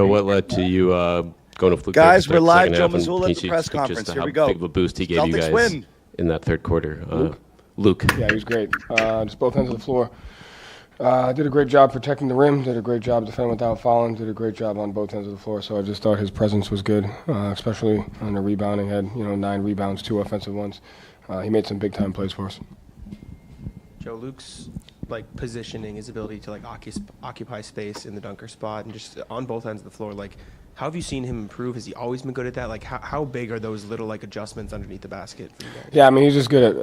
What led to you going to Fluke? Guys, we're live. Second Joe half, and Mazzulla at can the you press speak just conference. to Here how we go. big of a boost he gave you Celtics guys win. in that third quarter? Luke. Yeah, he was great. Just both ends of the floor. Did a great job protecting the rim, did a great job defending without fouling, did a great job on both ends of the floor. So I just thought his presence was good, especially on the rebounding. Had 9 rebounds, 2 offensive ones. He made some big-time plays for us. Joe, Luke's positioning, his ability to occupy space in the dunker spot and just on both ends of the floor, how have you seen him improve? Has he always been good at that? How big are those little adjustments underneath the basket for you guys? Yeah, I mean, he's just good at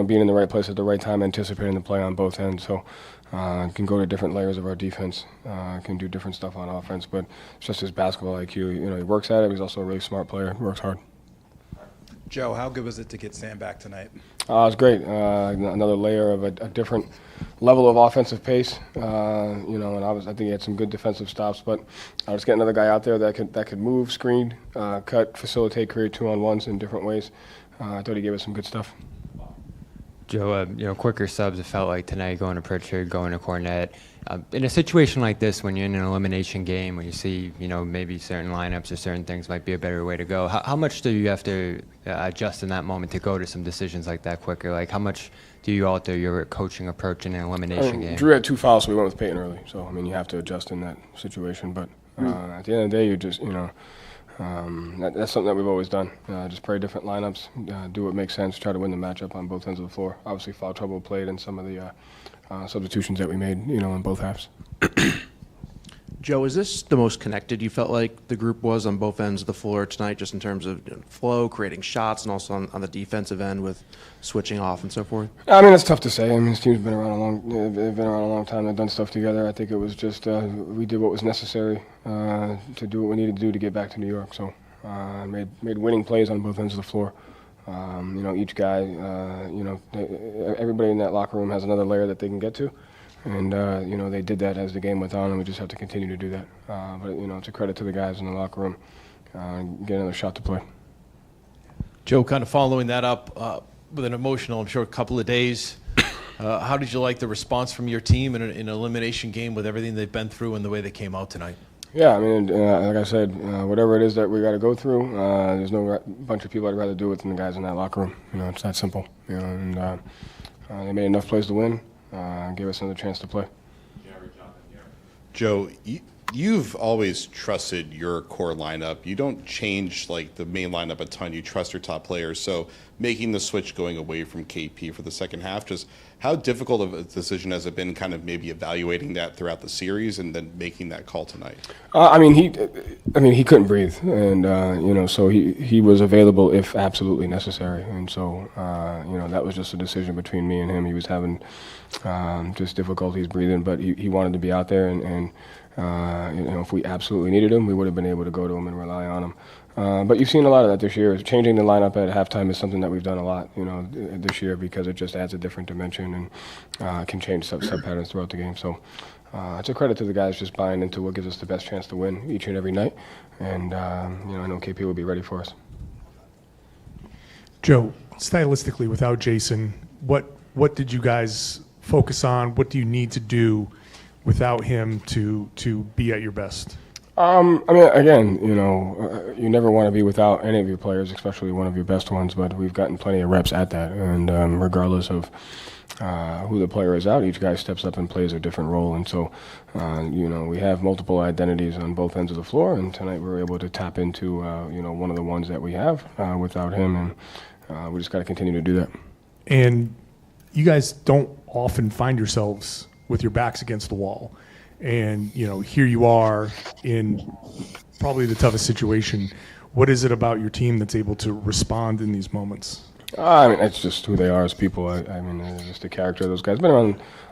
being in the right place at the right time, anticipating the play on both ends. So can go to different layers of our defense, can do different stuff on offense, but it's just his basketball IQ. He works at it. He's also a really smart player. He works hard. Joe, how good was it to get Sam back tonight? It was great. Another layer of a different level of offensive pace. And I think he had some good defensive stops. But I was getting another guy out there that could move, screen, cut, facilitate, create 2-on-1s in different ways. I thought he gave us some good stuff. Joe, quicker subs. It felt like tonight going to Pritchard, going to Kornet. In a situation like this, when you're in an elimination game, when you see, maybe certain lineups or certain things might be a better way to go, how much do you have to adjust in that moment to go to some decisions like that quicker? How much do you alter your coaching approach in an elimination game? Drew had 2 fouls, so we went with Peyton early. So, you have to adjust in that situation. But at the end of the day, you just, that's something that we've always done. Just play different lineups, do what makes sense, try to win the matchup on both ends of the floor. Obviously, foul trouble played in some of the substitutions that we made, in both halves. Joe, is this the most connected you felt like the group was on both ends of the floor tonight, just in terms of flow, creating shots, and also on the defensive end with switching off and so forth? I mean, it's tough to say. This team's been around a long time. They've done stuff together. I think it was just we did what was necessary to do what we needed to do to get back to New York. So made winning plays on both ends of the floor. Each guy, everybody in that locker room has another layer that they can get to. And, they did that as the game went on, and we just have to continue to do that. But it's a credit to the guys in the locker room. Get another shot to play. Joe, kind of following that up with an emotional, I'm sure, couple of days, how did you like the response from your team in an elimination game with everything they've been through and the way they came out tonight? Yeah, like I said, whatever it is that we got to go through, there's no bunch of people I'd rather do it than the guys in that locker room. It's that simple. And they made enough plays to win. Gave us another chance to play. Joe, you've always trusted your core lineup. You don't change the main lineup a ton. You trust your top players. So making the switch going away from KP for the second half, just how difficult of a decision has it been kind of maybe evaluating that throughout the series and then making that call tonight? He couldn't breathe, and so he was available if absolutely necessary, and so that was just a decision between me and him. He was having just difficulties breathing, but he wanted to be out there, and if we absolutely needed him, we would have been able to go to him and rely on him. But you've seen a lot of that this year. Changing the lineup at halftime is something that we've done a lot, this year, because it just adds a different dimension and can change sub patterns throughout the game. So it's a credit to the guys just buying into what gives us the best chance to win each and every night. And I know KP will be ready for us. Joe, stylistically, without Jason, what did you guys focus on? What do you need to do without him to be at your best? Again, you never want to be without any of your players, especially one of your best ones, but we've gotten plenty of reps at that. And regardless of who the player is out, each guy steps up and plays a different role. And so, we have multiple identities on both ends of the floor, and tonight we were able to tap into, one of the ones that we have without him, and we just got to continue to do that. And you guys don't often find yourselves with your backs against the wall. And, here you are in probably the toughest situation. What is it about your team that's able to respond in these moments? It's just who they are as people. It's just the character of those guys. A lot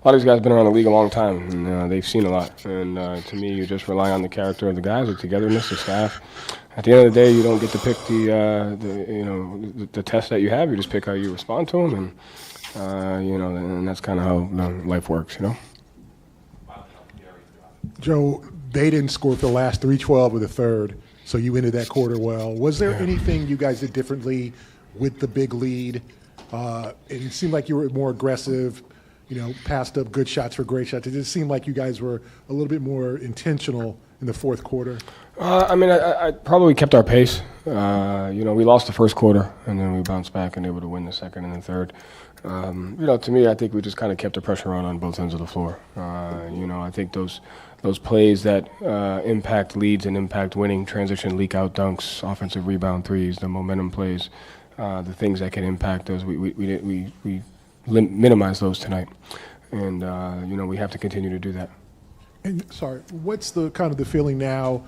of these guys have been around the league a long time, and they've seen a lot. And to me, you just rely on the character of the guys, the togetherness, the staff. At the end of the day, you don't get to pick the test that you have. You just pick how you respond to them, and that's kind of how life works, Joe, they didn't score for the last 3:12 of the third, so you ended that quarter well. Was there anything you guys did differently with the big lead? It seemed like you were more aggressive, passed up good shots for great shots. It just seemed like you guys were a little bit more intentional in the fourth quarter? I probably kept our pace. We lost the first quarter, and then we bounced back and able to win the second and the third. To me, I think we just kind of kept the pressure on both ends of the floor. I think those plays that impact leads and impact winning, transition, leak out dunks, offensive rebound threes, the momentum plays, the things that can impact those, we minimize those tonight. And, we have to continue to do that. And sorry, what's the kind of the feeling now?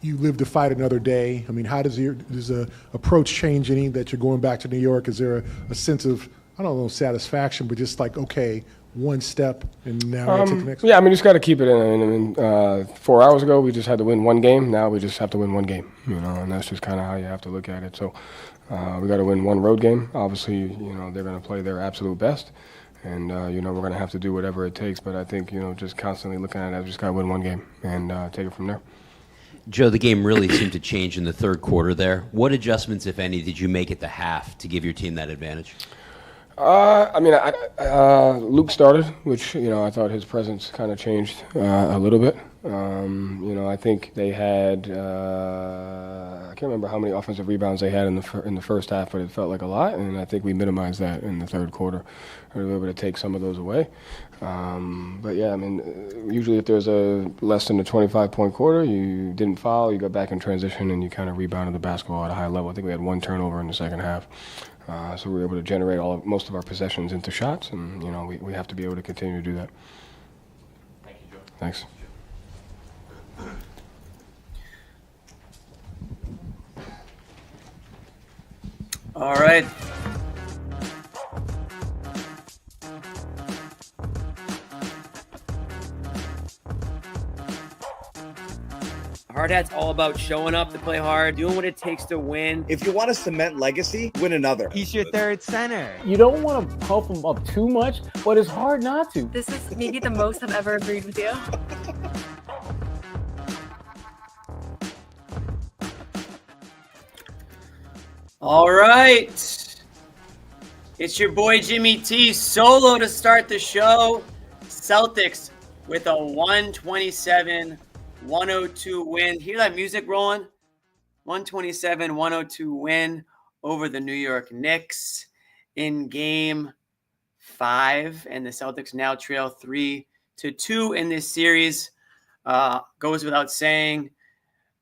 You live to fight another day. I mean, how does the approach change any that you're going back to New York? Is there a sense of, I don't know, satisfaction, but just like, okay, one step and now I take the next? Yeah, just got to keep it in. 4 hours ago, we just had to win one game. Now we just have to win one game, and that's just kind of how you have to look at it. So we got to win one road game. Obviously, they're going to play their absolute best. And, we're going to have to do whatever it takes. But I think, just constantly looking at it, I just got to win one game and take it from there. Joe, the game really seemed to change in the third quarter there. What adjustments, if any, did you make at the half to give your team that advantage? Luke started, which, I thought his presence kind of changed a little bit. I think they had, I can't remember how many offensive rebounds they had in the first half, but it felt like a lot, and I think we minimized that in the third quarter. We were able to take some of those away. Usually if there's a less than a 25-point quarter, you didn't foul, you got back in transition, and you kind of rebounded the basketball at a high level. I think we had one turnover in the second half. So we were able to generate most of our possessions into shots, and we have to be able to continue to do that. Thank you, Joe. Thanks. All right. Hard Hat's all about showing up to play hard, doing what it takes to win. If you want to cement legacy, win another. He's your third center. You don't want to pump him up too much, but it's hard not to. This is maybe the most I've ever agreed with you. All right. It's your boy Jimmy T solo to start the show. Celtics with a 127-102 win. Hear that music rolling? 127-102 win over the New York Knicks in Game 5. And the Celtics now trail 3-2 in this series. Goes without saying,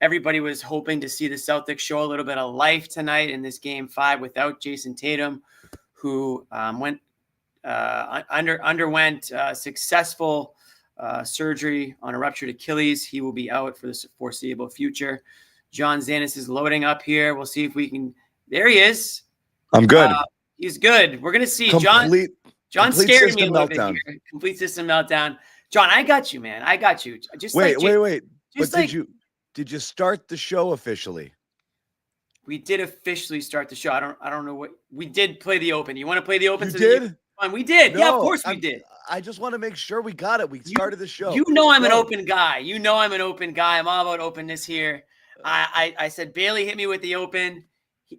everybody was hoping to see the Celtics show a little bit of life tonight in this Game 5 without Jason Tatum, who underwent successful surgery on a ruptured Achilles. He will be out for the foreseeable future. John Zannis is loading up here. We'll see if we can. There he is. I'm good. He's good. We're going to see. John scared me a little bit here. Complete system meltdown. John, I got you, man. I got you. Just wait. Just but did you start the show officially? We did officially start the show. I don't know what we did. Play the open. You want to play the open? You did? We did. No, yeah, of course we did. I just want to make sure we got it. We started the show. You know I'm an open guy. I'm all about openness here. I said, Bailey, hit me with the open.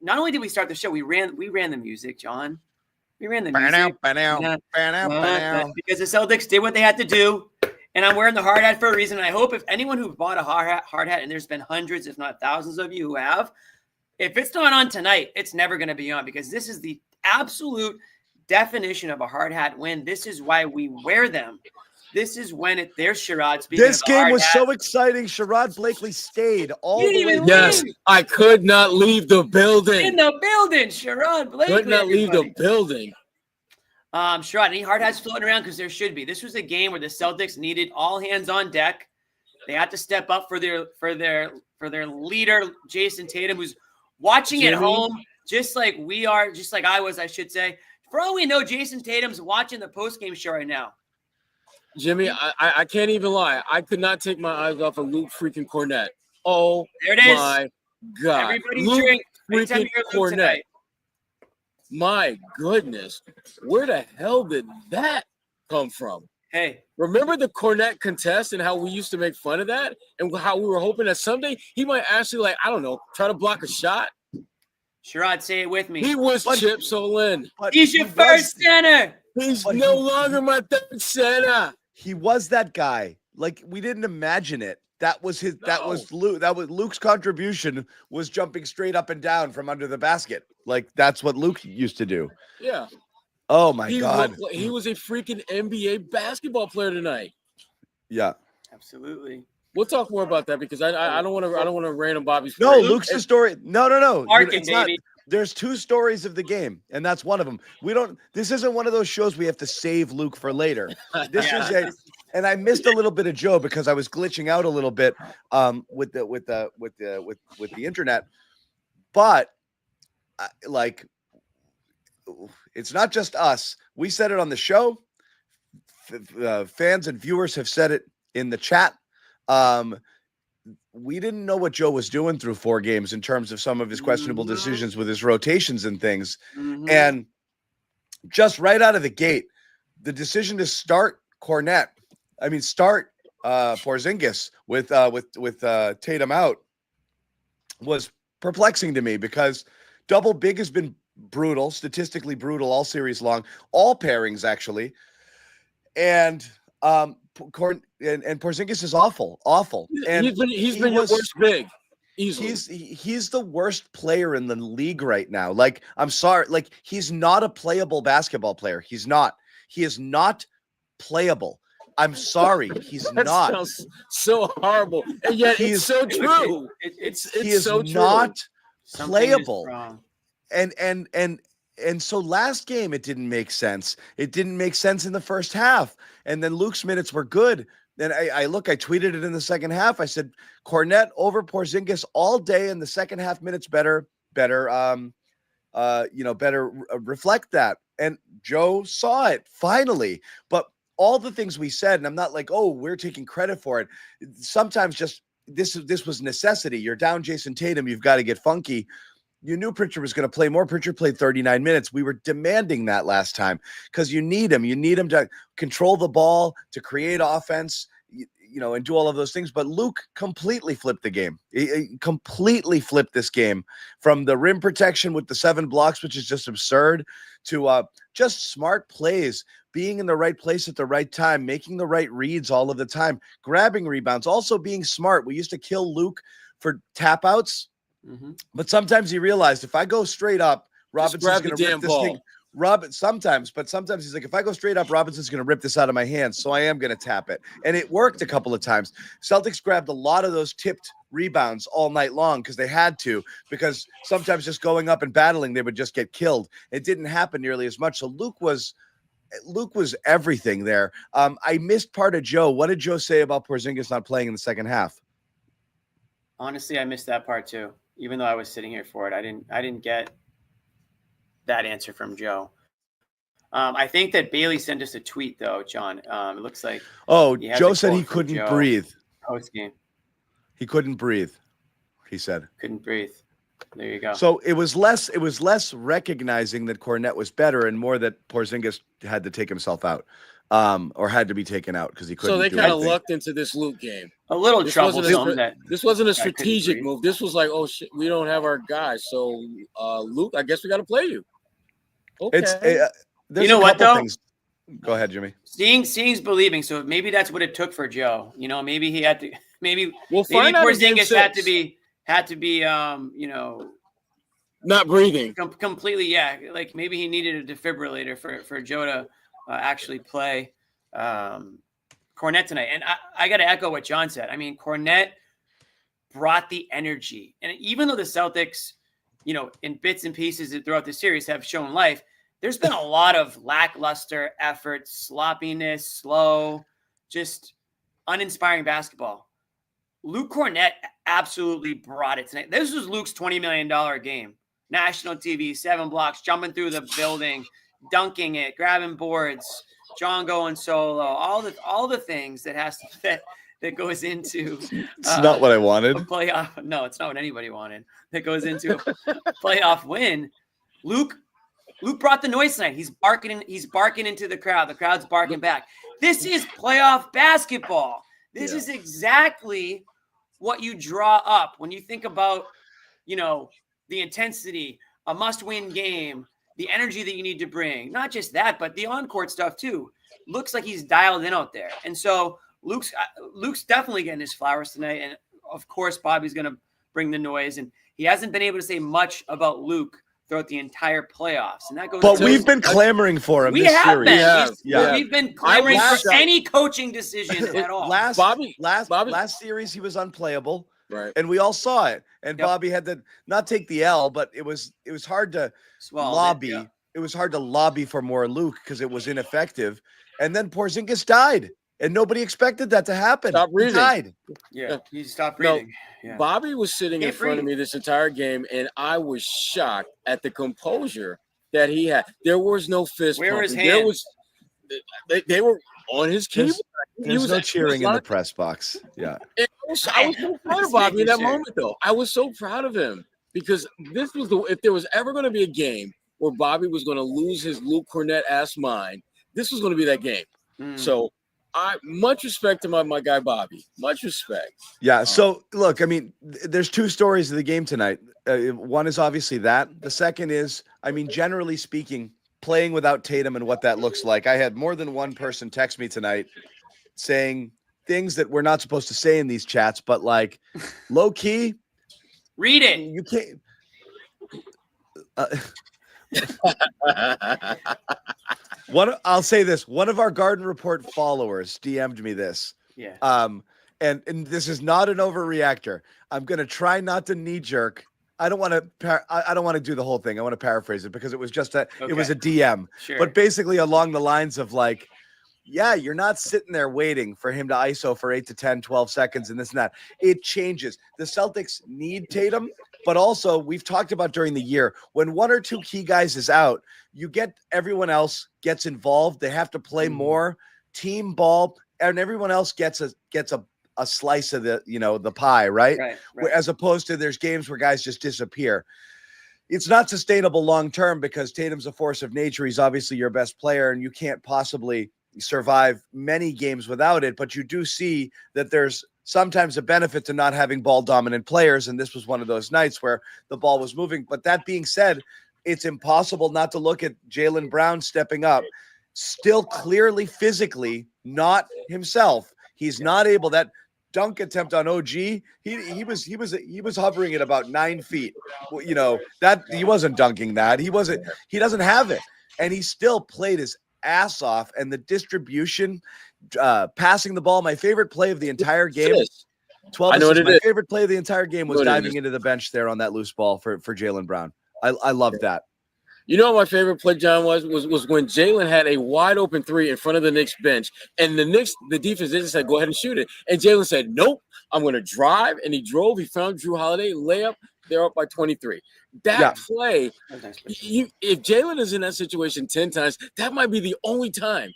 Not only did we start the show, we ran the music, John. We ran the music. Because the Celtics did what they had to do. And I'm wearing the hard hat for a reason. And I hope if anyone who bought a hard hat, and there's been hundreds, if not thousands of you who have, if it's not on tonight, it's never going to be on, because this is the absolute definition of a hard hat win. This is why we wear them. This is when there's Sherrod. This game was so exciting. Sherrod Blakely stayed all the way. Yes, I could not leave the building. In the building, Sherrod Blakely. Could not leave the building. Sherrod, any hard hats floating around? Because there should be. This was a game where the Celtics needed all hands on deck. They had to step up for their leader, Jason Tatum, who's watching at home, just like we are, just like I was, I should say. For all we know, Jason Tatum's watching the postgame show right now. Jimmy, I can't even lie. I could not take my eyes off of Luke freaking Kornet. Oh, there it is. My God. Everybody Luke drink. freaking Kornet. My goodness. Where the hell did that come from? Hey. Remember the Kornet contest and how we used to make fun of that? And how we were hoping that someday he might actually, try to block a shot? Sherrod, say it with me. He was Chip Solin. He's your first center. He's no longer my third center. He was that guy. We didn't imagine it. That was his. That was Luke. That was Luke's contribution. Was jumping straight up and down from under the basket. Like that's what Luke used to do. Yeah. Oh my God. He was a freaking NBA basketball player tonight. Yeah. Absolutely. We'll talk more about that because I don't want to rain on Bobby's. No, Luke's the story. No. Market, It's not. baby. There's 2 stories of the game, and that's one of them. This isn't one of those shows we have to save Luke for later. And I missed a little bit of Joe because I was glitching out a little bit with the internet. But it's not just us. We said it on the show. Fans and viewers have said it in the chat. We didn't know what Joe was doing through 4 games in terms of some of his questionable decisions with his rotations and things. And just right out of the gate, the decision to start Porzingis with Tatum out was perplexing to me because double big has been brutal, statistically brutal all series long, all pairings actually. And Porzingis is awful. And he's been your worst big. Easily. He's the worst player in the league right now. Like, I'm sorry, like he's not a playable basketball player. He's not. He is not playable. I'm sorry, he's that not. Sounds so horrible, and yet it's so true. He is so true. not playable. And so last game, it didn't make sense. It didn't make sense in the first half. And then Luke's minutes were good. Then I tweeted it in the second half. I said, Kornet over Porzingis all day in the second half minutes better reflect that. And Joe saw it finally. But all the things we said, and I'm not like, oh, we're taking credit for it. Sometimes just this was necessity. You're down Jason Tatum. You've got to get funky. You knew Pritchard was going to play more. Pritchard played 39 minutes. We were demanding that last time because you need him. You need him to control the ball, to create offense, and do all of those things. But Luke completely flipped the game. He completely flipped this game from the rim protection with the 7 blocks, which is just absurd, to just smart plays, being in the right place at the right time, making the right reads all of the time, grabbing rebounds, also being smart. We used to kill Luke for tap outs. But sometimes he realized if I go straight up, Robinson's going to rip this thing. Sometimes he's like, if I go straight up, Robinson's going to rip this out of my hands. So I am going to tap it. And it worked a couple of times. Celtics grabbed a lot of those tipped rebounds all night long because they had to, because sometimes just going up and battling, they would just get killed. It didn't happen nearly as much. So Luke was everything there. I missed part of Joe. What did Joe say about Porzingis not playing in the second half? Honestly, I missed that part too. Even though I was sitting here for it, I didn't get that answer from Joe. I think that Bailey sent us a tweet though, John. It looks like Joe said he couldn't breathe. Post game, he couldn't breathe. He said couldn't breathe. There you go. So it was less recognizing that Kornet was better and more that Porzingis had to take himself out. Or had to be taken out because he couldn't. So they kind of lucked into this Luke game. A little troublesome. This wasn't a strategic move. This was like, oh shit, we don't have our guys. So Luke, I guess we got to play you. Okay. You know what though? Things. Go ahead, Jimmy. Seeing's believing. So maybe that's what it took for Joe. Maybe he had to. Maybe Porzingis had to be. Not breathing. Completely. Yeah. Like maybe he needed a defibrillator for Joe to actually play Kornet tonight. And I got to echo what John said. I mean, Kornet brought the energy. And even though the Celtics, in bits and pieces throughout the series have shown life, there's been a lot of lackluster effort, sloppiness, slow, just uninspiring basketball. Luke Kornet absolutely brought it tonight. This was Luke's $20 million game. National TV, 7 blocks, jumping through the building, dunking it, grabbing boards, John going solo, all the things that goes into it's not what I wanted. A playoff. No, it's not what anybody wanted. That goes into a playoff win. Luke brought the noise tonight. He's barking into the crowd. The crowd's barking back. This is playoff basketball. This is exactly what you draw up when you think about, the intensity, a must-win game, the energy that you need to bring. Not just that, but the on-court stuff too. Looks like he's dialed in out there. And so Luke's definitely getting his flowers tonight, and of course Bobby's going to bring the noise. And he hasn't been able to say much about Luke throughout the entire playoffs, and that goes. But we've been clamoring for him. We this have series. been. We've been clamoring for any coaching decision at all. Last series he was unplayable, right? And we all saw it. And Bobby had to not take the L, but it was hard to lobby. It was hard to lobby for more Luke because it was ineffective. And then Porzingis died, and nobody expected that to happen. Stop breathing. He died. Yeah, he stopped breathing. No, Bobby was sitting in front of me this entire game, and I was shocked at the composure that he had. There was no fist Where were his pumping. hands? There was, they were on his keyboard. There's no cheering in the press box. Yeah. I was so proud of Bobby in that moment, though. I was so proud of him because this was if there was ever going to be a game where Bobby was going to lose his Luke Kornet-ass mind, this was going to be that game. So I much respect to my guy Bobby. Much respect. Yeah. So look, I mean, there's two stories of the game tonight. One is obviously that. The second is, I mean, generally speaking, playing without Tatum and what that looks like. I had more than one person text me tonight saying things that we're not supposed to say in these chats, but like low key, read it. You can't. I'll say this. One of our Garden Report followers DM'd me this. Yeah. And this is not an overreactor. I'm gonna try not to knee jerk. I don't want to do the whole thing. I want to paraphrase it because it was just it was a DM. Sure. But basically along the lines of like, yeah, you're not sitting there waiting for him to ISO for 8 to 10, 12 seconds and this and that. It changes. The Celtics need Tatum, but also we've talked about during the year when one or two key guys is out, you get everyone else gets involved. They have to play more team ball, and everyone else gets a slice of the pie, right? Right. As opposed to there's games where guys just disappear. It's not sustainable long term because Tatum's a force of nature. He's obviously your best player, and you can't possibly survive many games without it. But you do see that there's sometimes a benefit to not having ball dominant players, and this was one of those nights where the ball was moving. But that being said, it's impossible not to look at Jaylen Brown stepping up, still clearly physically not himself. He's not able. That dunk attempt on OG, he was hovering at about 9 feet. You know, that he wasn't dunking that. He doesn't have it, and he still played his ass off. And the distribution, passing the ball, my favorite play of the entire game. 12 assists, my favorite play of the entire game was diving into the bench there on that loose ball for Jaylen Brown. I love that. You know what my favorite play, John, was when Jaylen had a wide open three in front of the Knicks bench, and the defense just said, "Go ahead and shoot it." And Jaylen said, "Nope, I'm going to drive." And he drove. He found Drew Holiday, layup. They're up by 23. That play, if Jaylen is in that situation 10 times, that might be the only time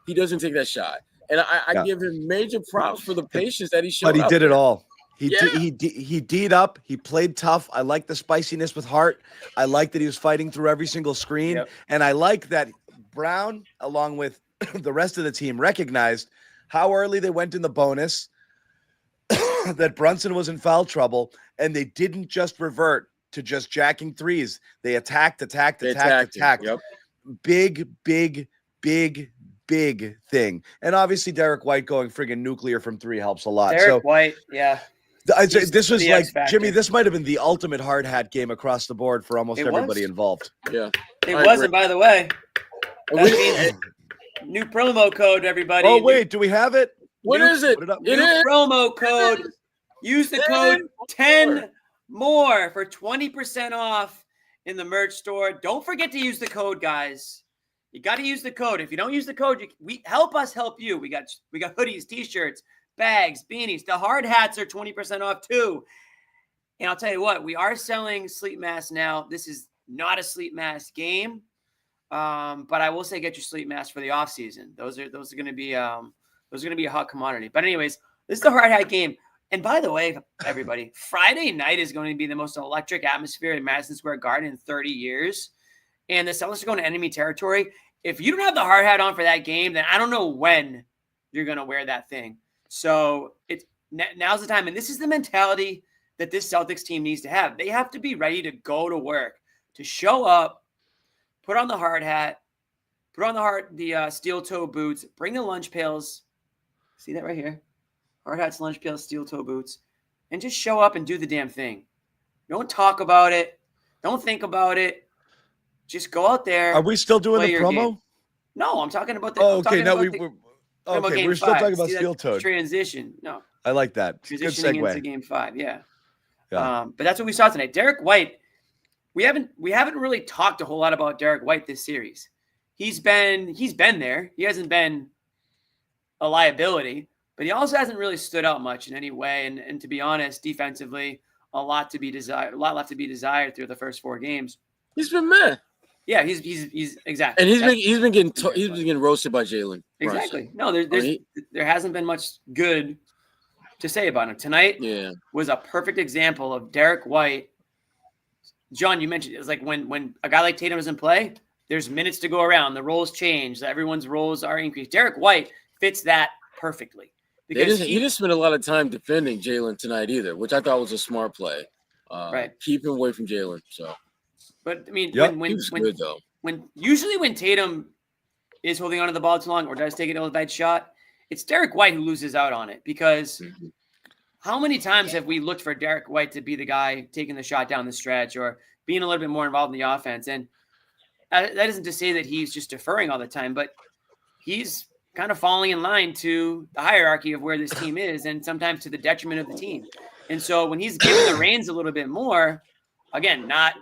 he doesn't take that shot. And I give him major props for the patience that he showed. But he did it all. He D'd up. He played tough. I like the spiciness with heart. I like that he was fighting through every single screen. Yep. And I like that Brown, along with the rest of the team, recognized how early they went in the bonus, that Brunson was in foul trouble, and they didn't just revert to just jacking threes. They attacked. Yep. Big thing. And obviously Derek White going friggin' nuclear from 3 helps a lot. Derek White, yeah. This was like, Jimmy, this might have been the ultimate hard hat game across the board for almost everybody involved. Yeah. It wasn't, by the way. That means new promo code, everybody. Oh, wait, do we have it? What is it? New promo code. Use the code 10 more for 20% off in the merch store. Don't forget to use the code, guys. You got to use the code. If you don't use the code, we help us help you. We got hoodies, t-shirts, bags, beanies. The hard hats are 20% off too. And I'll tell you what, we are selling sleep masks now. This is not a sleep mask game, but I will say get your sleep mask for the off season. Those are going to be a hot commodity. But anyways, this is the hard hat game. And by the way, everybody, Friday night is going to be the most electric atmosphere in Madison Square Garden in 30 years. And the Celtics are going to enemy territory. If you don't have the hard hat on for that game, then I don't know when you're going to wear that thing. So now's the time. And this is the mentality that this Celtics team needs to have. They have to be ready to go to work, to show up, put on the hard hat, put on the steel toe boots, bring the lunch pails, See that right here? Hard hats, lunch pails, steel toe boots, and just show up and do the damn thing. Don't talk about it. Don't think about it. Just go out there. Are we still doing play the your promo? game. No, I'm talking about the. Oh, I'm okay. talking Now about we're still talking about See that steel toe. transition. No, I like that. Good transitioning into segue. game 5. Yeah. Yeah. But that's what we saw tonight. Derek White. We haven't really talked a whole lot about Derek White this series. He's been there. He hasn't been a liability, but he also hasn't really stood out much in any way. And to be honest, defensively, a lot left to be desired through the first 4 games. He's been meh. Yeah, he's exactly. And he's been getting roasted by Jaylen. Exactly. No, there hasn't been much good to say about him tonight. Yeah, was a perfect example of Derek White. John, you mentioned it was like when a guy like Tatum is in play, there's minutes to go around. The roles change. Everyone's roles are increased. Derek White fits that perfectly. Because he didn't spend a lot of time defending Jaylen tonight either, which I thought was a smart play. Right. Keep him away from Jaylen. So, but I mean, he was good though. When Tatum is holding onto the ball too long or does take an ill-advised shot, it's Derek White who loses out on it because how many times have we looked for Derek White to be the guy taking the shot down the stretch or being a little bit more involved in the offense? And that isn't to say that he's just deferring all the time, but he's kind of falling in line to the hierarchy of where this team is and sometimes to the detriment of the team. And so when he's given the reins a little bit more, again, not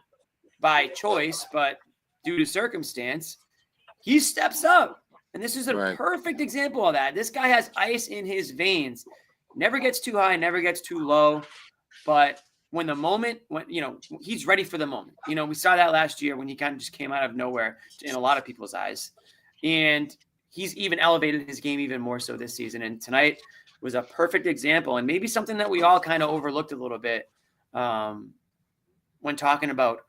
by choice, but due to circumstance, he steps up. And this is a perfect example of that. This guy has ice in his veins. Never gets too high, never gets too low. But when he's ready for the moment. We saw that last year when he kind of just came out of nowhere in a lot of people's eyes. And he's even elevated his game even more so this season. And tonight was a perfect example and maybe something that we all kind of overlooked a little bit when talking about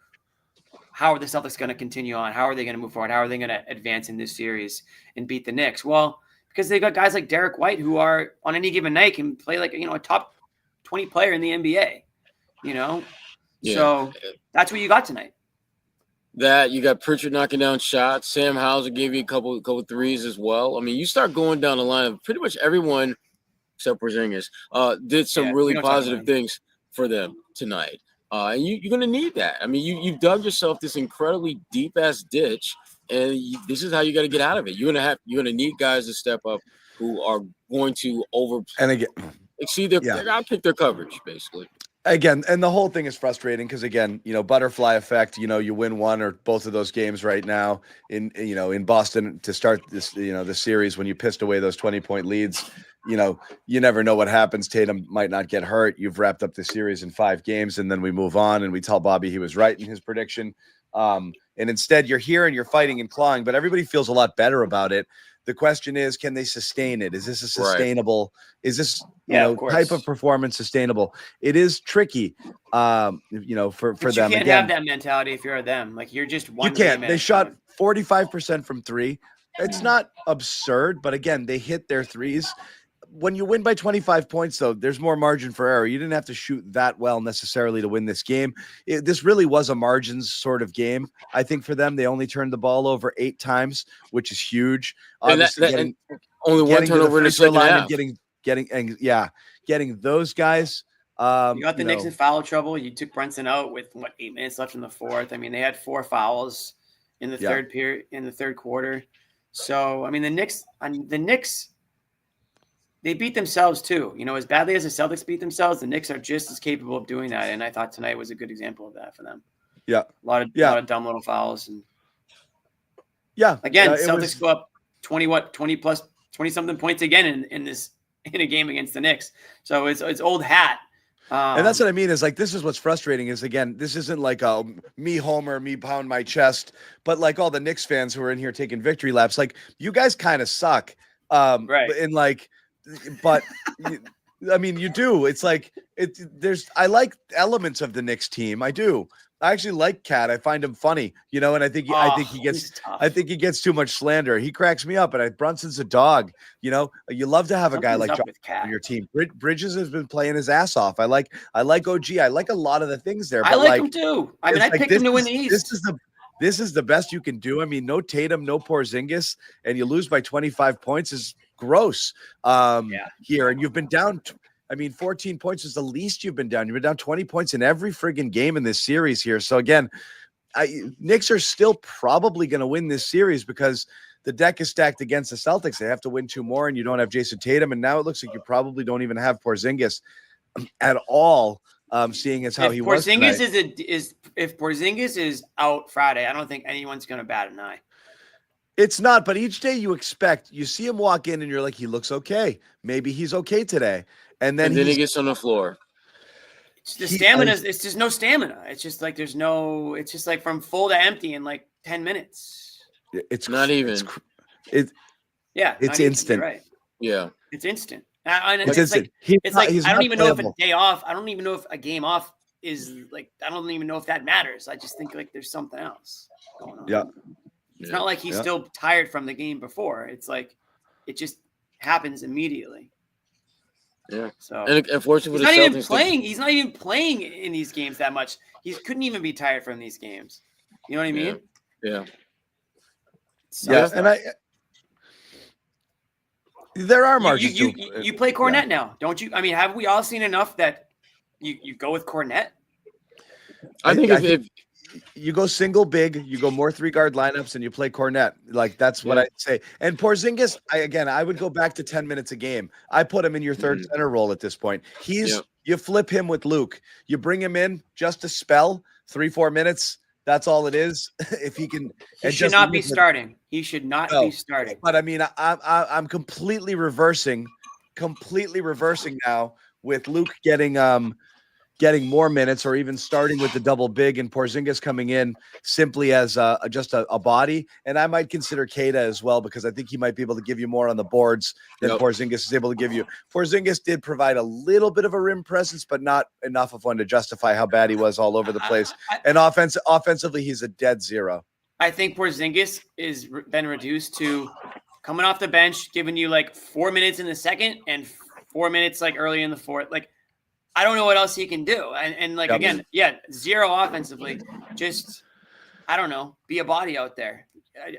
how are the Celtics going to continue on? How are they going to move forward? How are they going to advance in this series and beat the Knicks? Well, because they got guys like Derek White who are on any given night can play like, a top 20 player in the NBA, Yeah. So that's what you got tonight. That you got Pritchard knocking down shots. Sam Hauser gave you a couple threes as well. I mean, you start going down the line of pretty much everyone except Porzingis did some really positive things for them tonight. And you're going to need that. I mean, you've dug yourself this incredibly deep ass ditch, and this is how you got to get out of it. You're going to need guys to step up who are going to exceed their outpick their coverage basically. Again, and the whole thing is frustrating because again, butterfly effect. You win one or both of those games right now in Boston to start this the series when you pissed away those 20-point leads. You never know what happens. Tatum might not get hurt. You've wrapped up the series in 5 games, and then we move on, and we tell Bobby he was right in his prediction. And instead, you're here and you're fighting and clawing, but everybody feels a lot better about it. The question is, can they sustain it? Is this a sustainable? Is this type of performance sustainable? It is tricky, for them. You can't have that mentality if you're them. Like you're just one. You can't. They shot 45% from 3. It's not absurd, but again, they hit their threes. When you win by 25 points, though, there's more margin for error. You didn't have to shoot that well necessarily to win this game. This really was a margins sort of game, I think, for them. They only turned the ball over 8 times, which is huge. And only one turnover in the second half. Getting those guys. You got the Knicks in foul trouble. You took Brunson out with 8 minutes left in the fourth. I mean, they had 4 fouls in the third period, in the third quarter. So, I mean, the Knicks. They beat themselves too. As badly as the Celtics beat themselves, the Knicks are just as capable of doing that. And I thought tonight was a good example of that for them. Yeah. A lot of dumb little fouls. And again, Celtics go up 20 something points again in a game against the Knicks. So it's old hat. And that's what I mean is like, this is what's frustrating is, again, this isn't like me homer, me pound my chest, but like all the Knicks fans who are in here taking victory laps, like you guys kind of suck. Right. And like, but I mean, you do. It's like I like elements of the Knicks team. I do. I actually like Cat. I find him funny, and I think he gets too much slander. He cracks me up, and Brunson's a dog. You love to have a guy like John on your team. Bridges has been playing his ass off. I like OG. I like a lot of the things there. I like him too. I mean, I picked him to win the East. This is the best you can do. I mean, no Tatum, no Porzingis, and you lose by 25 points is gross here. And you've been down. 14 points is the least you've been down. You've been down 20 points in every friggin' game in this series here. So again, Knicks are still probably going to win this series because the deck is stacked against the Celtics. They have to win 2 more, and you don't have Jason Tatum. And now it looks like you probably don't even have Porzingis at all. Seeing as how he was tonight. If Porzingis is out Friday, I don't think anyone's going to bat an eye. It's not, but each day you see him walk in and you're like, he looks okay. Maybe he's okay today. And then he gets on the floor. It's just no stamina. It's just like it's just like from full to empty in like 10 minutes. It's not even. It's instant. Right. Yeah. It's instant. It's instant. I don't even know if a day off, I don't even know if a game off is like, I don't even know if that matters. I just think like there's something else going on. Yeah. It's not like he's still tired from the game before. It's like, it just happens immediately. Yeah. So and unfortunately, he's not even playing in these games that much. He couldn't even be tired from these games. You know what I mean? Yeah. So, and there are margins. You play Kornet now, don't you? I mean, have we all seen enough that you go with Kornet? I think if you go single big, you go more 3-guard lineups, and you play Kornet. Like that's what I'd say. And Porzingis, I would go back to 10 minutes a game. I put him in your third center role at this point. You flip him with Luke. You bring him in just to spell 3-4 minutes. That's all it is. If he can, he should not be starting. He should not be starting. But I mean, I'm completely reversing now with Luke getting more minutes, or even starting with the double big, and Porzingis coming in simply as just a body. And I might consider Keita as well, because I think he might be able to give you more on the boards than Porzingis is able to give you. Porzingis did provide a little bit of a rim presence, but not enough of one to justify how bad he was all over the place. And offensively, he's a dead zero. I think Porzingis is been reduced to coming off the bench, giving you like 4 minutes in the second and 4 minutes like early in the fourth. Like, I don't know what else he can do. And like, again, zero offensively. Just, I don't know, be a body out there.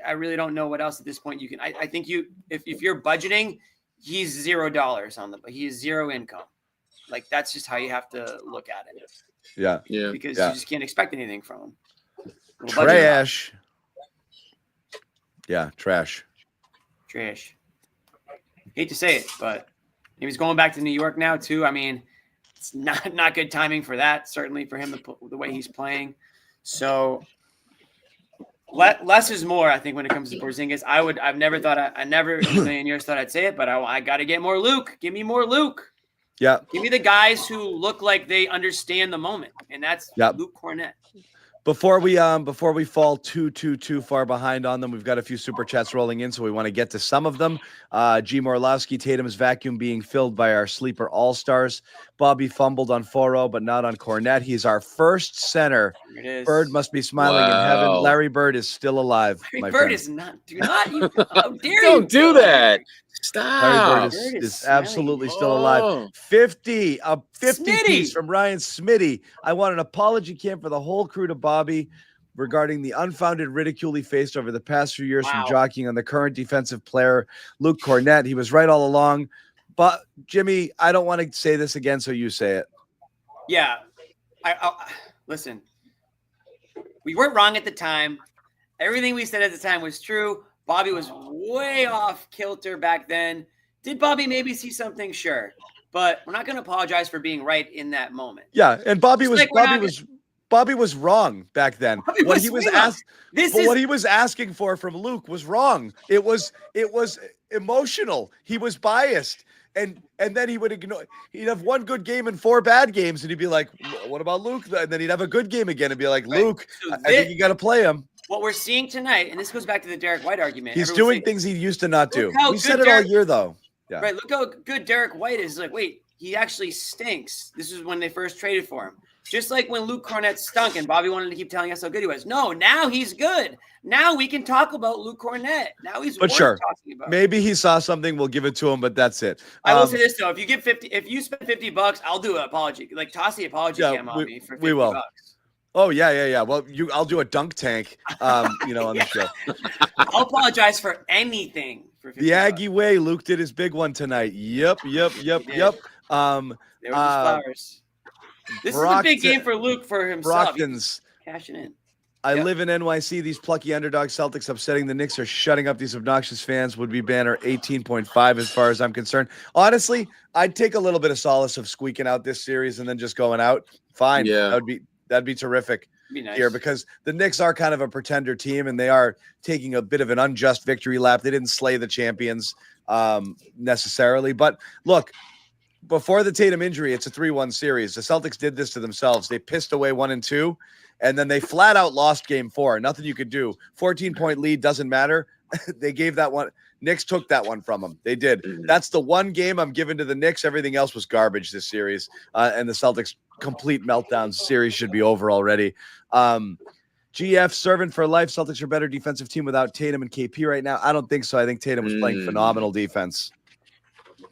I really don't know what else at this point you can. I think if you're budgeting, he's $0 he is zero income. Like, that's just how you have to look at it. Yeah. Because you just can't expect anything from him. Trash. Yeah, trash. Hate to say it, but he was going back to New York now too. I mean, it's not good timing for that. Certainly for him, the way he's playing. So less is more, I think, when it comes to Porzingis. I've never thought I never in a million years thought I'd say it, but I got to get more Luke. Give me more Luke. Yeah. Give me the guys who look like they understand the moment, and that's Luke Kornet. Before we fall too far behind on them, we've got a few super chats rolling in, so we want to get to some of them. G. Morlowski, Tatum's vacuum being filled by our sleeper all-stars. Bobby fumbled on 4-0, but not on Kornet. He's our first center. Bird must be smiling in heaven. Larry Bird is still alive. Larry Bird is not. Do not. You, how dare you? Don't do that. Stop. Larry Bird is absolutely still alive. 50 piece from Ryan Smitty. I want an apology camp for the whole crew to Bobby regarding the unfounded ridicule he faced over the past few years from jockeying on the current defensive player, Luke Kornet. He was right all along. But, Jimmy, I don't want to say this again, so you say it. Yeah. Listen, we weren't wrong at the time. Everything we said at the time was true. Bobby was way off kilter back then. Did Bobby maybe see something? Sure. But we're not going to apologize for being right in that moment. Yeah, and Bobby was wrong back then. What he was asking for from Luke was wrong. It was emotional. He was biased. And then he would ignore. He'd have one good game and 4 bad games, and he'd be like, "What about Luke?" And then he'd have a good game again and be like, "Luke, I think you got to play him." What we're seeing tonight, and this goes back to the Derek White argument. He's doing things he used to not do. We said it all year, though. Yeah. Right. Look how good Derek White is. Like, wait, he actually stinks. This is when they first traded for him. Just like when Luke Kornet stunk and Bobby wanted to keep telling us how good he was. No, now he's good. Now we can talk about Luke Kornet. Now he's worth talking about. Maybe he saw something. We'll give it to him, but that's it. I will say this though: if you spend $50, I'll do an apology. Like toss the apology cam on me for $50. Oh yeah. Well, I'll do a dunk tank, on the show. I'll apologize for anything. For The Aggie way, Luke did his big one tonight. Yep. They were just flowers. This is a big game for Luke for himself. He's cashing in. I live in NYC. These plucky underdog Celtics upsetting the Knicks are shutting up these obnoxious fans. Would be banner 18.5 as far as I'm concerned. Honestly, I'd take a little bit of solace of squeaking out this series and then just going out. Fine. Yeah. That'd be terrific. Be nice. Here because the Knicks are kind of a pretender team and they are taking a bit of an unjust victory lap. They didn't slay the champions necessarily. But look, before the Tatum injury, it's a 3-1 series. The Celtics did this to themselves. They pissed away 1 and 2, and then they flat out lost game 4. Nothing you could do. 14-point lead doesn't matter. They gave that one. Knicks took that one from them. They did. That's the one game I'm giving to the Knicks. Everything else was garbage this series. And the Celtics complete meltdown. Series should be over already. GF servant for life. Celtics are better defensive team without Tatum and KP right now. I don't think so. I think Tatum was playing phenomenal defense.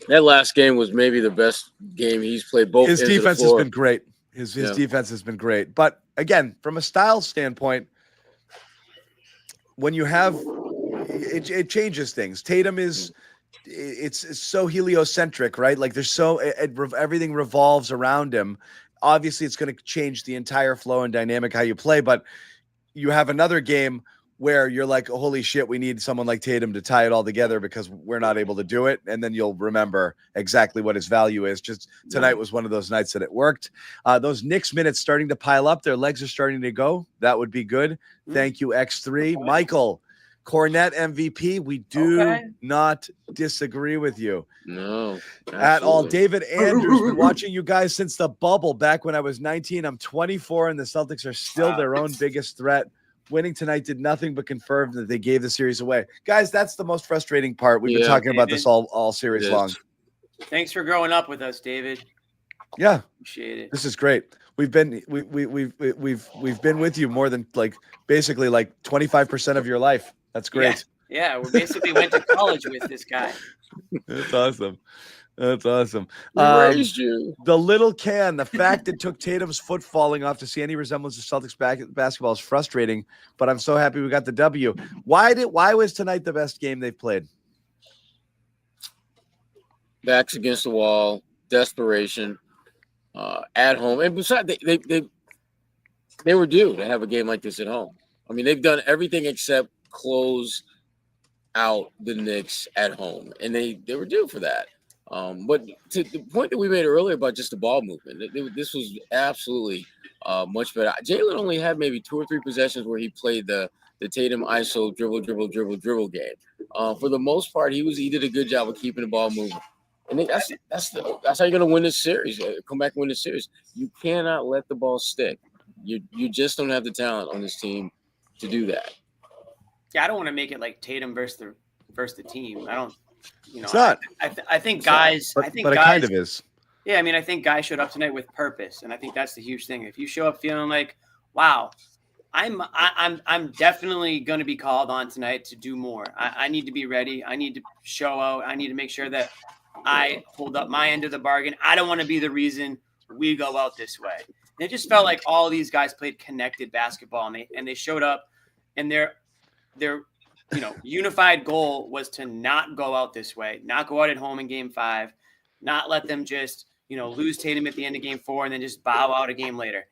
That last game was maybe the best game he's played. Both his defense has been great. His Yeah. defense has been great. But again, from a style standpoint, when you have it changes things. Tatum is it's so heliocentric, right? Like there's everything revolves around him. Obviously, it's going to change the entire flow and dynamic how you play. But you have another game where you're like, oh, holy shit, we need someone like Tatum to tie it all together because we're not able to do it. And then you'll remember exactly what his value is. Just tonight was one of those nights that it worked. Those Knicks minutes starting to pile up. Their legs are starting to go. That would be good. Thank you, X3. Michael, Kornet MVP. We do not disagree with you. No. At all. David Andrews, been watching you guys since the bubble back when I was 19. I'm 24, and the Celtics are still their own biggest threat. Winning tonight did nothing but confirm that they gave the series away. Guys, that's the most frustrating part. We've been talking about this all series long. Thanks for growing up with us, David. Yeah. Appreciate it. This is great. We've been with you more than basically 25% of your life. That's great. Yeah, we basically went to college with this guy. That's awesome. That's awesome. We raised you. The little can, the fact it took Tatum's foot falling off to see any resemblance to Celtics basketball is frustrating, but I'm so happy we got the W. Why was tonight the best game they've played? Backs against the wall, desperation, at home. And besides, they were due to have a game like this at home. I mean, they've done everything except close out the Knicks at home, and they were due for that. But to the point that we made earlier about just the ball movement, this was absolutely much better. Jaylen only had maybe 2 or 3 possessions where he played the Tatum ISO dribble game. For the most part, he did a good job of keeping the ball moving. And that's how you're going to win this series. Come back and win this series. You cannot let the ball stick. You just don't have the talent on this team to do that. Yeah, I don't want to make it like Tatum versus the team. I don't. It's not. I think guys. But it kind of is. Yeah, I mean, I think guys showed up tonight with purpose, and I think that's the huge thing. If you show up feeling like, wow, I'm definitely going to be called on tonight to do more. I need to be ready. I need to show out. I need to make sure that I hold up my end of the bargain. I don't want to be the reason we go out this way. And it just felt like all these guys played connected basketball, and they showed up, and their unified goal was to not go out this way, not go out at home in Game 5, not let them just lose Tatum at the end of Game 4 and then just bow out a game later.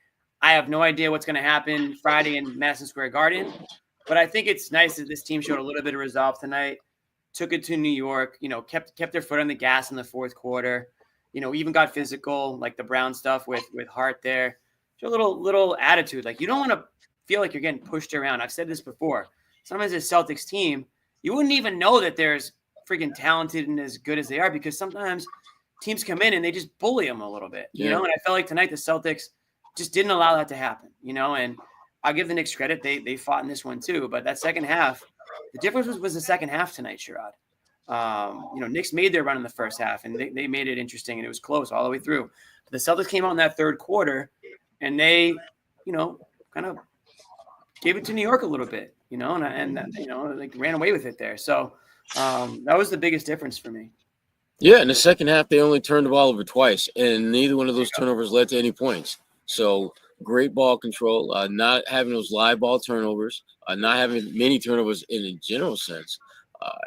I have no idea what's going to happen Friday in Madison Square Garden, but I think it's nice that this team showed a little bit of resolve tonight, took it to New York, kept their foot on the gas in the fourth quarter, even got physical, like the Brown stuff with Hart there. Show a little attitude. Like, you don't want to feel like you're getting pushed around. I've said this before. Sometimes this Celtics team, you wouldn't even know that they're as freaking talented and as good as they are because sometimes teams come in and they just bully them a little bit, and I felt like tonight the Celtics just didn't allow that to happen, and I'll give the Knicks credit. They fought in this one too, but that second half, the difference was the second half tonight, Sherrod. Knicks made their run in the first half and they made it interesting and it was close all the way through. But the Celtics came out in that third quarter and they, kind of gave it to New York a little bit, and ran away with it there. So that was the biggest difference for me. Yeah, in the second half, they only turned the ball over twice, and neither one of those turnovers led to any points. So great ball control, not having those live ball turnovers, not having many turnovers in a general sense.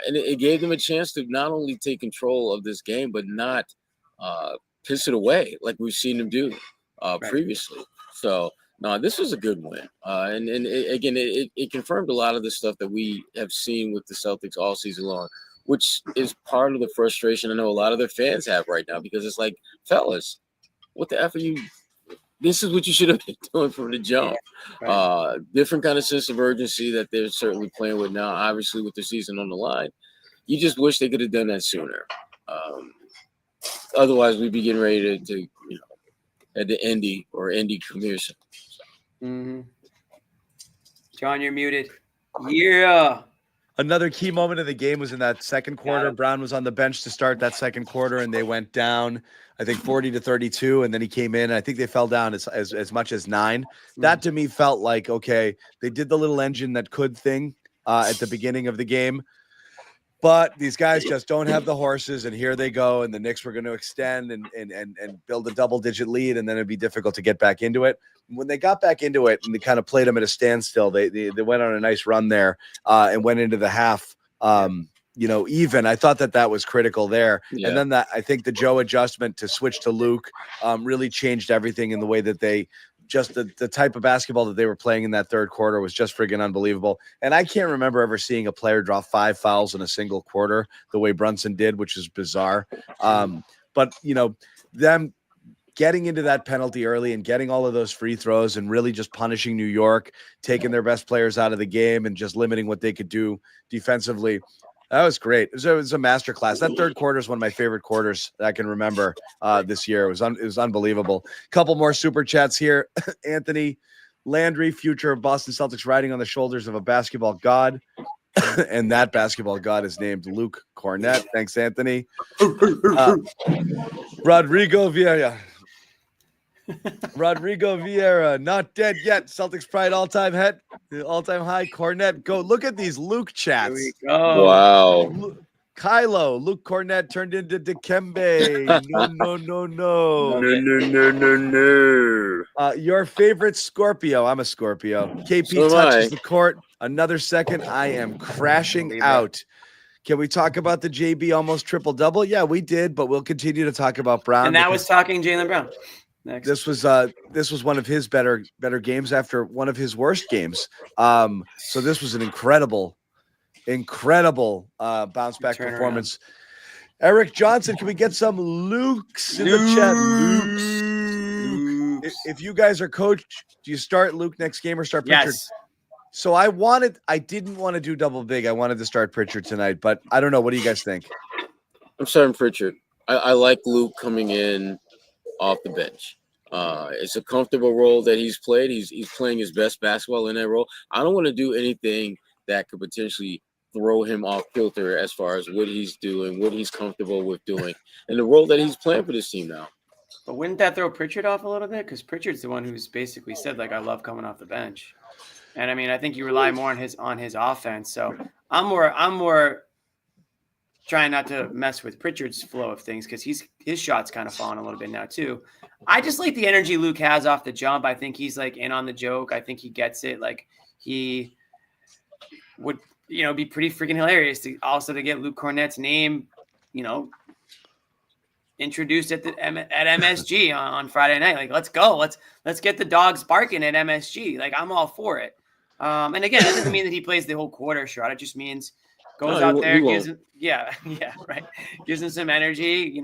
And it gave them a chance to not only take control of this game, but not piss it away like we've seen them do previously. So, no, this was a good win. And again, it confirmed a lot of the stuff that we have seen with the Celtics all season long, which is part of the frustration I know a lot of their fans have right now, because it's like, fellas, what the F are you? This is what you should have been doing from the jump. Different kind of sense of urgency that they're certainly playing with now, obviously with the season on the line. You just wish they could have done that sooner. Otherwise, we'd be getting ready to at the Indy come here soon. Mm-hmm. John, you're muted. Yeah. Another key moment of the game was in that second quarter. Brown was on the bench to start that second quarter, and they went down, I think, 40-32, and then he came in. And I think they fell down as much as 9. That to me felt like, okay, they did the little engine that could thing at the beginning of the game. But these guys just don't have the horses, and here they go. And the Knicks were going to extend and build a double-digit lead, and then it'd be difficult to get back into it. When they got back into it and they kind of played them at a standstill, they went on a nice run there and went into the half, even. I thought that was critical there. Yeah. And then I think the Joe adjustment to switch to Luke really changed everything in the way that they just the type of basketball that they were playing in that third quarter was just friggin' unbelievable. And I can't remember ever seeing a player draw 5 fouls in a single quarter the way Brunson did, which is bizarre. But, them getting into that penalty early and getting all of those free throws and really just punishing New York, taking their best players out of the game and just limiting what they could do defensively. That was great. It was a masterclass. That third quarter is one of my favorite quarters that I can remember this year. It was unbelievable. Couple more super chats here. Anthony Landry, future of Boston Celtics, riding on the shoulders of a basketball god. And that basketball god is named Luke Kornet. Thanks, Anthony. Rodrigo Vieira, not dead yet. Celtics pride all-time high. Kornet, go. Look at these Luke chats. Here we go. Wow. Kylo, Luke Kornet turned into Dikembe. No. Your favorite Scorpio. I'm a Scorpio. KP touches the court. Another second. I am crashing out. Can we talk about the JB almost triple-double? Yeah, we did, but we'll continue to talk about Brown. And that was talking Jaylen Brown. Next. This was one of his better games after one of his worst games. So this was an incredible bounce back performance. Eric Johnson, can we get some Lukes in the chat? Luke. If you guys are coach, do you start Luke next game or start Pritchard? Yes. So I didn't want to do double big. I wanted to start Pritchard tonight, but I don't know. What do you guys think? I'm starting Pritchard. I like Luke coming in off the bench. It's a comfortable role that he's played. He's playing his best basketball in that role. I don't want to do anything that could potentially throw him off kilter as far as what he's doing, what he's comfortable with doing, and the role that he's playing for this team now. But wouldn't that throw Pritchard off a little bit? Because Pritchard's the one who's basically said, like, I love coming off the bench. And I mean, I think you rely more on his offense. So I'm more trying not to mess with Pritchard's flow of things because his shot's kind of falling a little bit now too. I just like the energy Luke has off the jump. I think he's like in on the joke. I think he gets it. Like he would, be pretty freaking hilarious to get Luke Kornet's name, introduced at MSG on Friday night. Like, let's go. Let's get the dogs barking at MSG. Like, I'm all for it. And again, that doesn't mean that he plays the whole quarter shot. It just means goes out there, gives him, right. Gives him some energy,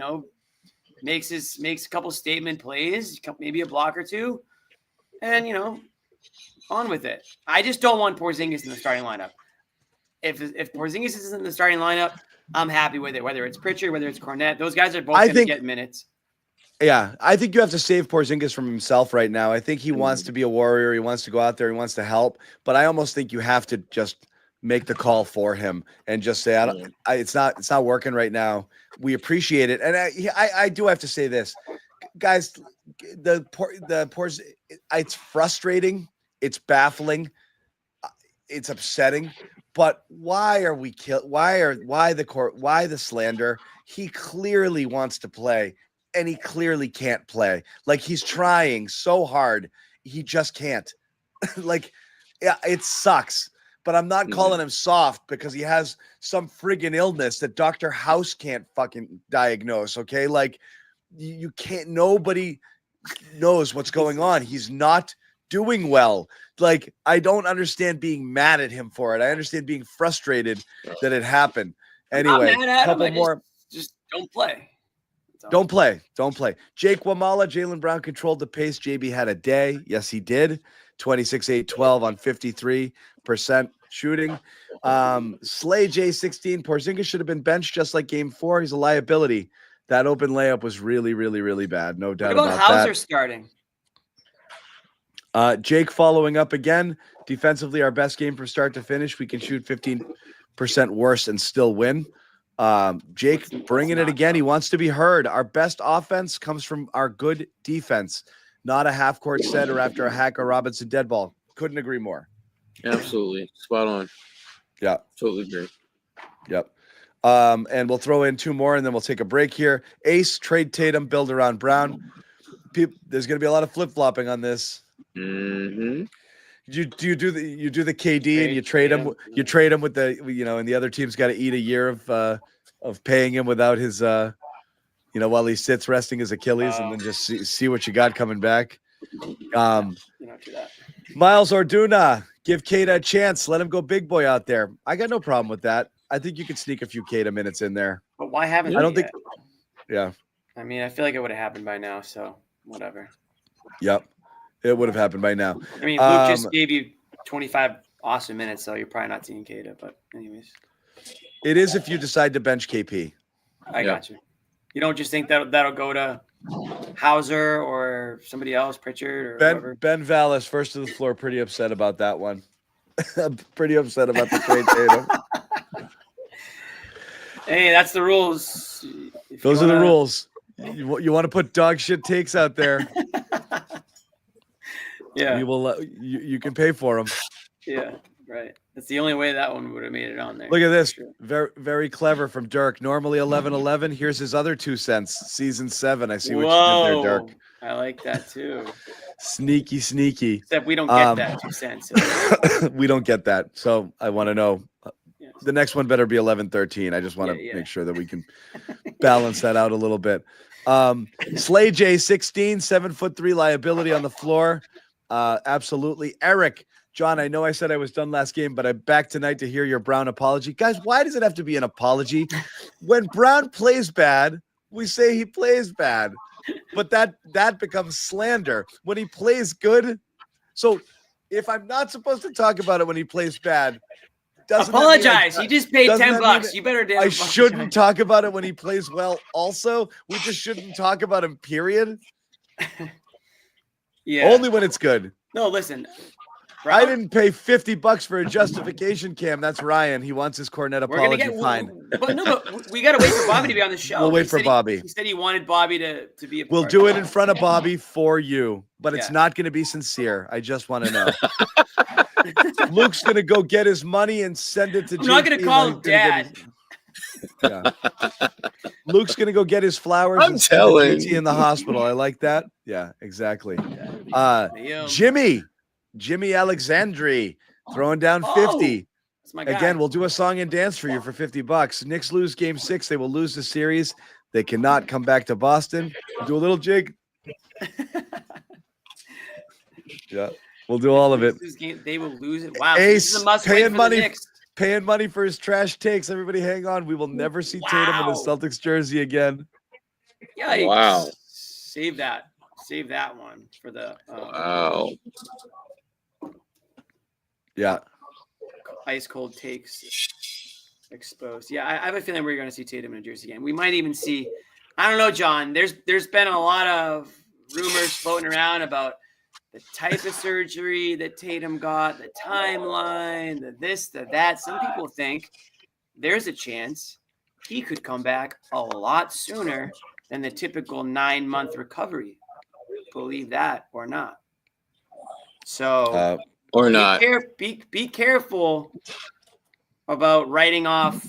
makes a couple statement plays, maybe a block or two, and on with it. I just don't want Porzingis in the starting lineup. If Porzingis is in the starting lineup, I'm happy with it. Whether it's Pritchard, whether it's Kornet, those guys are both going to get minutes. Yeah, I think you have to save Porzingis from himself right now. I think he wants to be a warrior. He wants to go out there. He wants to help. But I almost think you have to just make the call for him and just say, it's not working right now. We appreciate it. And I do have to say this, guys, it's frustrating. It's baffling. It's upsetting. But why are we why the slander? He clearly wants to play and he clearly can't play. Like he's trying so hard he just can't. Like, yeah, it sucks. But I'm not calling him soft because he has some friggin' illness that Dr. House can't fucking diagnose, okay? Like, you can't, nobody knows what's going on. He's not doing well. Like, I don't understand being mad at him for it. I understand being frustrated that it happened. Anyway, a couple more. Just don't play. Don't play. Jake Wamala, Jaylen Brown controlled the pace. JB had a day. Yes, he did. 26, 8, 12 on 53% shooting. Slay J16. Porzingis should have been benched just like game 4. He's a liability. That open layup was really, really, really bad. No doubt about that. What about Hauser starting? Jake following up again. Defensively, our best game from start to finish. We can shoot 15% worse and still win. Jake bringing it again. He wants to be heard. Our best offense comes from our good defense, not a half-court set or after a Hack or Robinson dead ball. Couldn't agree more. Absolutely. Spot on. Yeah. Totally agree. Yep. And we'll throw in 2 more, and then we'll take a break here. Ace, trade Tatum, build around Brown. There's going to be a lot of flip-flopping on this. Mm-hmm. You do the KD and you trade him. You trade him with the and the other team's got to eat a year of paying him without his while he sits resting his Achilles, and then just see what you got coming back. Miles Orduna, give Kata a chance. Let him go big boy out there. I got no problem with that. I think you could sneak a few Kata minutes in there. But why haven't I don't they think. yet? Yeah. I mean, I feel like it would have happened by now. So whatever. Yep. It would have happened by now. I mean, Luke just gave you 25 awesome minutes, so you're probably not seeing Kata. But anyways, it is if you decide to bench KP. I got you. You don't just think that'll go to Hauser or somebody else, Pritchard or whoever? Ben Vallis, first to the floor, pretty upset about that one. I'm pretty upset about the trade Tatum. Hey, that's the rules. Those are the rules. You want to put dog shit takes out there. Yeah, we will. You can pay for them. Yeah, right. That's the only way that one would have made it on there. Look at this. Very, very clever from Dirk. Normally 11-11. Here's his other 2 cents. Season 7. I see what you did there, Dirk. I like that too. Sneaky. Except we don't get that 2 cents. We don't get that. So I want to know. The next one better be 11-13. I just want to make sure that we can balance that out a little bit. Slay J16, 7'3" liability on the floor. Absolutely. Eric, John, I know I said I was done last game, but I'm back tonight to hear your Brown apology. Guys, why does it have to be an apology? When Brown plays bad, we say he plays bad, but that becomes slander. When he plays good, so if I'm not supposed to talk about it when he plays bad, apologize. He just paid $10. You better damn. I shouldn't talk about it when he plays well. Also, we just shouldn't talk about him. Period. Yeah. Only when it's good. No, listen. Brown, I didn't pay $50 for a justification, Cam. That's Ryan. He wants his Kornet apology. Fine. But we got to wait for Bobby to be on the show. We'll wait for Bobby. He said he wanted Bobby to be a part. We'll do it in front of Bobby for you, but it's not going to be sincere. I just want to know. Luke's going to go get his money and send it to JP. I'm not going to call him Dad. Luke's going to go get his flowers. I'm telling you. In the hospital. I like that. Yeah, exactly. Jimmy Alexandri throwing down 50. Again, we'll do a song and dance for you for $50. Knicks lose game 6. They will lose the series. They cannot come back to Boston. We'll do a little jig. Yeah, we'll do all of it. They will lose it. Wow. Ace this is a must paying win for money. the Knicks. Paying money for his trash takes. Everybody hang on. We will never see Tatum in a Celtics jersey again. Yikes. Wow. Save that one for the wow. Yeah. Ice cold takes exposed. Yeah, I have a feeling we're going to see Tatum in a jersey again. We might even see, I don't know, John. There's been a lot of rumors floating around about the type of surgery that Tatum got, the timeline, the this, the that. Some people think there's a chance he could come back a lot sooner than the typical 9-month recovery. Believe that or not. So or not. Be careful about writing off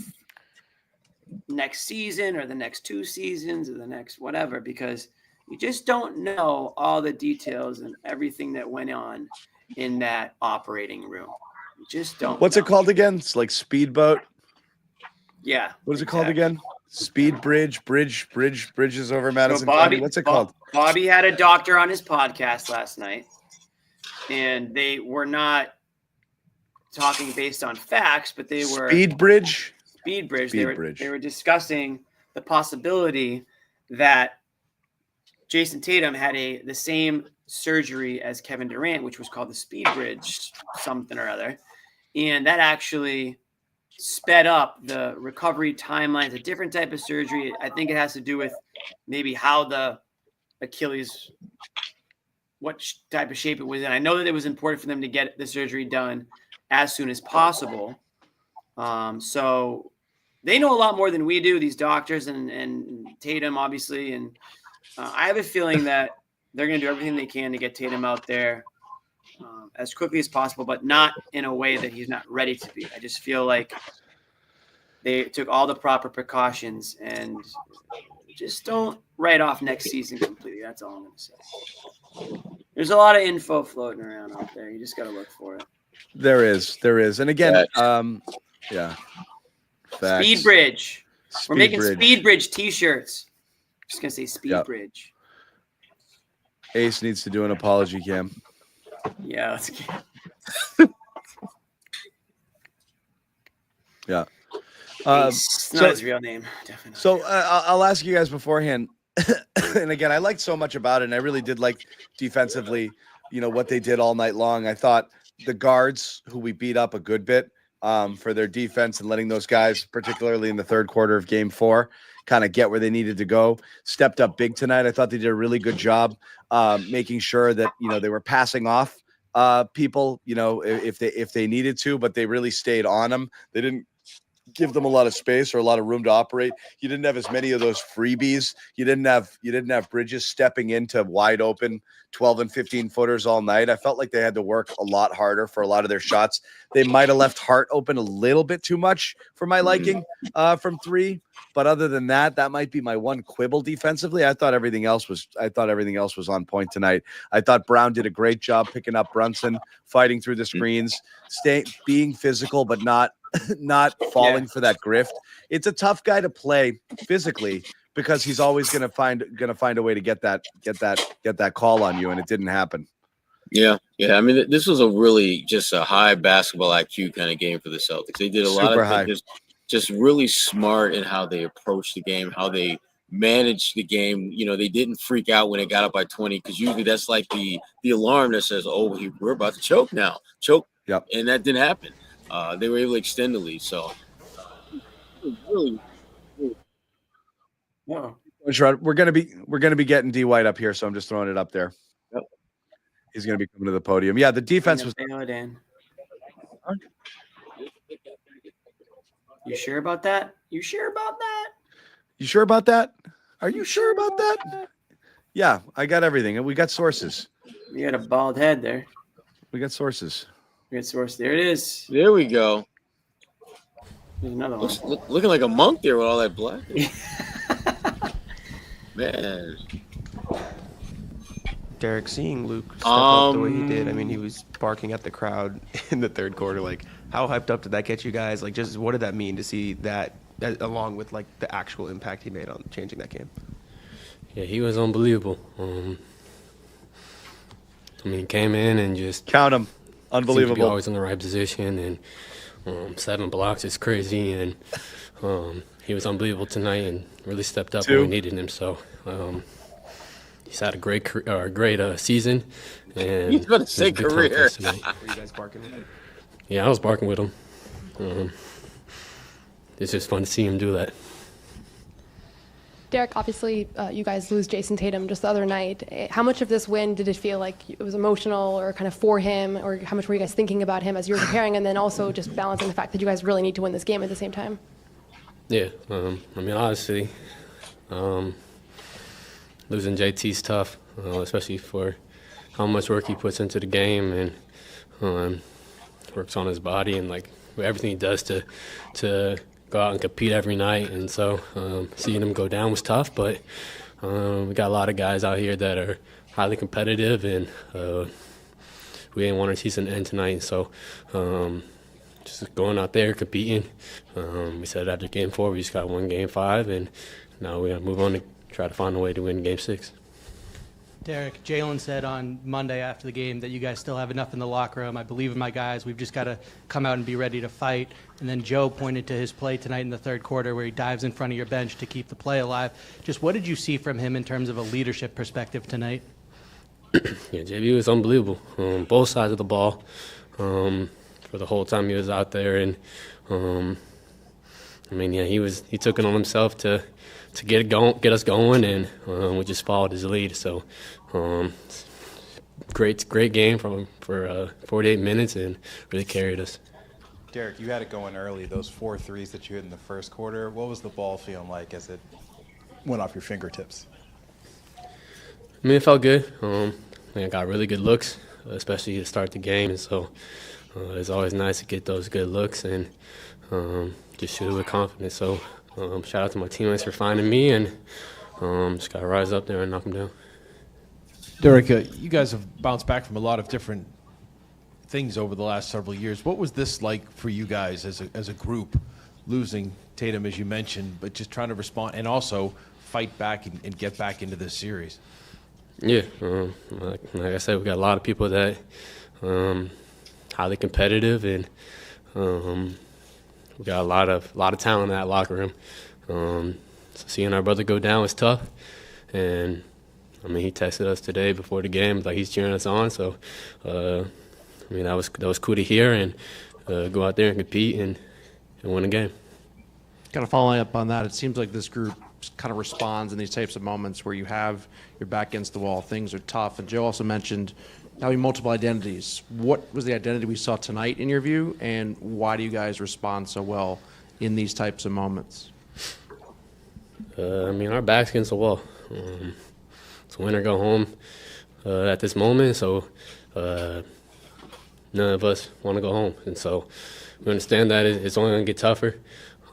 next season or the next 2 seasons or the next whatever, because You just don't know all the details and everything that went on in that operating room. You just don't. What's it called again? It's like speedboat. Yeah. What is it called again? Speed bridges over Madison So Bobby, County. What's it called? Bobby had a doctor on his podcast last night, and they were not talking based on facts, but they were Speed bridge. They were discussing the possibility that Jason Tatum had the same surgery as Kevin Durant, which was called the speed bridge something or other, and that actually sped up the recovery timelines. A different type of surgery. I think it has to do with maybe how the Achilles, what type of shape it was in. I know that it was important for them to get the surgery done as soon as possible. So they know a lot more than we do, these doctors and Tatum, obviously. And I have a feeling that they're going to do everything they can to get Tatum out there as quickly as possible, but not in a way that he's not ready to be. I just feel like they took all the proper precautions and just don't write off next season completely. That's all I'm going to say. There's a lot of info floating around out there. You just got to look for it. There is. And again, yeah. Facts. Speed Bridge. We're making Bridge. Speed Bridge t-shirts. Just going to say Speed Bridge. Ace needs to do an apology, Cam. Yeah, let's get Yeah. Ace, not his real name, definitely. So I'll ask you guys beforehand. And again, I liked so much about it, and I really did like defensively, what they did all night long. I thought the guards, who we beat up a good bit for their defense and letting those guys, particularly in the third quarter of Game 4, kind of get where they needed to go, stepped up big tonight. I thought they did a really good job making sure that they were passing off people, if they needed to, but they really stayed on them. They didn't give them a lot of space or a lot of room to operate. You didn't have as many of those freebies. You didn't have Bridges stepping into wide open 12 and 15 footers all night. I felt like they had to work a lot harder for a lot of their shots. They might have left Hart open a little bit too much for my liking from three. But other than that, that might be my one quibble defensively. I thought everything else was on point tonight. I thought Brown did a great job picking up Brunson, fighting through the screens, being physical, but not falling for that grift. It's a tough guy to play physically because he's always going to find a way to get that call on you, and it didn't happen. Yeah. I mean, this was a really just a high basketball IQ kind of game for the Celtics. They did a lot of things just really smart in how they approached the game, how they managed the game. They didn't freak out when it got up by 20 because usually that's like the alarm that says, "Oh, we're about to choke now." Yep. And that didn't happen. They were able to extend the lead. So, really. Yeah. Sherrod, we're gonna be getting D White up here, so I'm just throwing it up there. Yep. He's gonna be coming to the podium. Yeah, the defense was. You sure about that? You sure about that? Are you sure about that? Yeah, I got everything, and we got sources. You got a bald head there. We got sources. Good source. There it is. There we go. There's another one. Looking like a monk there with all that black. Man. Derek, seeing Luke step up the way he did, I mean, he was barking at the crowd in the third quarter. Like, how hyped up did that get you guys? Like, just what did that mean to see that along with, like, the actual impact he made on changing that game? Yeah, he was unbelievable. He came in and just... Count him. Unbelievable. Seemed to be always in the right position, and 7 blocks is crazy, and he was unbelievable tonight and really stepped up when we needed him. So he's had a great season. And he's going to say career. Were you guys barking with him? Yeah, I was barking with him. It's just fun to see him do that. Derek, obviously, you guys lose Jason Tatum just the other night. How much of this win did it feel like it was emotional or kind of for him, or how much were you guys thinking about him as you were preparing, and then also just balancing the fact that you guys really need to win this game at the same time? Yeah, I mean, obviously, losing JT's tough, especially for how much work he puts into the game and works on his body and like everything he does to go out and compete every night. And so seeing him go down was tough, but We got a lot of guys out here that are highly competitive, and we didn't want our season to end tonight. So just going out there, competing. We said after Game 4, we just got won Game 5, and now we got to move on to try to find a way to win Game 6. Derek, Jaylen said on Monday after the game that you guys still have enough in the locker room. I believe in my guys. We've just got to come out and be ready to fight. And then Joe pointed to his play tonight in the third quarter where he dives in front of your bench to keep the play alive. Just what did you see from him in terms of a leadership perspective tonight? Yeah, JV was unbelievable on both sides of the ball for the whole time he was out there. And, he took it on himself to get us going, and we just followed his lead. So great game for 48 minutes, and really carried us. Derek, you had it going early. Those 4 threes that you hit in the first quarter, what was the ball feeling like as it went off your fingertips? I mean, it felt good. I got really good looks, especially to start the game, and so it's always nice to get those good looks and just shoot it with confidence. So shout out to my teammates for finding me, and just got to rise up there and knock them down. Derek, you guys have bounced back from a lot of different things over the last several years. What was this like for you guys as a group, losing Tatum, as you mentioned, but just trying to respond and also fight back and get back into this series? Yeah, like I said, we got a lot of people that highly competitive, and we got a lot of talent in that locker room. So seeing our brother go down was tough, and he texted us today before the game like he's cheering us on. So that was cool to hear, and go out there and compete and win a game. Kind of following up on that, it seems like this group kind of responds in these types of moments where you have your back against the wall, things are tough. And Joe also mentioned having multiple identities. What was the identity we saw tonight in your view, and why do you guys respond so well in these types of moments? Our back's against the wall. It's win or go home at this moment, so none of us want to go home. And so we understand that it's only going to get tougher.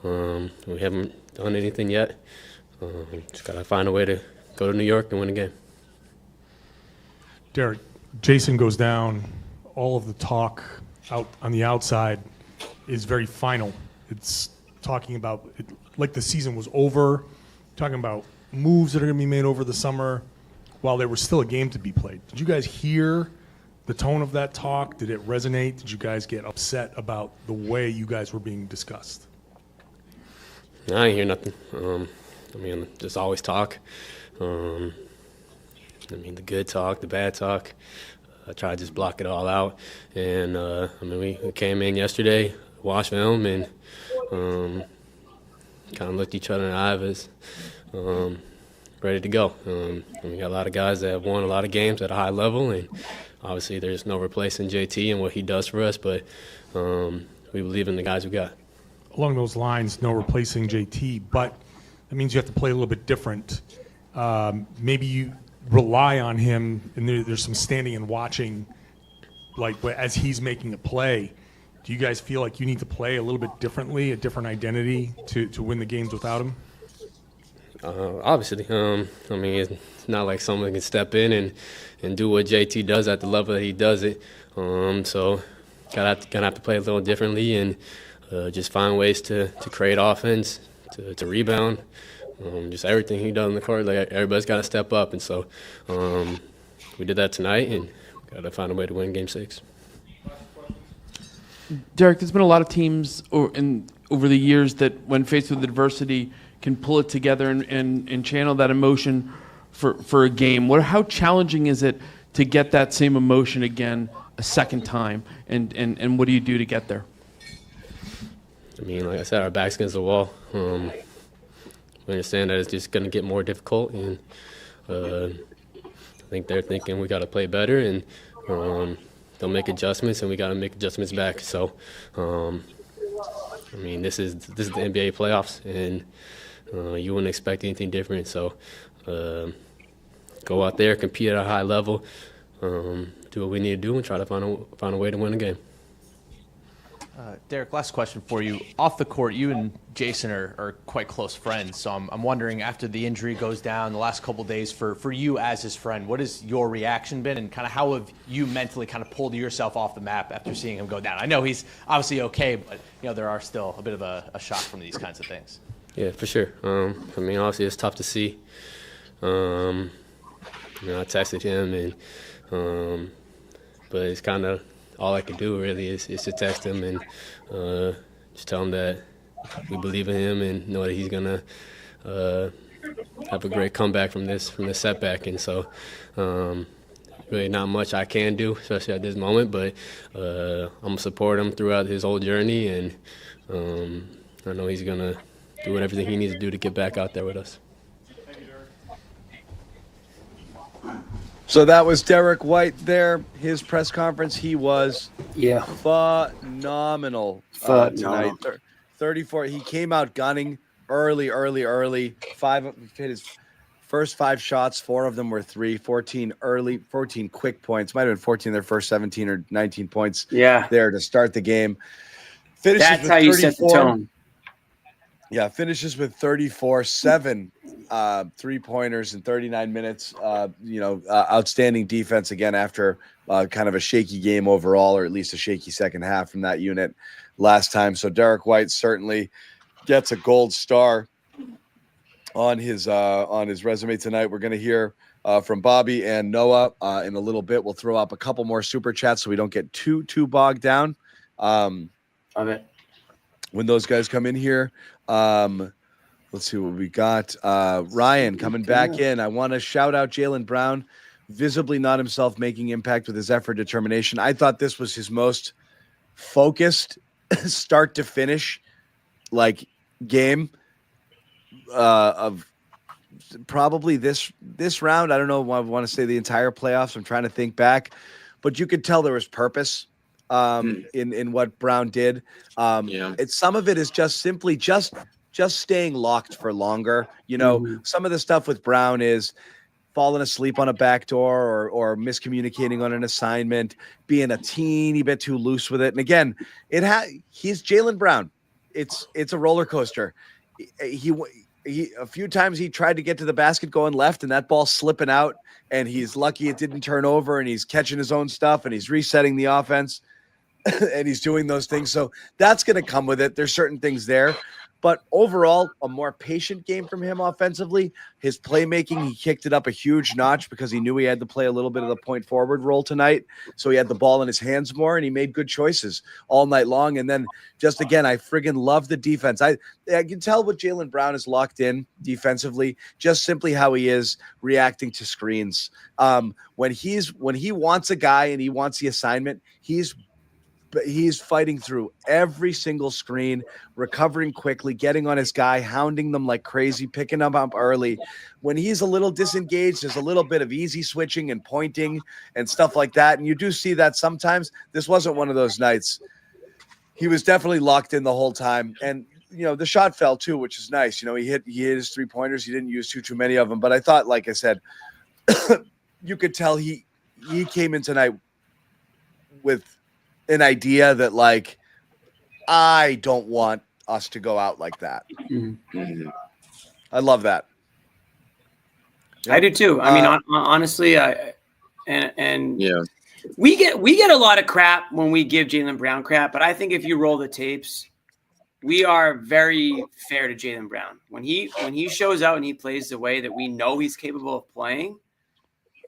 We haven't done anything yet. Just got to find a way to go to New York and win a game. Derek, Jason goes down. All of the talk out on the outside is very final. It's talking about it like the season was over, talking about moves that are going to be made over the summer while there was still a game to be played. Did you guys hear the tone of that talk? Did it resonate? Did you guys get upset about the way you guys were being discussed? No, I didn't hear nothing. There's always talk. The good talk, the bad talk. I try to just block it all out. And, we came in yesterday, watched film, and kind of looked each other in the eye as ready to go. We got a lot of guys that have won a lot of games at a high level, and obviously there's no replacing JT and what he does for us, but we believe in the guys we got. Along those lines, no replacing JT, but that means you have to play a little bit different. Maybe you rely on him, and there's some standing and watching, like as he's making a play. Do you guys feel like you need to play a little bit differently, a different identity to win the games without him? Obviously. It's not like someone can step in and do what JT does at the level that he does it. So gonna have to play a little differently and just find ways to create offense, to rebound. Just everything he does on the court, like everybody's got to step up, and so we did that tonight, and got to find a way to win Game 6. Derek, there's been a lot of teams over the years that, when faced with adversity, can pull it together and channel that emotion for a game. How challenging is it to get that same emotion again a second time, and what do you do to get there? Like I said, our back's against the wall. We understand that it's just going to get more difficult, and I think they're thinking we got to play better, and they'll make adjustments, and we got to make adjustments back. So, this is the NBA playoffs, and you wouldn't expect anything different. So, go out there, compete at a high level, do what we need to do, and try to find a way to win a game. Derek, last question for you. Off the court, you and Jason are quite close friends. So I'm wondering, after the injury goes down the last couple of days, for you as his friend, what has your reaction been, and kind of how have you mentally kind of pulled yourself off the map after seeing him go down? I know he's obviously okay, but there are still a bit of a shock from these kinds of things. Yeah, for sure. I mean, obviously it's tough to see. I texted him, and but it's kind of all I can do really is to text him and just tell him that we believe in him and know that he's gonna have a great comeback from this setback. And so really not much I can do, especially at this moment, but I'm gonna support him throughout his whole journey, and I know he's gonna do everything he needs to do to get back out there with us. So that was Derek White there. His press conference, he was phenomenal tonight. 34. He came out gunning early. Hit his first 5 shots. 4 of them were 3. 14 quick points. Might have been 14 their first 17 or 19 points there to start the game. Finishes That's with how you 34. set the tone. Yeah, finishes with 34, 7 3-pointers in 39 minutes. Outstanding defense again after kind of a shaky game overall, or at least a shaky second half from that unit last time. So Derek White certainly gets a gold star on his resume tonight. We're going to hear from Bobby and Noah in a little bit. We'll throw up a couple more super chats so we don't get too bogged down. Love it. When those guys come in here. Let's see what we got. Ryan coming back in. I want to shout out Jaylen Brown, visibly not himself, making impact with his effort, determination. I thought this was his most focused start to finish game of probably this round. I don't know. I want to say the entire playoffs. I'm trying to think back, but you could tell there was purpose in what Brown did. Some of it is just simply just staying locked for longer. Some of the stuff with Brown is falling asleep on a back door or miscommunicating on an assignment, being a teeny bit too loose with it. And again, he's Jaylen Brown. It's a roller coaster. He a few times he tried to get to the basket going left, and that ball slipping out, and he's lucky it didn't turn over, and he's catching his own stuff, and he's resetting the offense, and he's doing those things. So that's going to come with it. There's certain things there. But overall, a more patient game from him offensively. His playmaking, he kicked it up a huge notch because he knew he had to play a little bit of the point forward role tonight. So he had the ball in his hands more, and he made good choices all night long. And then just again, I friggin' love the defense. I can tell what Jaylen Brown is locked in defensively, just simply how he is reacting to screens. When he wants a guy and he wants the assignment, he's fighting through every single screen, recovering quickly, getting on his guy, hounding them like crazy, picking them up early. When he's a little disengaged, there's a little bit of easy switching and pointing and stuff like that. And you do see that sometimes. This wasn't one of those nights. He was definitely locked in the whole time. And, the shot fell too, which is nice. He hit his 3-pointers. He didn't use too many of them. But I thought, like I said, you could tell he came in tonight with an idea that I don't want us to go out like that. Mm-hmm. I love that. I do too. I mean, honestly, we get a lot of crap when we give Jaylen Brown crap, but I think if you roll the tapes, we are very fair to Jaylen Brown. When he shows out and he plays the way that we know he's capable of playing,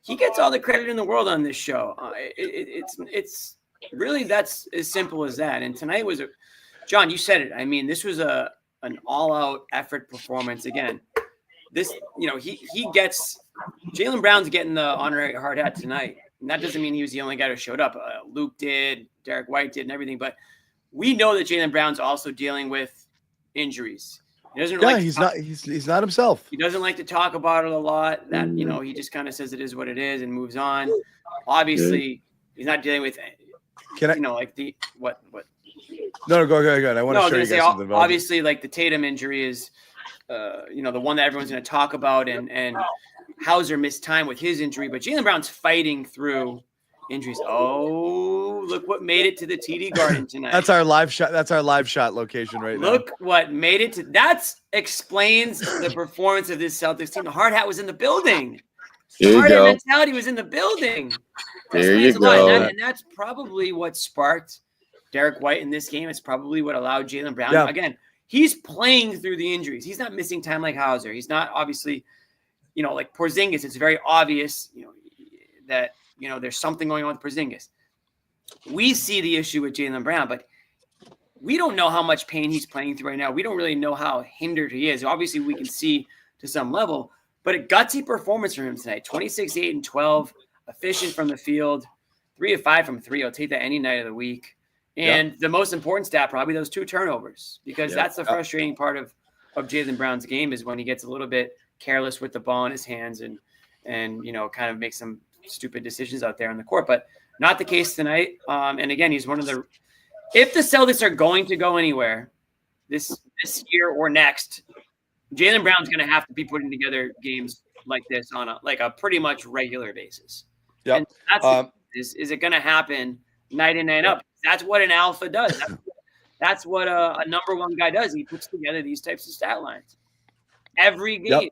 he gets all the credit in the world on this show. It's really, that's as simple as that. And tonight was John, you said it. I mean, this was an all-out effort performance. Again, this, he gets Jaylen Brown's getting the honorary hard hat tonight. And that doesn't mean he was the only guy who showed up. Luke did, Derek White did, and everything. But we know that Jaylen Brown's also dealing with injuries. He doesn't. Yeah, he's not himself. He doesn't like to talk about it a lot. That he just kind of says it is what it is and moves on. Obviously, he's not dealing with. What? No, go ahead. I want to show you guys something. Obviously, the Tatum injury is, the one that everyone's going to talk about, and Hauser missed time with his injury, but Jaylen Brown's fighting through injuries. Oh, look what made it to the TD Garden tonight. That's our live shot. That's our live shot location right now. Look what made it to. That explains the performance of this Celtics team. The hard hat was in the building. There you Hard hat go. mentality was in the building. There you Explains a lot. go. And that's probably what sparked Derek White in this game. It's probably what allowed Jaylen Brown. Yeah. Again, he's playing through the injuries. He's not missing time like Hauser. He's not obviously, like Porzingis. It's very obvious, that there's something going on with Porzingis. We see the issue with Jaylen Brown, but we don't know how much pain he's playing through right now. We don't really know how hindered he is. Obviously, we can see to some level, but a gutsy performance from him tonight. 26, 8, and 12, efficient from the field, 3 of 5 from 3. I'll take that any night of the week. And the most important stat, probably those 2 turnovers, because that's the frustrating part of Jaylen Brown's game is when he gets a little bit careless with the ball in his hands and kind of makes some stupid decisions out there on the court. But not the case tonight. And again, he's one of the – if the Celtics are going to go anywhere this year or next, Jaylen Brown's going to have to be putting together games like this on a pretty much regular basis. Yeah. And that's is it going to happen night in, night up? That's what an alpha does. That's what a number one guy does. He puts together these types of stat lines every game. Yep.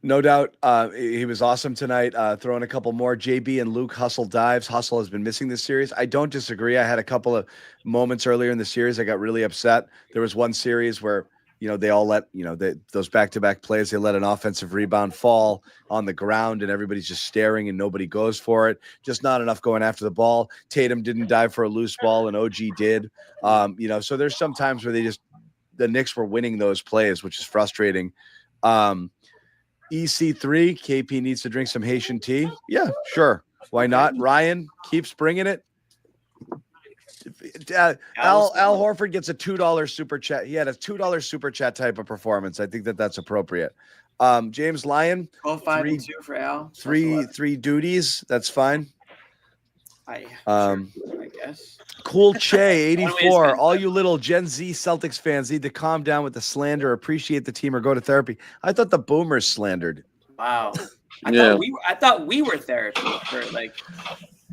No doubt. He was awesome tonight. Throwing a couple more. JB and Luke Hustle dives. Hustle has been missing this series. I don't disagree. I had a couple of moments earlier in the series. I got really upset. There was one series where, they all let, those back-to-back plays, they let an offensive rebound fall on the ground and everybody's just staring and nobody goes for it. Just not enough going after the ball. Tatum didn't dive for a loose ball and OG did. So there's some times where the Knicks were winning those plays, which is frustrating. EC3, KP needs to drink some Haitian tea. Yeah, sure. Why not? Ryan keeps bringing it. Al Horford gets a $2 super chat. He had a $2 super chat type of performance. I think that's appropriate. James Lyon, 5 and 2 for Al. Three duties. That's fine. I guess. Cool Che 84. All you little Gen Z Celtics fans need to calm down with the slander, appreciate the team, or go to therapy. I thought the Boomers slandered. Wow. I thought we were therapy for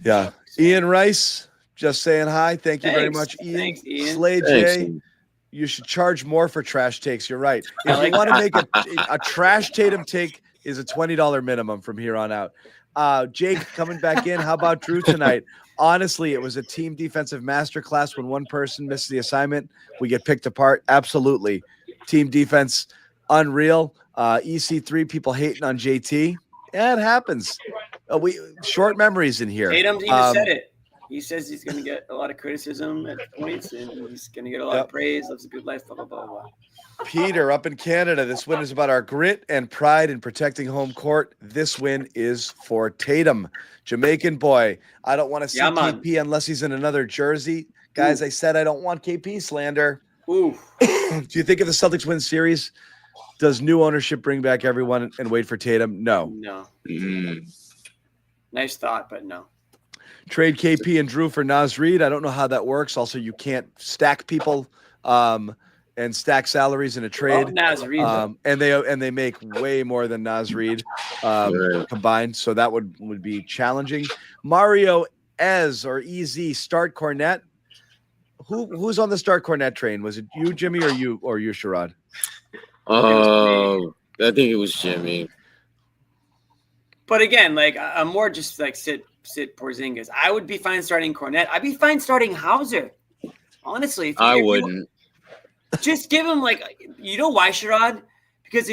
Yeah. Ian Rice, just saying hi. Thank you very much, Ian. Thanks, Ian. Slay J, you should charge more for trash takes. You're right. If you want to make a trash Tatum take is a $20 minimum from here on out. Jake coming back in. How about Drew tonight? Honestly, it was a team defensive masterclass. When one person misses the assignment, we get picked apart. Absolutely. Team defense, unreal. EC3, people hating on JT. Yeah, it happens. We short memories in here. Tatum even said it. He says he's going to get a lot of criticism at points, and he's going to get a lot of praise. Lives a good life, blah, blah, blah, blah. Peter, up in Canada, this win is about our grit and pride in protecting home court. This win is for Tatum. Jamaican boy, I don't want to see KP unless he's in another jersey. Guys, I said I don't want KP slander. Ooh. Do you think if the Celtics win series, does new ownership bring back everyone and wait for Tatum? No. No. Nice thought, but no. Trade KP and Drew for Naz Reid. I don't know how that works. Also, you can't stack people and stack salaries in a trade. Naz Reid, and they make way more than Naz Reid combined. So that would be challenging. Mario Ez or EZ start Kornet. Who's on the start Kornet train? Was it you, Jimmy, or you Sherrod? I think it was Jimmy. But again, I'm more just sit Porzingis. I would be fine starting Kornet. I'd be fine starting Hauser. Honestly, I wouldn't. Just give him why, Sherrod? Because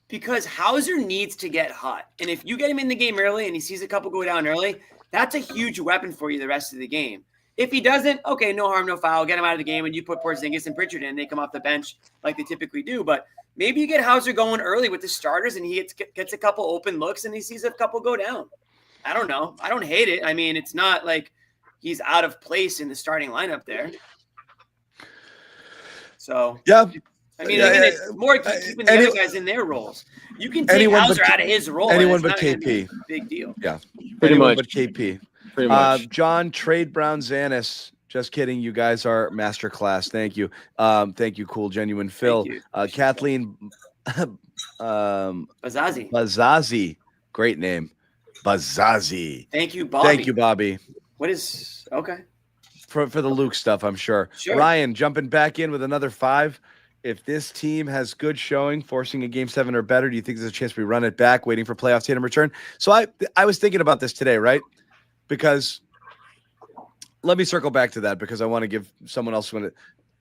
because Hauser needs to get hot, and if you get him in the game early and he sees a couple go down early, that's a huge weapon for you the rest of the game. If he doesn't, okay, no harm, no foul. Get him out of the game, and you put Porzingis and Pritchard in. They come off the bench like they typically do. But maybe you get Hauser going early with the starters, and he gets a couple open looks, and he sees a couple go down. I don't know. I don't hate it. I mean, it's not like he's out of place in the starting lineup there. So yeah, I mean, it's more keeping the other guys in their roles. You can take Hauser out of his role. Anyone but KP. Big deal. Yeah, pretty much. But KP. Pretty much. John, trade Brown Zannis. Just kidding. You guys are masterclass. Thank you. Thank you, cool, genuine Phil. Kathleen Bazazi. Bazazi. Great name. Bazazi. Thank you, Bobby. Thank you, Bobby. What is okay? For the Luke stuff, I'm sure. Sure. Ryan jumping back in with another 5. If this team has good showing, forcing a Game 7 or better, do you think there's a chance we run it back, waiting for playoff Tatum return? So I was thinking about this today, right? Because let me circle back to that because I want to give someone else one.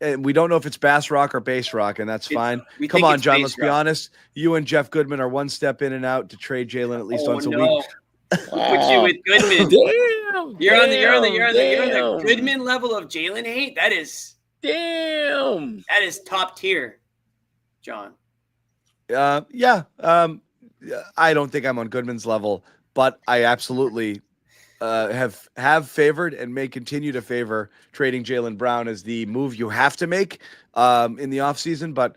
And we don't know if it's Bass Rock or Bass Rock, and that's fine. Come on, John. Let's be honest. You and Jeff Goodman are one step in and out to trade Jaylen at least once a week. Put you with Goodman. Damn. You're on the Goodman level of Jaylen hate. That is top tier, John. Yeah. I don't think I'm on Goodman's level, but I absolutely have favored and may continue to favor trading Jaylen Brown as the move you have to make in the offseason. But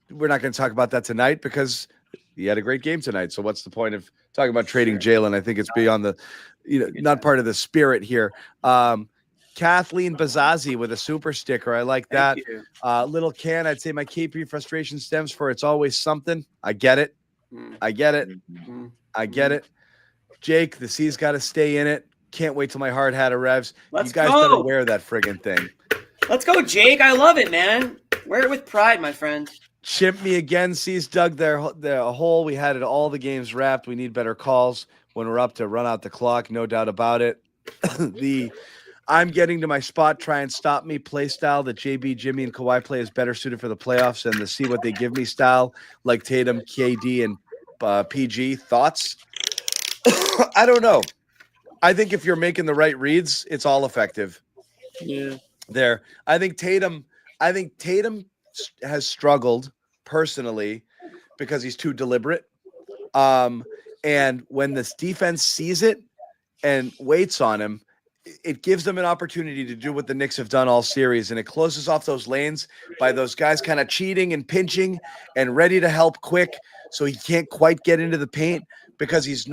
we're not going to talk about that tonight because he had a great game tonight. So what's the point of talking about trading Jaylen? I think it's beyond the, not part of the spirit here. Kathleen Bazazzi with a super sticker. I like that. Little Can, I'd say my KP frustration stems for it's always something. I get it. I get it. Jake, the C's got to stay in it. Can't wait till my hard hat revs. You guys better wear that friggin' thing. Let's go, Jake. I love it, man. Wear it with pride, my friend. Chimp me again. C's dug their hole. We had it all the games wrapped. We need better calls when we're up to run out the clock. No doubt about it. I'm getting to my spot, try and stop me play style that JB, Jimmy, and Kawhi play is better suited for the playoffs and the see what they give me style like Tatum, KD, and PG. Thoughts? I don't know. I think if you're making the right reads, it's all effective. Yeah. There. I think Tatum has struggled personally because he's too deliberate. And when this defense sees it and waits on him, it gives them an opportunity to do what the Knicks have done all series, and it closes off those lanes by those guys kind of cheating and pinching and ready to help quick, so he can't quite get into the paint because he's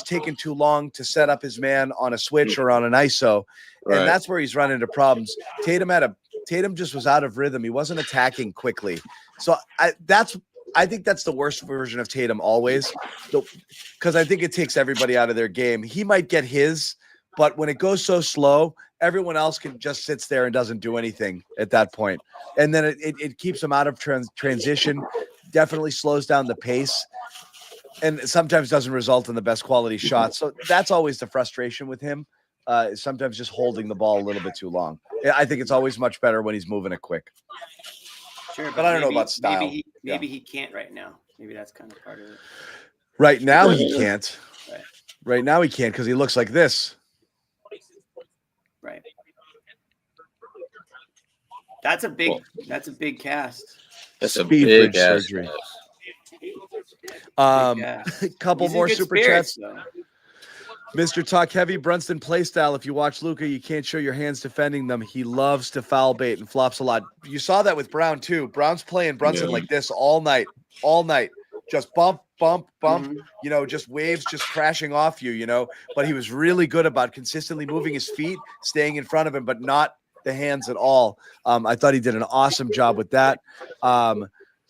taken too long to set up his man on a switch or on an ISO, and that's where he's run into problems. Tatum just was out of rhythm. He wasn't attacking quickly, so I think that's the worst version of Tatum always, because I think it takes everybody out of their game. He might get his. But when it goes so slow, everyone else can just sits there and doesn't do anything at that point. And then it keeps them out of transition, definitely slows down the pace, and sometimes doesn't result in the best quality shots. So that's always the frustration with him, sometimes just holding the ball a little bit too long. I think it's always much better when he's moving it quick. Sure, but I don't know about style. Maybe he can't right now. Maybe that's kind of part of it. Right now he can't. Right now he can't because he looks like this. Right. That's a big cast. That's a speed big bridge surgery. Couple more super chats. Mr. Talk Heavy, Brunston playstyle. If you watch Luka, you can't show your hands defending them. He loves to foul bait and flops a lot. You saw that with Brown too. Brown's playing Brunson like this all night. Just bump, just waves just crashing off you, but he was really good about consistently moving his feet, staying in front of him, but not the hands at all. I thought he did an awesome job with that.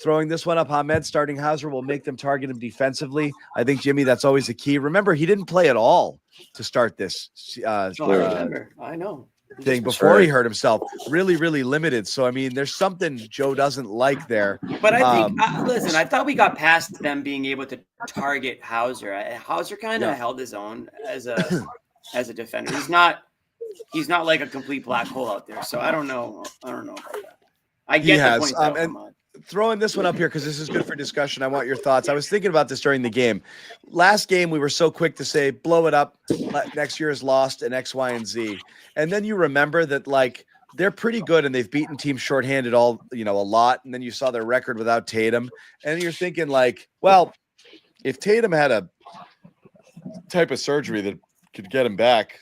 Throwing this one up, Hamed starting Hauser will make them target him defensively. I think, Jimmy, that's always the key. Remember, he didn't play at all to start this I remember. I know. Thing before he hurt himself. Really, really limited. So, I mean, there's something Joe doesn't like there. But I think, listen, I thought we got past them being able to target Hauser. Hauser kind of held his own as a defender. He's not like a complete black hole out there. So I don't know about that. I get the point. And throwing this one up here because this is good for discussion. I want your thoughts. I was thinking about this during the game. Last game, we were so quick to say, blow it up. Next year is lost and X, Y, and Z. And then you remember that, like, they're pretty good and they've beaten teams shorthanded a lot. And then you saw their record without Tatum. And you're thinking, like, well, if Tatum had a type of surgery that could get him back,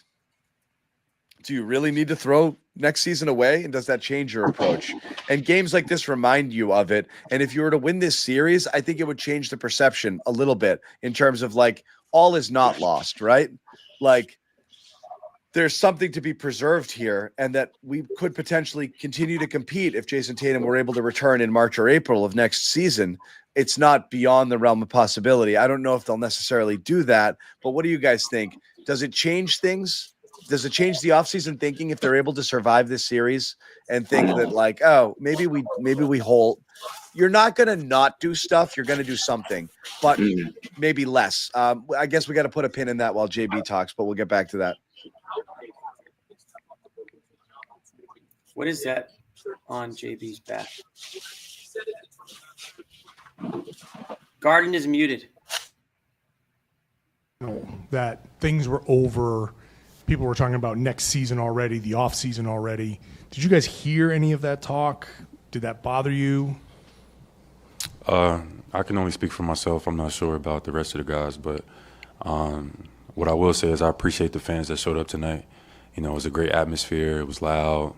do you really need to throw next season away? And does that change your approach? And games like this remind you of it. And if you were to win this series, I think it would change the perception a little bit in terms of, like, all is not lost, right? Like, there's something to be preserved here, and that we could potentially continue to compete if Jason Tatum were able to return in March or April of next season. It's not beyond the realm of possibility. I don't know if they'll necessarily do that, but what do you guys think? Does it change things does it change the offseason thinking if they're able to survive this series and think that like, oh, maybe we hold? You're not going to not do stuff. You're going to do something, but maybe less. I guess we got to put a pin in that while JB talks, but we'll get back to that. What is that on JB's back? Garden is muted. That things were over. People were talking about next season already, the off season already. Did you guys hear any of that talk? Did that bother you? I can only speak for myself. I'm not sure about the rest of the guys, but what I will say is I appreciate the fans that showed up tonight. You know, it was a great atmosphere. It was loud,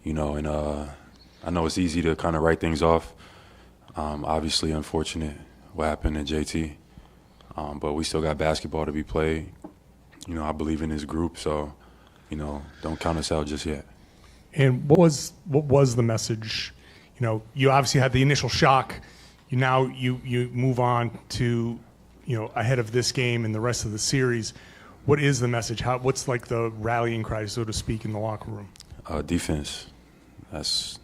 you know, and I know it's easy to kind of write things off. Obviously unfortunate what happened to JT, but we still got basketball to be played. You know, I believe in this group, so, you know, don't count us out just yet. And what was the message? You know, you obviously had the initial shock. You move on to, you know, ahead of this game and the rest of the series. What is the message? What's like the rallying cry, so to speak, in the locker room? Defense. That's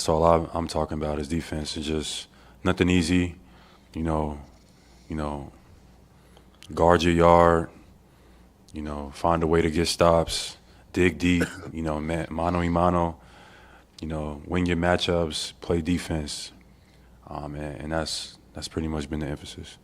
all I'm talking about is defense. It's just nothing easy. You know, guard your yard. You know, find a way to get stops. Dig deep. You know, mano y mano. You know, win your matchups. Play defense. And that's pretty much been the emphasis.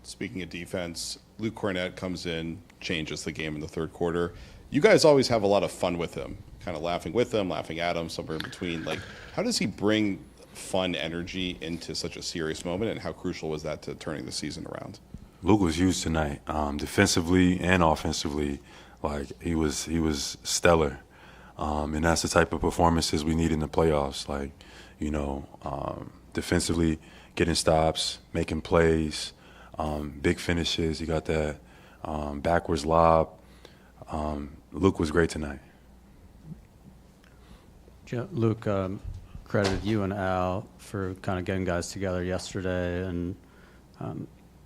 Speaking of defense, Luke Kornet comes in, changes the game in the third quarter. You guys always have a lot of fun with him, kind of laughing with him, laughing at him, somewhere in between. Like, how does he bring fun energy into such a serious moment, and how crucial was that to turning the season around? Luke was huge tonight, defensively and offensively. Like, he was stellar, and that's the type of performances we need in the playoffs. Like, you know, defensively, getting stops, making plays, big finishes. He got that backwards lob. Luke was great tonight. Luke, credited you and Al for kind of getting guys together yesterday and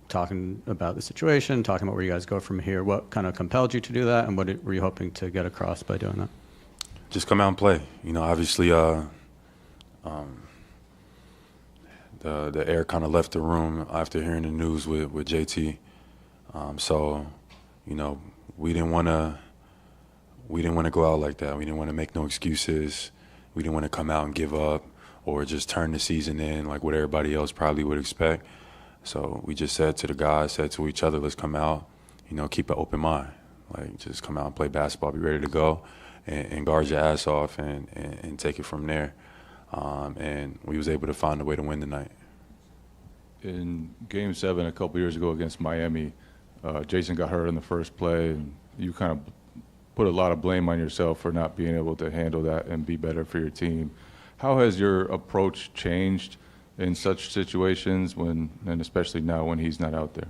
talking about the situation, talking about where you guys go from here. What kind of compelled you to do that, and what were you hoping to get across by doing that? Just come out and play. You know, obviously, the air kind of left the room after hearing the news with JT. So, you know, we didn't want to go out like that. We didn't want to make no excuses. We didn't want to come out and give up or just turn the season in like what everybody else probably would expect. So we just said to the guys, said to each other, let's come out, you know, keep an open mind. Like, just come out and play basketball, be ready to go, and guard your ass off and take it from there. And we was able to find a way to win tonight. In Game 7 a couple years ago against Miami, Jason got hurt in the first play, and you kind of put a lot of blame on yourself for not being able to handle that and be better for your team. How has your approach changed in such situations and especially now when he's not out there?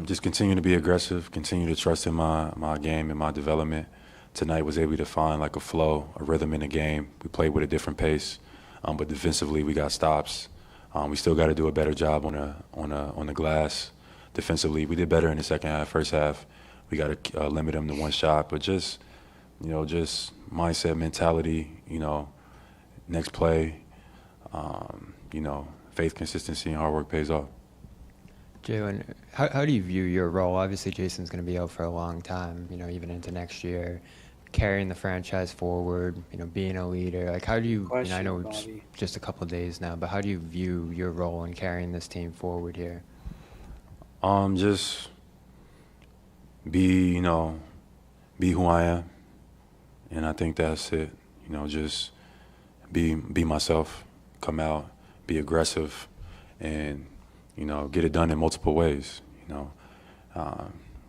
Just continue to be aggressive, continue to trust in my game and my development. Tonight was able to find like a flow, a rhythm in the game. We played with a different pace, but defensively we got stops. We still got to do a better job on the glass. Defensively, we did better in the second half. First half, we got to limit them to one shot, but just mindset, mentality. You know, next play. You know, faith, consistency, and hard work pays off. Jaylen, how do you view your role? Obviously, Jason's going to be out for a long time, you know, even into next year, carrying the franchise forward, you know, being a leader. Like, how do you, you know, I know it's just a couple of days now, but how do you view your role in carrying this team forward here? Just be who I am. And I think that's it. You know, just be myself, come out, be aggressive, and, you know, get it done in multiple ways. You know,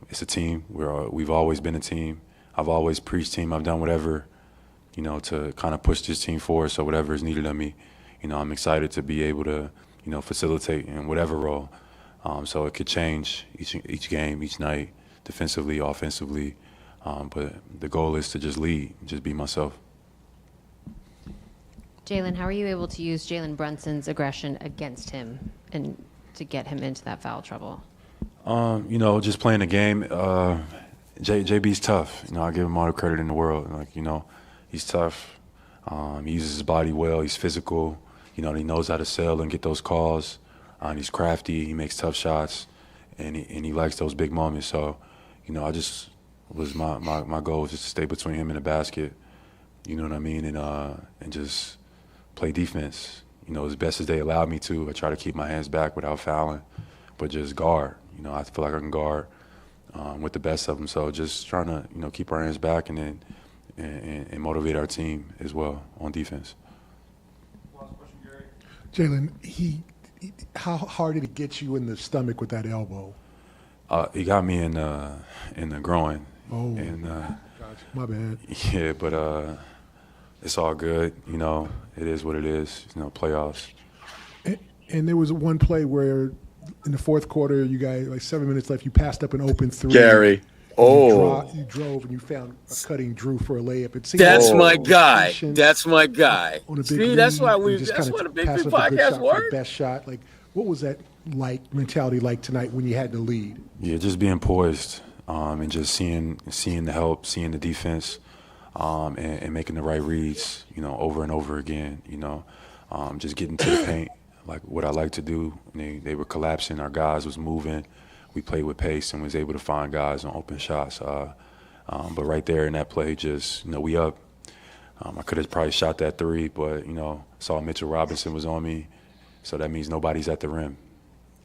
it's a team. We've always been a team. I've always preached team. I've done whatever, you know, to kind of push this team forward. So whatever is needed of me, you know, I'm excited to be able to, you know, facilitate in whatever role. So it could change each game, each night, defensively, offensively. But the goal is to just lead, just be myself. Jaylen, how are you able to use Jalen Brunson's aggression against him and to get him into that foul trouble? You know, just playing the game. JB's tough. You know, I give him all the credit in the world. Like, you know, he's tough. He uses his body well. He's physical. You know, he knows how to sell and get those calls. He's crafty. He makes tough shots, and he likes those big moments. So, you know, my goal was just to stay between him and the basket. You know what I mean, and just play defense. You know, as best as they allowed me to. I try to keep my hands back without fouling, but just guard. You know, I feel like I can guard with the best of them. So just trying to, you know, keep our hands back and motivate our team as well on defense. Jaylen, how hard did it get you in the stomach with that elbow? He got me in the groin. Oh, and, gotcha. My bad. Yeah, but it's all good. You know, it is what it is. You know, playoffs. And there was one play where in the fourth quarter, you guys, like 7 minutes left, you passed up an open three. Gary. You drove and you found a cutting Drew for a layup. That's my guy. That's my guy. See, that's why the Big Three podcast works. Best shot. Like, what was that mentality like tonight when you had the lead? Yeah, just being poised and just seeing the help, seeing the defense, and making the right reads. You know, over and over again. You know, just getting to the paint. Like what I like to do. They were collapsing. Our guys was moving. We played with pace and was able to find guys on open shots. But right there in that play, just, you know, we up. I could have probably shot that three, but, you know, saw Mitchell Robinson was on me. So that means nobody's at the rim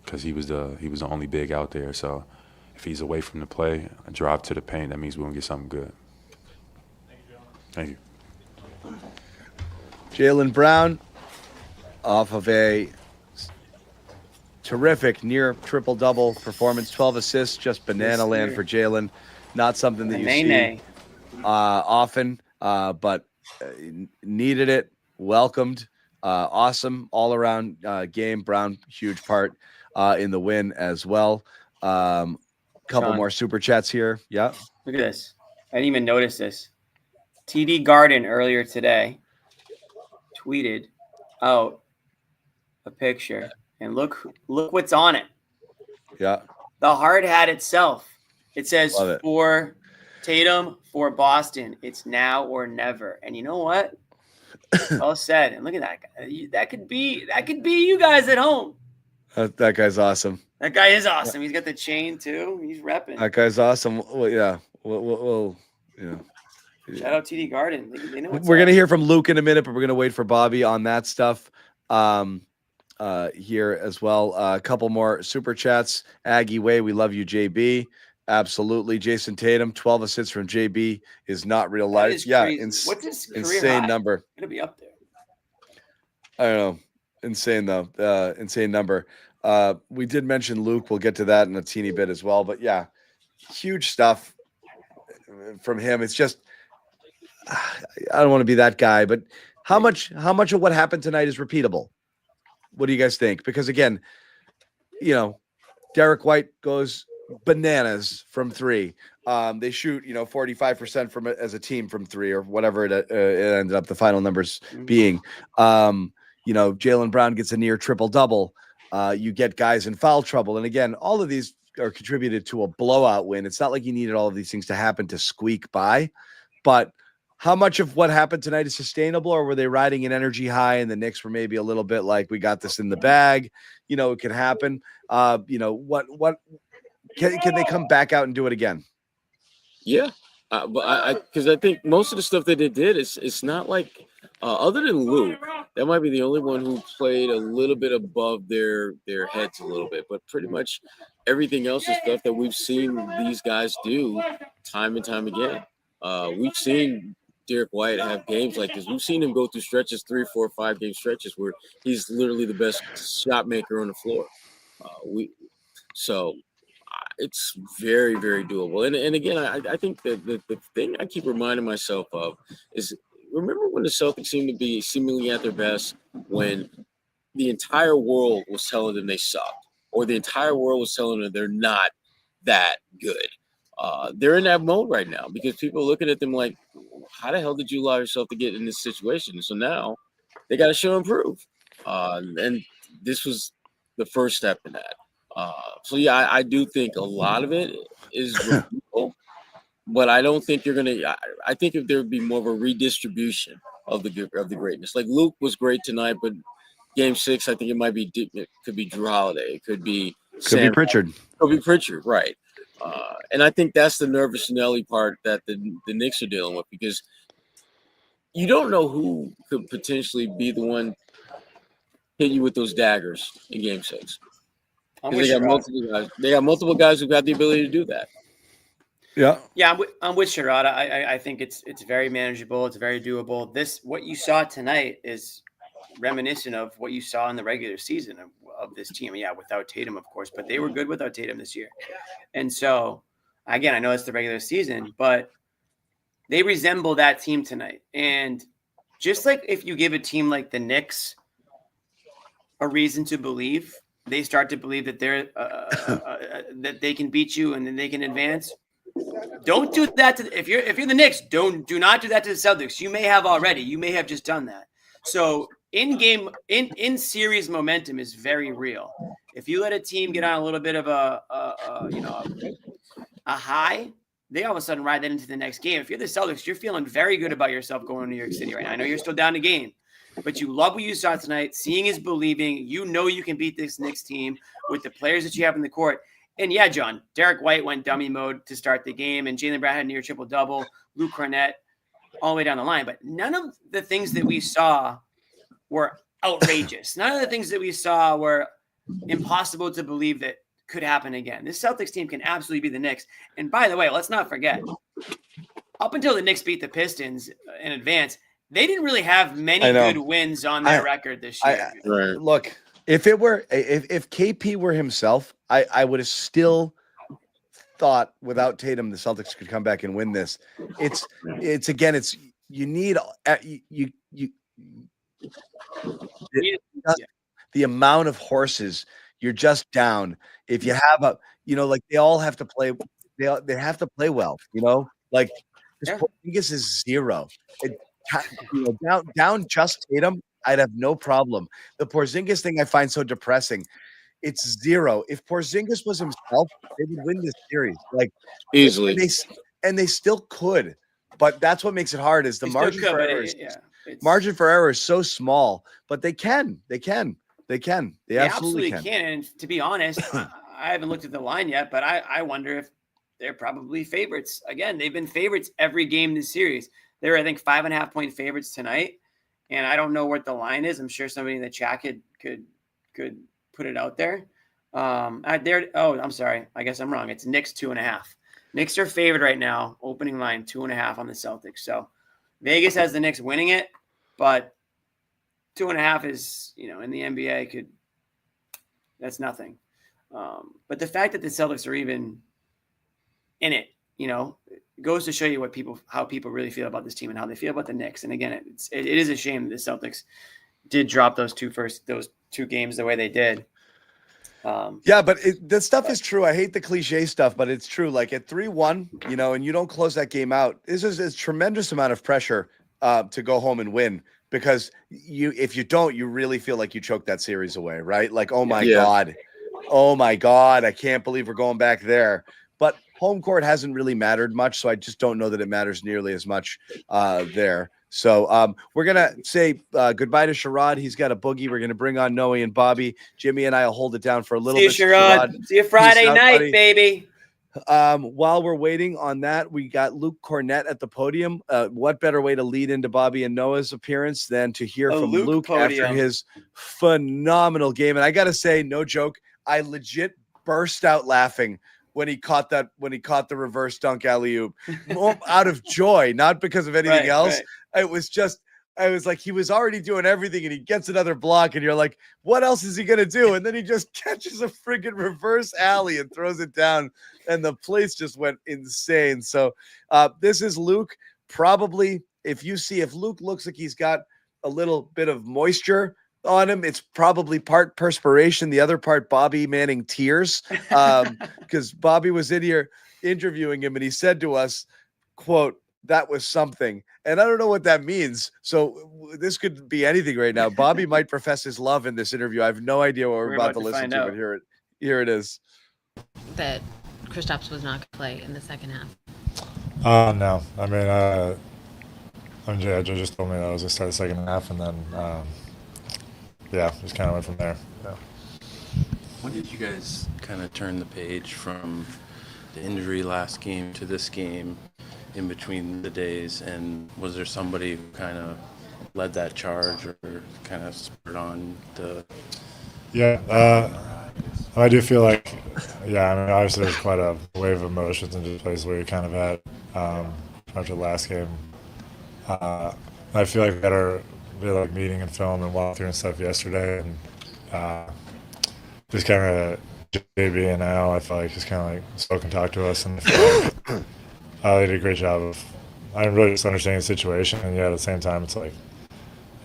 because he was the only big out there. So if he's away from the play, I drive to the paint, that means we're going to get something good. Thank you. Jaylen Brown off of a terrific near triple-double performance, 12 assists, just banana land for Jaylen. Not something that you see often, but needed it, welcomed, awesome all-around game. Brown, huge part in the win as well. Couple more super chats here. Yeah. Look at this. I didn't even notice this. TD Garden earlier today tweeted out a picture. And look what's on it. Yeah. The hard hat itself. It says for Tatum, for Boston, it's now or never. And you know what? Well said. And look at that guy. That could be you guys at home. That guy's awesome. That guy is awesome. He's got the chain too. He's repping. That guy's awesome. Well, yeah. We'll Shout out TD Garden. They know what's we're up. gonna hear from Luke in a minute, but we're gonna wait for Bobby on that stuff. Here as well. A couple more super chats. Aggie Way, we love you, JB. Absolutely. Jason Tatum, 12 assists from JB is not real life. Yeah, what's his career insane high? number. It'll be up there. I don't know. Insane though. Insane number. We did mention Luke. We'll get to that in a teeny bit as well. But yeah, huge stuff from him. It's just I don't want to be that guy, but how much of what happened tonight is repeatable? What do you guys think? Because again, you know, Derek White goes bananas from three. They shoot, 45% from as a team from three or whatever it ended up the final numbers being. Jaylen Brown gets a near triple double. You get guys in foul trouble. And again, all of these are contributed to a blowout win. It's not like you needed all of these things to happen to squeak by, but how much of what happened tonight is sustainable, or were they riding an energy high and the Knicks were maybe a little bit like, we got this in the bag, it can happen. What can they come back out and do it again? Yeah. Because I think most of the stuff that they did it's not like, other than Luke, that might be the only one who played a little bit above their heads a little bit, but pretty much everything else is stuff that we've seen these guys do time and time again. We've seen Derek White have games like this. We've seen him go through stretches, 3, 4, 5 game stretches where he's literally the best shot maker on the floor. It's very, very doable. And again, I think that the thing I keep reminding myself of is, remember when the Celtics seemed to be seemingly at their best when the entire world was telling them they sucked, or the entire world was telling them they're not that good. They're in that mode right now because people are looking at them like, how the hell did you allow yourself to get in this situation? So now they got to show and prove. And this was the first step in that. I do think a lot of it is repeatable. but I don't think you're gonna. I think if there would be more of a redistribution of the greatness. Like Luke was great tonight, but Game 6, I think it could be Drew Holiday, it could be Pritchard, could be Pritchard, right? And I think that's the nervous Nelly part that the Knicks are dealing with, because you don't know who could potentially be the one hit you with those daggers in Game 6. They got multiple guys. They got multiple guys who've got the ability to do that. Yeah. Yeah, I'm with Sherrod. I think it's very manageable. It's very doable. What you saw tonight is reminiscent of what you saw in the regular season of this team. Yeah, without Tatum, of course, but they were good without Tatum this year. And so, again, I know it's the regular season, but they resemble that team tonight. And just like if you give a team like the Knicks a reason to believe, they start to believe that they're that they can beat you and then they can advance. Don't do that if you're the Knicks. Do not do that to the Celtics. You may have already. You may have just done that. So in series momentum is very real. If you let a team get on a little bit of a high, they all of a sudden ride that into the next game. If you're the Celtics, you're feeling very good about yourself going to New York City right now. I know you're still down a game, but you love what you saw tonight. Seeing is believing. You know you can beat this Knicks team with the players that you have in the court. And yeah, John, Derek White went dummy mode to start the game, and Jaylen Brown had near triple-double, Luke Kornet, all the way down the line. But none of the things that we saw were outrageous. None of the things that we saw were impossible to believe that could happen again. This Celtics team can absolutely be the Knicks. And by the way, let's not forget, up until the Knicks beat the Pistons in advance, they didn't really have many good wins on their record this year. Look, if KP were himself, I would have still thought without Tatum the Celtics could come back and win this. You need the amount of horses you're just down. If you have they all have to play. They have to play well. Porzingis is zero. Down just Tatum, I'd have no problem. The Porzingis thing I find so depressing. It's zero. If Porzingis was himself, they would win this series easily. And they still could, but that's what makes it hard. Is the margin for error? Margin for error is so small, but they can. They absolutely can. And to be honest, I haven't looked at the line yet, but I wonder if they're probably favorites. Again, they've been favorites every game this series. They're, I think, 5.5-point favorites tonight. And I don't know what the line is. I'm sure somebody in the chat could put it out there. I'm sorry. I guess I'm wrong. It's Knicks 2.5. Knicks are favored right now. Opening line 2.5 on the Celtics. So Vegas has the Knicks winning it, but 2.5 is, in the NBA that's nothing. But the fact that the Celtics are even in it, goes to show you how people really feel about this team and how they feel about the Knicks. And again, it is a shame that the Celtics did drop those two games the way they did. But the stuff is true. I hate the cliche stuff, but it's true. Like at 3-1, and you don't close that game out, this is a tremendous amount of pressure to go home and win, because if you don't, you really feel like you choked that series away, right? Like, oh my God, I can't believe we're going back there. But home court hasn't really mattered much, so I just don't know that it matters nearly as much there. So we're going to say goodbye to Sherrod. He's got a boogie. We're going to bring on Noa and Bobby. Jimmy and I will hold it down for a little bit. See you, Sherrod. See you Friday night, buddy. Baby. While we're waiting on that, we got Luke Kornet at the podium. What better way to lead into Bobby and Noah's appearance than to hear from Luke after his phenomenal game? And I got to say, no joke, I legit burst out laughing when he caught the reverse dunk alley-oop, out of joy, not because of anything else. Right. I was like, he was already doing everything, and he gets another block, and you're like, what else is he going to do? And then he just catches a friggin' reverse alley and throws it down, and the place just went insane. So this is Luke. Probably, if Luke looks like he's got a little bit of moisture on him, it's probably part perspiration, the other part Bobby Manning tears, because Bobby was in here interviewing him, and he said to us, quote, "That was something." And I don't know what that means. So this could be anything right now. Bobby might profess his love in this interview. I have no idea what we're about to listen to, but here it is. That Kristaps was not going to play in the second half. No. I mean, Joe just told me that I was going to start the second half, and then, just kind of went from there. Yeah. When did you guys kind of turn the page from the injury last game to this game in between the days? And was there somebody who kind of led that charge or kind of spurred on the... Yeah, I do feel like, I mean, obviously there's quite a wave of emotions in just places where you kind of at after the last game. I feel like we had meeting and film and walkthrough and stuff yesterday, and just kind of JB and Al, I felt like just kind of spoke and talked to us, and I feel like they did a great job of, really just understanding the situation, and at the same time, it's like,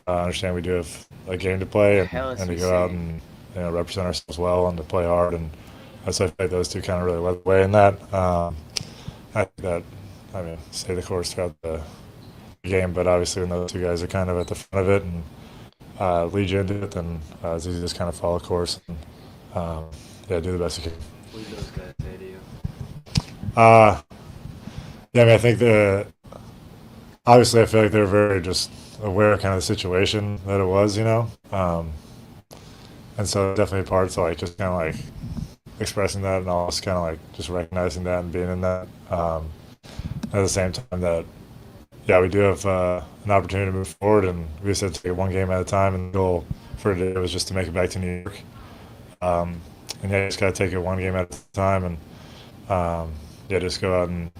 I understand we do have a game to play and to go out and represent ourselves well and to play hard, and so I feel like those two kind of really led the way in that. I think that, stay the course throughout the game, but obviously when those two guys are kind of at the front of it and lead you into it, then it's easy to just kind of follow course and do the best you can. What did those guys say to you? I think obviously I feel like they're very just aware of kind of the situation that it was, and so definitely parts of just kind of expressing that and also kind of just recognizing that and being in that. At the same time that, we do have an opportunity to move forward, and we said to take it one game at a time, and the goal for today was just to make it back to New York. And you just got to take it one game at a time, and just go out and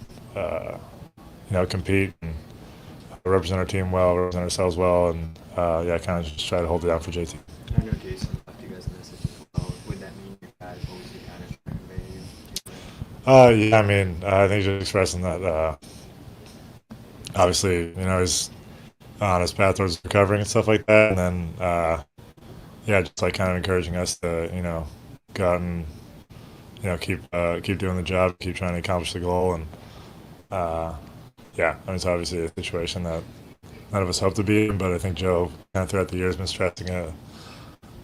compete and represent our team well, represent ourselves well, and kind of just try to hold it down for JT. I know Jason left you guys a message as well. Would that mean your guys will be kind of conveying you? I think just expressing that. Obviously, he's on his path towards recovering and stuff like that, and then just kind of encouraging us to go out and keep doing the job, keep trying to accomplish the goal, and it's obviously a situation that none of us hope to be in, but I think Joe kind of throughout the years been stressing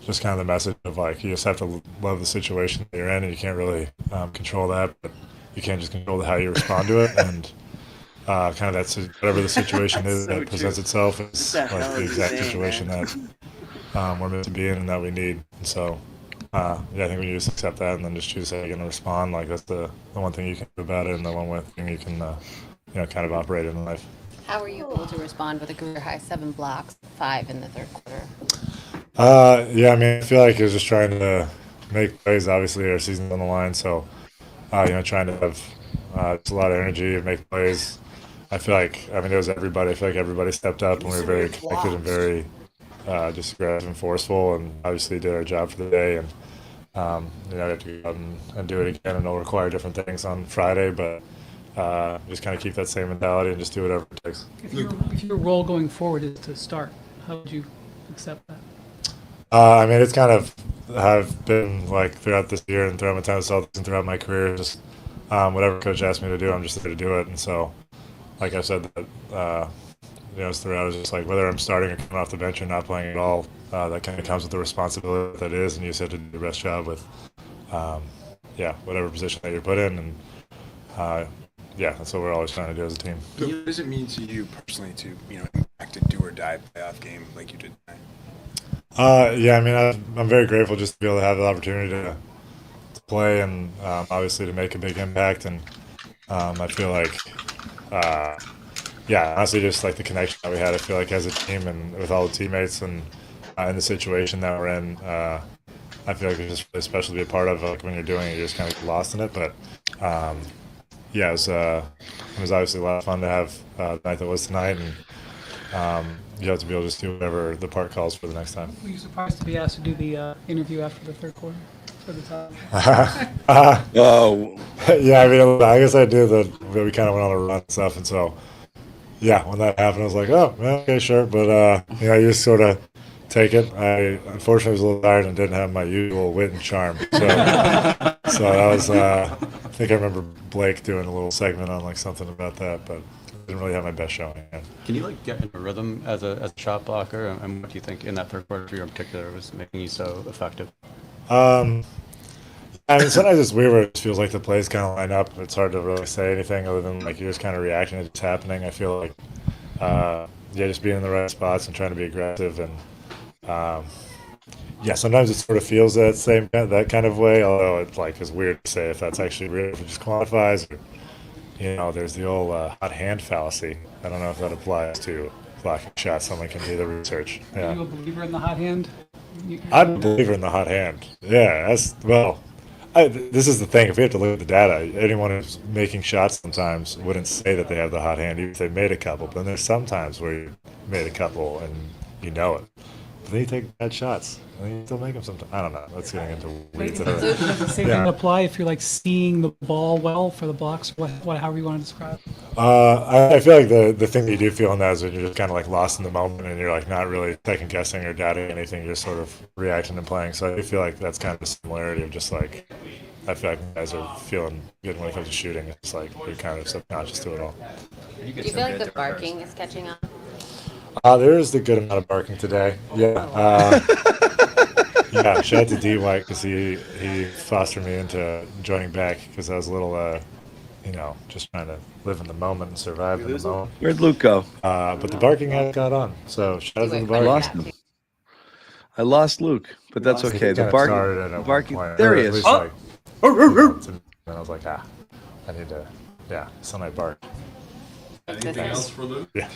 just kind of the message of you just have to love the situation that you're in, and you can't really control that, but you can't just control how you respond to it, and kind of that's whatever the situation is that presents itself is the exact situation that we're meant to be in and that we need. And so, I think when you just accept that and then just choose how you're going to respond, that's the one thing you can do about it, and the one thing you can, kind of operate in life. How were you able to respond with a career high 7 blocks, 5 in the third quarter? I feel like it was just trying to make plays. Obviously, our season's on the line, so trying to have just a lot of energy and make plays. I feel like, it was everybody. I feel like everybody stepped up, and we were very connected and very just aggressive and forceful, and obviously did our job for the day. And we have to go out and do it again, and it'll require different things on Friday, but just kind of keep that same mentality and just do whatever it takes. If your role going forward is to start, how would you accept that? It's kind of have been throughout this year and throughout my time at Celtics and throughout my career, just whatever coach asks me to do, I'm just there to do it. And so, like I said, throughout, it's just whether I'm starting or coming off the bench or not playing at all, that kind of comes with the responsibility that is, and you just have to do the best job with, whatever position that you're put in, and that's what we're always trying to do as a team. So what does it mean to you personally to impact a do or die playoff game like you did tonight? I'm very grateful just to be able to have the opportunity to play and obviously to make a big impact, and I feel like honestly just the connection that we had, I feel like as a team and with all the teammates and in the situation that we're in, I feel like it's just really special to be a part of. When you're doing it, you're just kind of lost in it, but it was obviously a lot of fun to have the night that was tonight, and you have to be able to just do whatever the part calls for the next time. Were you surprised to be asked to do the interview after the third quarter for the top? I guess I do we kind of went on a run and stuff, and so when that happened, I was like, oh, okay, sure, but you just sort of take it. I unfortunately was a little tired and didn't have my usual wit and charm, so that was. I think I remember Blake doing a little segment on something about that, but I didn't really have my best showing. Can you get into rhythm as a shot blocker, and what do you think in that third quarter for you in particular was making you so effective? I mean, sometimes it's weird where it feels like the plays kind of line up. It's hard to really say anything other than like you're just kind of reacting to what's happening. I feel like, just being in the right spots and trying to be aggressive and, sometimes it sort of feels that kind of way. Although it's like it's weird to say if that's actually real, if it just quantifies. Or, there's the old hot hand fallacy. I don't know if that applies to blocking shots. Someone can do the research. Yeah. Are you a believer in the hot hand? I'm a believer in the hot hand. Yeah, this is the thing. If we have to look at the data, anyone who's making shots sometimes wouldn't say that they have the hot hand, even if they made a couple. But then there's some times where you made a couple and you know it. But then you take bad shots. And you still make them sometimes. I don't know. That's getting into weeds. Does the same thing apply if you're like seeing the ball well for the blocks? However you want to describe it? I feel like the thing that you do feel in that is when you're just kind of like lost in the moment and you're like not really second guessing or doubting anything. You're just sort of reacting and playing. So I feel like that's kind of the similarity of just like I feel like you guys are feeling good when it comes to shooting. It's like you're kind of subconscious to it all. Do you feel like the barking is catching on? There is a good amount of barking today. Yeah. Yeah, shout out to D White because he fostered me into joining back because I was a little, just trying to live in the moment and survive in the moment. Where'd Luke go? But the barking had got on, so shout out to the barking. I lost Luke, but that's okay. The barking. There he is. And I was like, I need to, Sunday bark. Anything else for Luke? Yeah.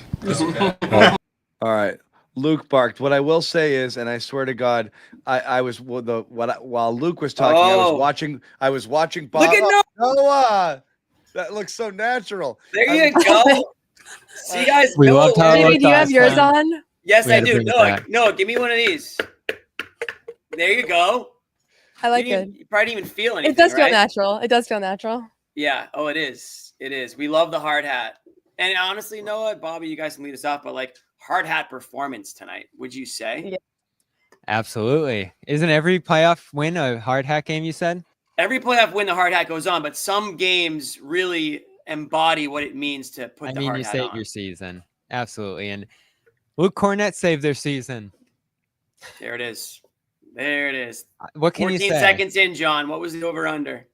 All right. Luke barked. What I will say is, and I swear to God, while Luke was talking, I was watching Bob. Look at Noah. That looks so natural. There you go. See, guys. We love how Jimmy, do you have yours on? Yes, I do. No, give me one of these. There you go. I like it. You probably didn't even feel anything. It does feel right? natural. It does feel natural. Yeah. Oh, it is. It is. We love the hard hat. And honestly, Noah, Bobby, you guys can lead us off, but like hard hat performance tonight, would you say? Yeah. Absolutely. Isn't every playoff win a hard hat game, you said? Every playoff win, the hard hat goes on, but some games really embody what it means to put the hard you hat save on. your season. Absolutely. And Luke Kornet saved their season. There it is. There it is. What can you say? 14 seconds in, John. What was the over-under?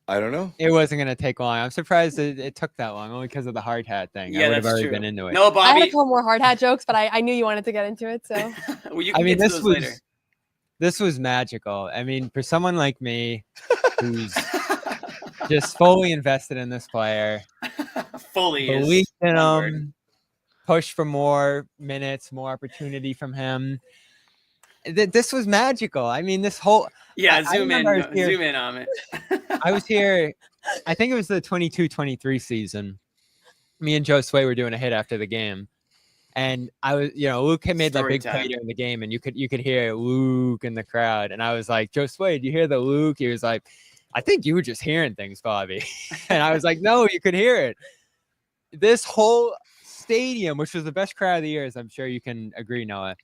I don't know. It wasn't going to take long. I'm surprised it took that long, only because of the hard hat thing. Yeah, I would have that's already true. been into it. No, I Bobby. had a couple more hard hat jokes, but I knew you wanted to get into it, so. Well, you can get to those later. This was magical. I mean, for someone like me, who's just fully invested in this player, believed in him, push for more minutes, more opportunity from him. This was magical. I mean, this whole zoom in on it. I was here. I think it was the 22-23 season. Me and Joe Sway were doing a hit after the game, and I was, Luke had made that big play during the game, and you could hear Luke in the crowd, and I was like, Joe Sway, do you hear the Luke? He was like, I think you were just hearing things, Bobby, and I was like, no, you could hear it. This whole stadium, which was the best crowd of the year, as I'm sure you can agree, Noah.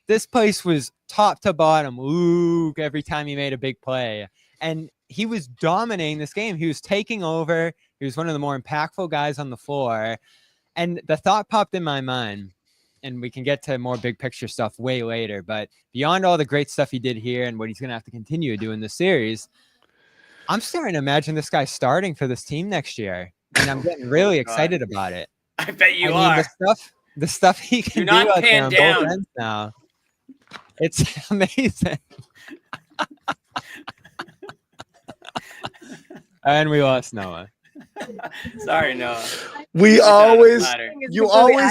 This place was top to bottom. Luke, every time he made a big play. And he was dominating this game. He was taking over. He was one of the more impactful guys on the floor. And the thought popped in my mind, and we can get to more big picture stuff way later. But beyond all the great stuff he did here and what he's going to have to continue to do in this series, I'm starting to imagine this guy starting for this team next year. And I'm getting really excited about it. I bet you are. The stuff he can do out there on both ends now. It's amazing. And we lost Noah. Sorry, Noah. You always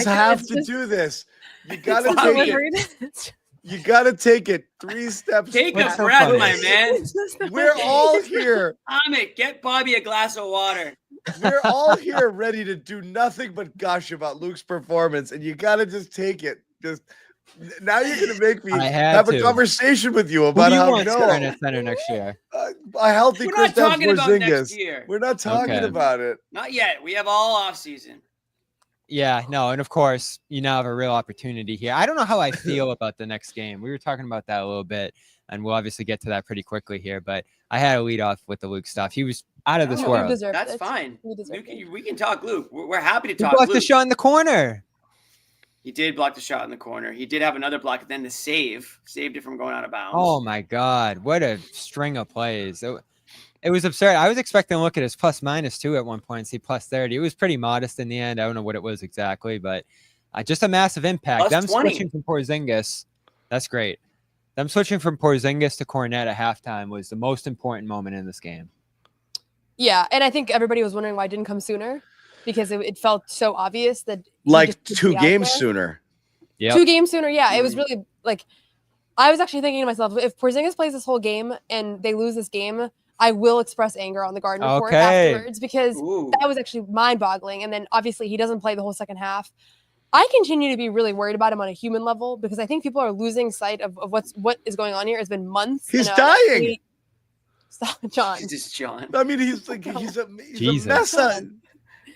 have to do this. You gotta take it. You gotta take it 3 steps. Take a breath, my man. We're all here. Amit, get Bobby a glass of water. We're all here ready to do nothing but gush about Luke's performance, and you gotta just take it. Now you're going to make me have a conversation with you about how starting at center next year. A healthy Kristaps Porzingis. We're not talking about it. Not yet. We have all off season. Yeah, no, and of course, you now have a real opportunity here. I don't know how I feel about the next game. We were talking about that a little bit, and we'll obviously get to that pretty quickly here. But I had to lead off with the Luke stuff. He was out of this world. That's fine. We can talk Luke. We're happy to talk Luke. Luke. The shot in the corner. He did block the shot in the corner. He did have another block, and then the saved it from going out of bounds. Oh my God, what a string of plays! It was absurd. I was expecting to look at his +/- at one point and see +30. It was pretty modest in the end. I don't know what it was exactly, but just a massive impact. Them +20. switching from Porzingis, that's great. Them switching from Porzingis to Kornet at halftime was the most important moment in this game. Yeah, and I think everybody was wondering why it didn't come sooner, because it felt so obvious that Like 2 games sooner. Yeah. 2 games sooner. Yeah, it was really like, I was actually thinking to myself, if Porzingis plays this whole game and they lose this game, I will express anger on the Garden Report afterwards, because that was actually mind-boggling. And then obviously he doesn't play the whole second half. I continue to be really worried about him on a human level, because I think people are losing sight of what is going on here. It's been months. He's dying. Stop, John. Jesus, John. I mean, he's a mess.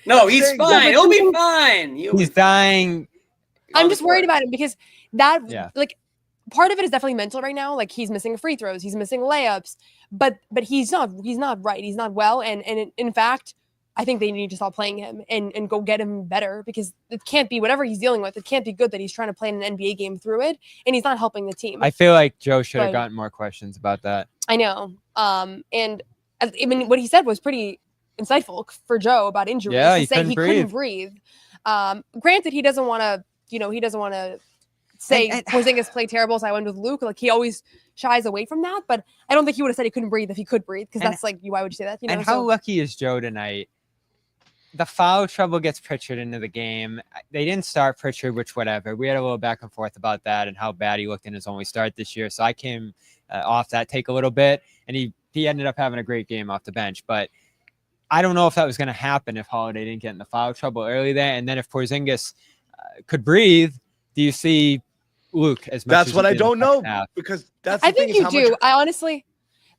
No, he's fine. He'll be fine. He's dying. I'm just worried about him, because like, part of it is definitely mental right now. Like, he's missing free throws, he's missing layups, but he's not right. He's not well. And in fact, I think they need to stop playing him and go get him better, because it can't be whatever he's dealing with. It can't be good that he's trying to play in an NBA game through it, and he's not helping the team. I feel like Joe should have gotten more questions about that. I know. And I mean, what he said was pretty insightful for Joe about injuries. Yeah, to he say couldn't he couldn't breathe. Granted, he doesn't want to, say Porzingis played terrible, so I went with Luke. Like, he always shies away from that, but I don't think he would have said he couldn't breathe if he could breathe, because that's like, why would you say that? And how lucky is Joe tonight? The foul trouble gets Pritchard into the game. They didn't start Pritchard, which whatever. We had a little back and forth about that and how bad he looked in his only start this year. So I came off that take a little bit, and he ended up having a great game off the bench. But I don't know if that was going to happen if Holiday didn't get in the foul trouble early there. And then if Porzingis could breathe, do you see Luke as much? That's as what I he did in don't the know, second half? because that's. I the thing think is you how do. much- I honestly,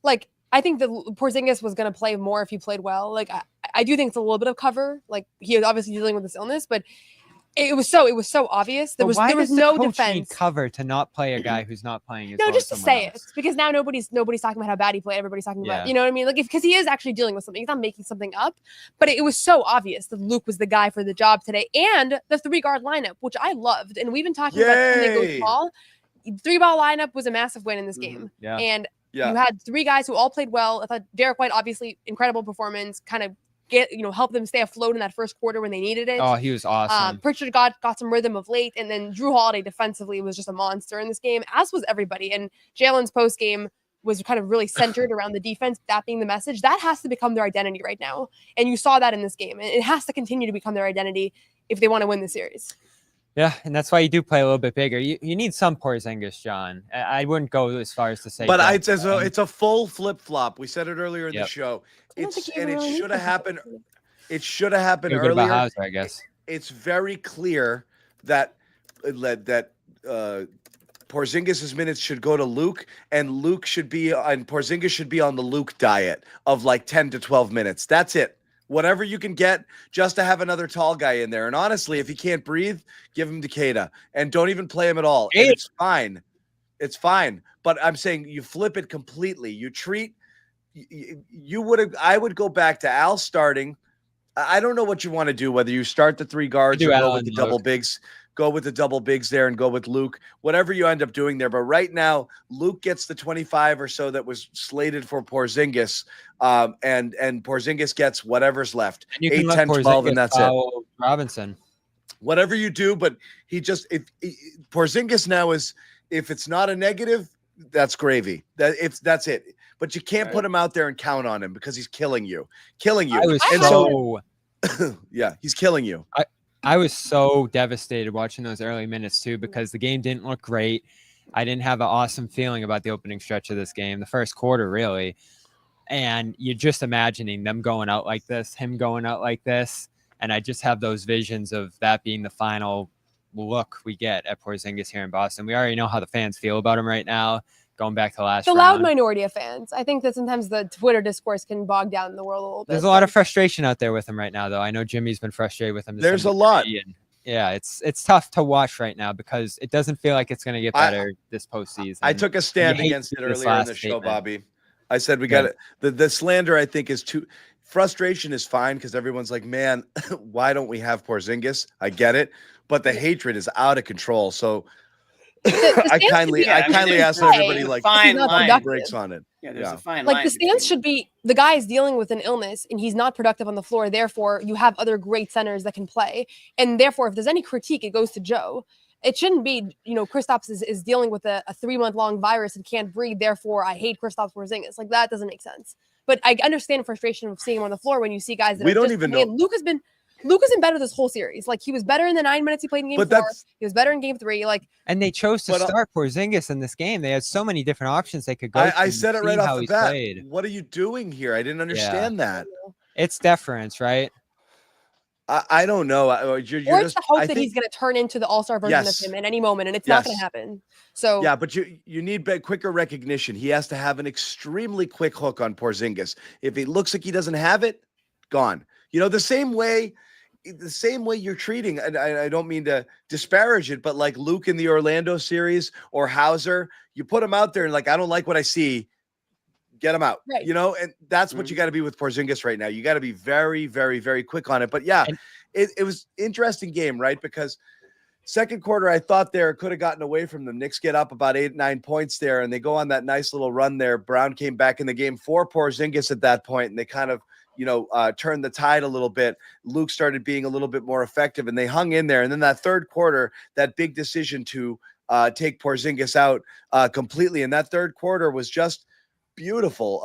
like, I think that Porzingis was going to play more if he played well. Like, I do think it's a little bit of cover. Like, he was obviously dealing with this illness, but it was so obvious. There was no defense. Cover to not play a guy who's not playing. No, just to say it, because now nobody's talking about how bad he played. Everybody's talking about, you know what I mean? Like, because he is actually dealing with something. He's not making something up. But it was so obvious that Luke was the guy for the job today, and the 3-guard lineup, which I loved. And we've been talking about when they go small. 3-ball lineup was a massive win in this game. Yeah. And you had 3 guys who all played well. I thought Derek White, obviously, incredible performance, kind of help them stay afloat in that first quarter when they needed it. Oh, he was awesome. Pritchard got some rhythm of late, and then Drew Holiday defensively was just a monster in this game, as was everybody. And Jaylen's post game was kind of really centered around the defense, that being the message. That has to become their identity right now. And you saw that in this game. And it has to continue to become their identity if they want to win the series. Yeah, and that's why you do play a little bit bigger. You need some Porzingis, John. I wouldn't go as far as to say. But it's a full flip flop. We said it earlier in the show. It should have happened. It should have happened earlier. Hauser, I guess. It's very clear that Porzingis' minutes should go to Luke, and Porzingis should be on the Luke diet of like 10 to 12 minutes. That's it. Whatever you can get just to have another tall guy in there. And honestly, if he can't breathe, give him Decatur and don't even play him at all. And it's fine. It's fine. But I'm saying you flip it completely. You treat I would go back to Al starting. I don't know what you want to do, whether you start the 3 guards or go with the double bigs. Go with the double bigs there and go with Luke, whatever you end up doing there. But right now, Luke gets the 25 or so that was slated for Porzingis, and Porzingis gets whatever's left, 8, 10, 12, and that's it. Robinson. Whatever you do, but Porzingis now is, if it's not a negative, that's gravy. That's it. But you can't put him out there and count on him, because he's killing you. Yeah, he's killing you. I was so devastated watching those early minutes too, because the game didn't look great. I didn't have an awesome feeling about the opening stretch of this game, the first quarter really. And you're just imagining them going out like this, him going out like this. And I just have those visions of that being the final look we get at Porzingis here in Boston. We already know how the fans feel about him right now, going back to last round. The loud minority of fans. I think that sometimes the Twitter discourse can bog down the world a little bit. There's a lot of frustration out there with him right now, though. I know Jimmy's been frustrated with him. There's a lot. And yeah, it's tough to watch right now, because it doesn't feel like it's going to get better this postseason. I took a stand against it earlier in the show, Bobby. I said we got it. The slander, I think, is too. frustration is fine because everyone's like, man, why don't we have Porzingis? I get it, but the hatred is out of control. So I kindly asked everybody like breaks on it. Yeah, there's a fine like line. the stance should be the guy is dealing with an illness and he's not productive on the floor. Therefore, you have other great centers that can play. And therefore, if there's any critique, it goes to Joe. It shouldn't be, Kristaps is dealing with a 3-month-long virus and can't breathe. Therefore, I hate Kristaps Porzingis. Like that doesn't make sense. But I understand frustration of seeing him on the floor when you see guys that we don't even know. Luke has been better this whole series. Like he was better in the 9 minutes he played in game 4. He was better in game 3. Like, and they chose to start Porzingis in this game. They had so many different options they could go. I said it right off the bat. What are you doing here? I didn't understand that. It's deference, right? I don't know. Or it's the hope that he's going to turn into the all-star version of him at any moment, and it's not going to happen. So yeah, but you need quicker recognition. He has to have an extremely quick hook on Porzingis. If he looks like he doesn't have it, gone. The same way you're treating, and I don't mean to disparage it, but like Luke in the Orlando series or Hauser, you put him out there and like, I don't like what I see. Get him out, right. And that's what you got to be with Porzingis right now. You got to be very, very, very quick on it. But yeah, it was interesting game, right? Because second quarter, I thought there could have gotten away from them. Knicks get up about 8-9 points there, and they go on that nice little run there. Brown came back in the game for Porzingis at that point, and they kind of, turned the tide a little bit. Luke started being a little bit more effective, and they hung in there. And then that third quarter, that big decision to take Porzingis out completely. And that third quarter was just beautiful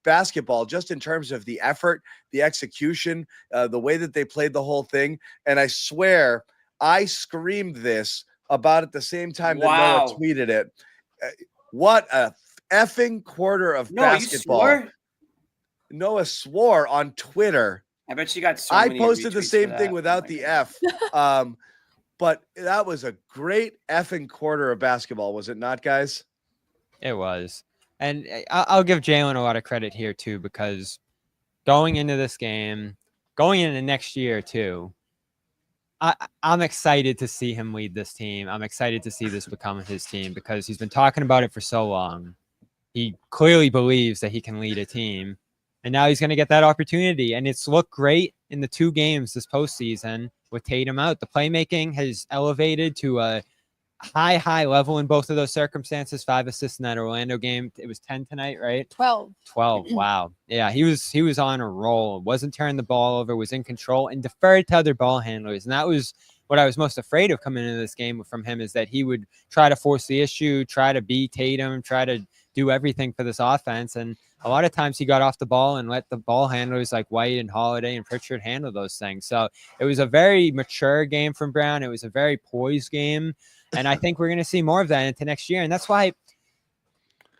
basketball, just in terms of the effort, the execution, the way that they played the whole thing. And I swear I screamed this about at the same time that Noah tweeted it. What a effing quarter of basketball. You swore? Noah swore on Twitter. I bet you got so I many posted the retweets same for thing that. without the F. But that was a great effing quarter of basketball, was it not, guys? It was. And I'll give Jaylen a lot of credit here, too, because going into this game, going into next year, too, I'm excited to see him lead this team. I'm excited to see this become his team because he's been talking about it for so long. He clearly believes that he can lead a team, and now he's going to get that opportunity. And it's looked great in the 2 games this postseason with Tatum out. The playmaking has elevated to a high level in both of those circumstances. 5 assists in that Orlando game. It was 10 tonight, right? 12. Wow. Yeah, he was on a roll. Wasn't turning the ball over. Was in control and deferred to other ball handlers. And that was what I was most afraid of coming into this game from him, is that he would try to force the issue, try to beat Tatum, try to do everything for this offense. And a lot of times he got off the ball and let the ball handlers like White and Holiday and Pritchard handle those things. So it was a very mature game from Brown. It was a very poised game. And I think we're going to see more of that into next year. And that's why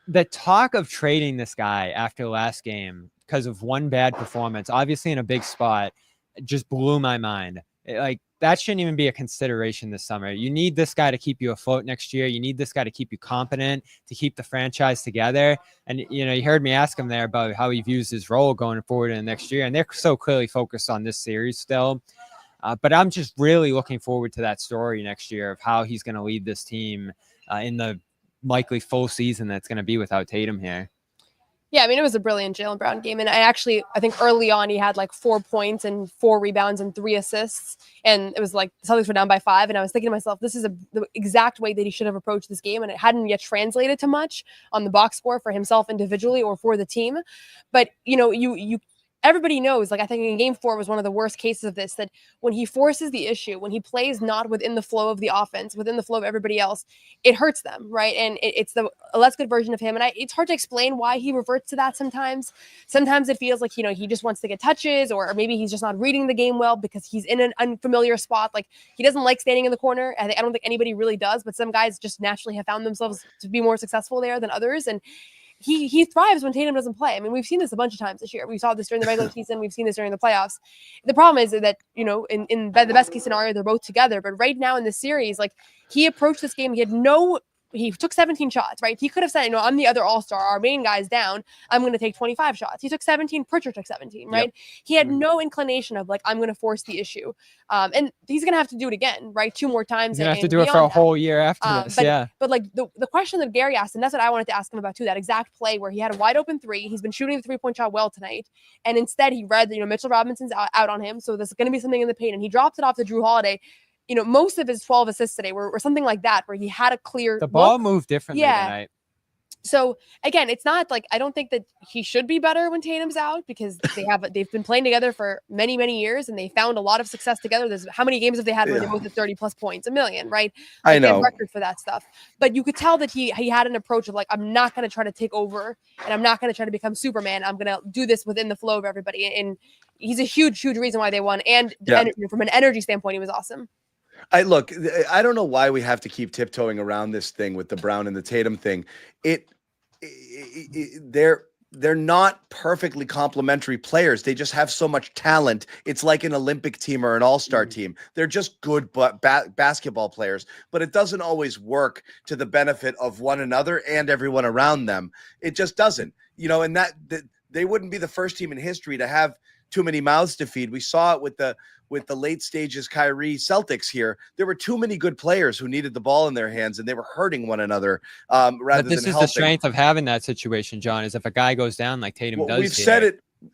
the talk of trading this guy after the last game because of one bad performance, obviously in a big spot, just blew my mind. That shouldn't even be a consideration this summer. You need this guy to keep you afloat next year. You need this guy to keep you competent, to keep the franchise together. And, you heard me ask him there about how he views his role going forward in the next year. And they're so clearly focused on this series still. But I'm just really looking forward to that story next year of how he's going to lead this team in the likely full season that's going to be without Tatum here. Yeah, I mean, it was a brilliant Jaylen Brown game. And I think early on he had like 4 points and 4 rebounds and 3 assists. And it was like the Celtics were down by 5. And I was thinking to myself, this is the exact way that he should have approached this game. And it hadn't yet translated to much on the box score for himself individually or for the team. But, everybody knows, I think in game 4 was one of the worst cases of this, that when he forces the issue, when he plays not within the flow of the offense, within the flow of everybody else, it hurts them, right? And it's a less good version of him. And it's hard to explain why he reverts to that sometimes. Sometimes it feels like, he just wants to get touches, or maybe he's just not reading the game well because he's in an unfamiliar spot. Like, he doesn't like standing in the corner. I don't think anybody really does, but some guys just naturally have found themselves to be more successful there than others. And he thrives when Tatum doesn't play. I mean, we've seen this a bunch of times this year. We saw this during the regular season. We've seen this during the playoffs. The problem is that, in the best case scenario, they're both together. But right now in this series, he approached this game. He had no he took 17 shots, right? He could have said, I'm the other all-star. Our main guy's down. I'm going to take 25 shots. He took 17. Pritchard took 17, right? Yep. He had no inclination of I'm going to force the issue. And he's going to have to do it again, right? 2 more times. He's going to have to do it for a whole year after this. But the question that Gary asked, and that's what I wanted to ask him about too, that exact play where he had a wide open 3. He's been shooting the 3-point shot well tonight. And instead he read that, Mitchell Robinson's out on him. So there's going to be something in the paint. And he drops it off to Drew Holiday. Most of his 12 assists today were something like that, where he had a clear The ball look. moved differently tonight. So again, it's not I don't think that he should be better when Tatum's out, because they've been playing together for many, many years, and they found a lot of success together. How many games have they had where they both had 30+ points? A million, right? I know. They have record for that stuff. But you could tell that he had an approach of I'm not going to try to take over, and I'm not going to try to become Superman. I'm going to do this within the flow of everybody. And he's a huge, huge reason why they won. And from an energy standpoint, he was awesome. I don't know why we have to keep tiptoeing around this thing with the Brown and the Tatum thing. They're not perfectly complementary players. They just have so much talent. It's like an Olympic team or an all-star team. They're just good basketball players, but it doesn't always work to the benefit of one another and everyone around them. It just doesn't, and that they wouldn't be the first team in history to have too many mouths to feed. We saw it with the late stages Kyrie Celtics here. There were too many good players who needed the ball in their hands, and they were hurting one another rather than helping. But this is the strength of having that situation, John, is if a guy goes down like Tatum does.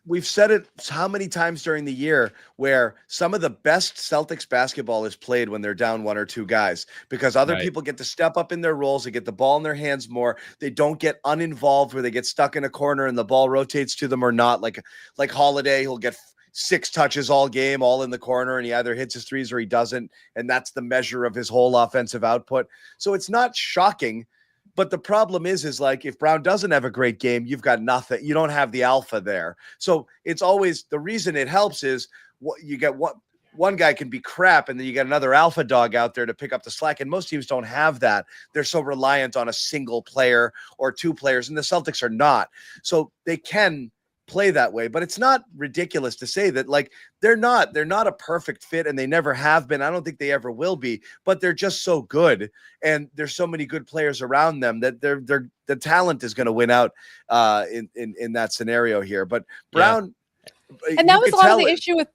We've said it how many times during the year, where some of the best Celtics basketball is played when they're down 1 or 2 guys, because other people get to step up in their roles. They get the ball in their hands more. They don't get uninvolved where they get stuck in a corner and the ball rotates to them or not. Like Holiday, he'll get 6 touches all game, all in the corner, and he either hits his threes or he doesn't. And that's the measure of his whole offensive output. So it's not shocking. But the problem is if Brown doesn't have a great game, you've got nothing. You don't have the alpha there. So it's always the reason it helps is you get one guy can be crap, and then you got another alpha dog out there to pick up the slack. And most teams don't have that. They're so reliant on a single player or 2 players, and the Celtics are not. So they can play that way, but it's not ridiculous to say that they're not a perfect fit, and they never have been. I don't think they ever will be, but they're just so good, and there's so many good players around them that the talent is going to win out in that scenario here. But Brown, and that was a lot of the issue with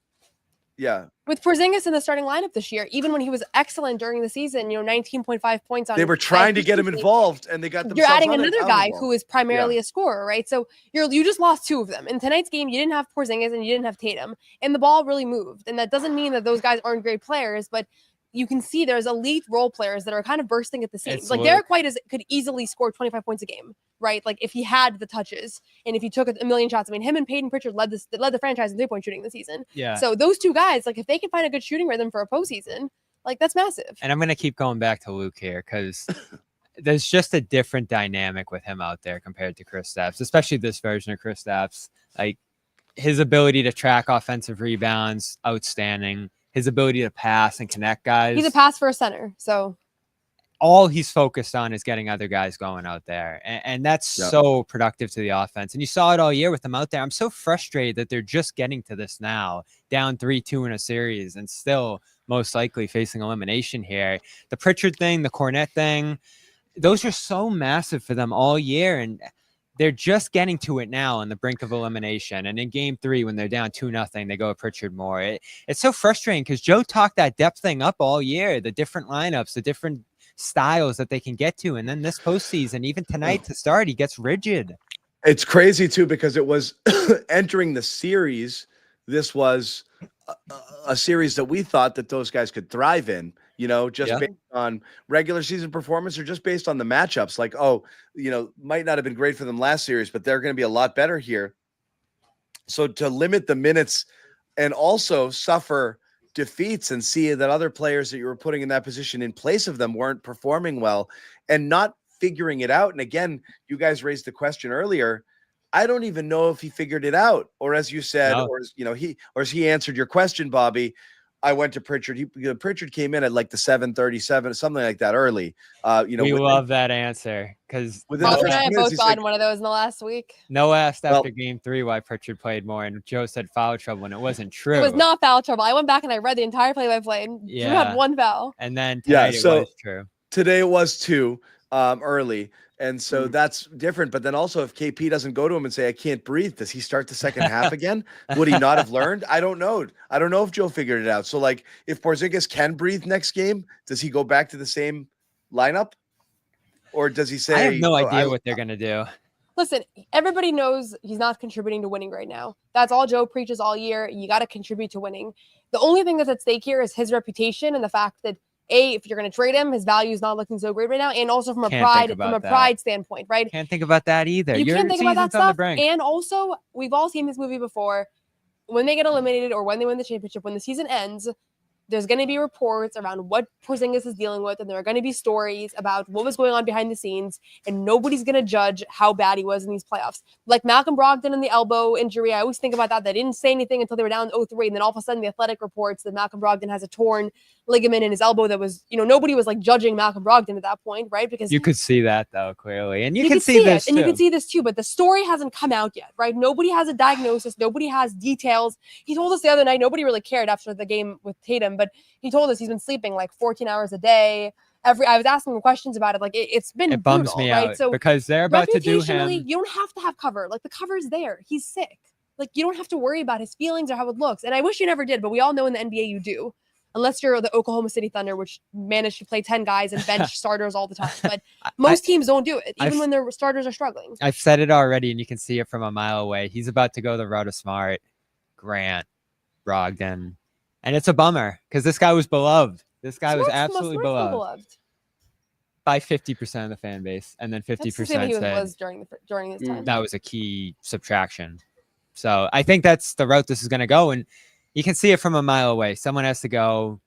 Porzingis in the starting lineup this year. Even when he was excellent during the season, 19.5 points on. They were trying to get him involved, and they got themselves. You're adding another guy who is primarily a scorer, right? So you just lost 2 of them in tonight's game. You didn't have Porzingis and you didn't have Tatum, and the ball really moved. And that doesn't mean that those guys aren't great players, but you can see there's elite role players that are kind of bursting at the seams. Derek White could easily score 25 points a game, right? If he had the touches and if he took a million shots. I mean, him and Peyton Pritchard led the franchise in 3-point shooting this season. Yeah. So those 2 guys, if they can find a good shooting rhythm for a postseason, that's massive. And I'm going to keep going back to Luke here, because there's just a different dynamic with him out there compared to Kristaps, especially this version of Kristaps. His ability to track offensive rebounds, outstanding. His ability to pass and connect guys. He's a pass for a center. So all he's focused on is getting other guys going out there. And that's so productive to the offense. And you saw it all year with them out there. I'm so frustrated that they're just getting to this now, down 3-2 in a series, and still most likely facing elimination here. The Pritchard thing, the Kornet thing, those are so massive for them all year. And they're just getting to it now on the brink of elimination. And in game 3, when they're down 2-0, they go with Pritchard more. It's so frustrating because Joe talked that depth thing up all year, the different lineups, the different styles that they can get to. And then this postseason, even tonight to start, he gets rigid. It's crazy too, because it was entering the series. This was a series that we thought that those guys could thrive in, based on regular season performance or just based on the matchups. Might not have been great for them last series, but they're going to be a lot better here. So to limit the minutes and also suffer defeats and see that other players that you were putting in that position in place of them weren't performing well and not figuring it out. And again, you guys raised the question earlier. I don't even know if he figured it out, or as you said, or as he answered your question, Bobby. I went to Pritchard. Pritchard came in at the 7:37, something like that early. We love that answer because Bobby and I have both gotten one of those in the last week. Noah asked after game 3 why Pritchard played more, and Joe said foul trouble, and it wasn't true. It was not foul trouble. I went back and I read the entire play-by-play, and Drew had 1 foul. And then tonight it was true. Today it was 2. early. And so that's different. But then also, if KP doesn't go to him and say, I can't breathe, does he start the second half again? Would he not have learned? I don't know. I don't know if Joe figured it out. So, like, if Porzingis can breathe next game, does he go back to the same lineup? Or does he say, I have no idea what they're going to do. Listen, everybody knows he's not contributing to winning right now. That's all Joe preaches all year. You got to contribute to winning. The only thing that's at stake here is his reputation and the fact that, if you're going to trade him, his value is not looking so great right now, and also from a pride standpoint, right? Can't think about that either. You can't think about that stuff. And also, we've all seen this movie before. When they get eliminated or when they win the championship, when the season ends, there's going to be reports around what Porzingis is dealing with, and there are going to be stories about what was going on behind the scenes, and nobody's going to judge how bad he was in these playoffs. Like Malcolm Brogdon and the elbow injury, I always think about that. They didn't say anything until they were down 0-3, and then all of a sudden the Athletic reports that Malcolm Brogdon has a torn ligament in his elbow that was, nobody was like judging Malcolm Brogdon at that point, right? Because you could see that though, clearly. And you can see this and you can see this too, but the story hasn't come out yet, right? Nobody has a diagnosis. Nobody has details. He told us the other night, nobody really cared after the game with Tatum, but he told us he's been sleeping like 14 hours a day. I was asking him questions about it. Like it's been it bums brutal, me right? out So because they're about to do him. You don't have to have cover. Like the cover's there. He's sick. Like you don't have to worry about his feelings or how it looks. And I wish you never did, but we all know in the NBA you do. Unless you're the Oklahoma City Thunder, which manage to play 10 guys and bench starters all the time. But most teams don't do it, even when their starters are struggling. I've said it already, and you can see it from a mile away. He's about to go the route of Smart, Grant, Brogdon. And it's a bummer because this guy was beloved. This guy was absolutely beloved by 50% of the fan base. And then 50% said he was during his time. That was a key subtraction. So I think that's the route this is going to go. And you can see it from a mile away. Someone has to go.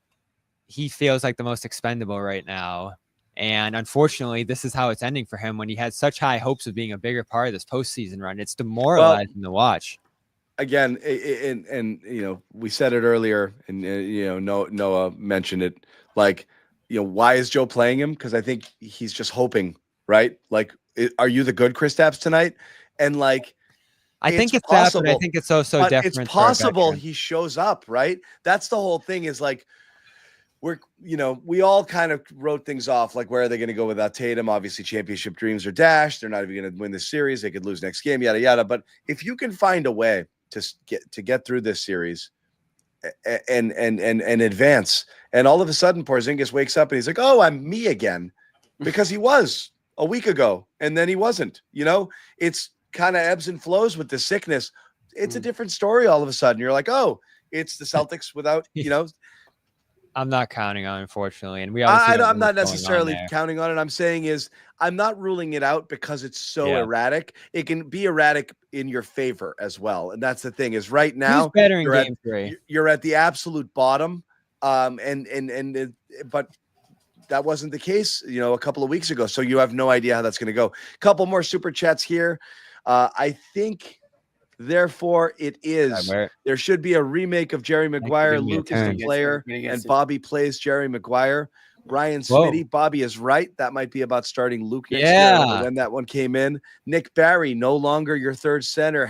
He feels like the most expendable right now. And unfortunately, this is how it's ending for him when he had such high hopes of being a bigger part of this postseason run. It's demoralizing to watch. Again, and we said it earlier, and Noah mentioned it. Like, why is Joe playing him? Because I think he's just hoping, right? Like, are you the good Kristaps tonight? And like, I think it's possible, that, but I think it's so different. It's possible he shows up, right? That's the whole thing. Is like, we all kind of wrote things off. Like, where are they going to go without Tatum? Obviously, championship dreams are dashed. They're not even going to win this series. They could lose next game, yada yada. But if you can find a way to get through this series and advance, and all of a sudden Porzingis wakes up and he's like, oh, I'm me again, because he was a week ago and then he wasn't. It's kind of ebbs and flows with the sickness. It's a different story all of a sudden. You're like, oh, it's the Celtics without, I'm not counting on it, unfortunately. And I'm not necessarily counting on it. I'm saying I'm not ruling it out because it's so erratic. It can be erratic in your favor as well. And that's the thing is right now better in game 3. You're at the absolute bottom. But that wasn't the case, a couple of weeks ago. So you have no idea how that's going to go. Couple more super chats here. I think, therefore, it is. There should be a remake of Jerry Maguire. Luke is the player, and Bobby plays Jerry Maguire. Brian Smitty, Bobby is right. That might be about starting Luke next year. When that one came in. Nick Barry, no longer your third center.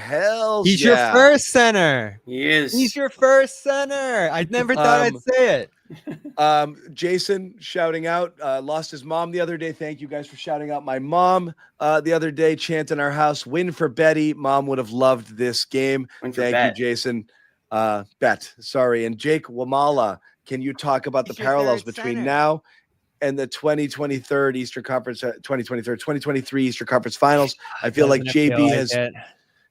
He's your first center. He is. He's your first center. I never thought I'd say it. Jason shouting out, lost his mom the other day. Thank you guys for shouting out my mom the other day. Chant in our house, win for Betty. Mom would have loved this game. Thank you, Jason. Bet, sorry. And Jake Wamala, can you talk about the parallels between now and the 2023 Eastern Conference Finals? I feel like JB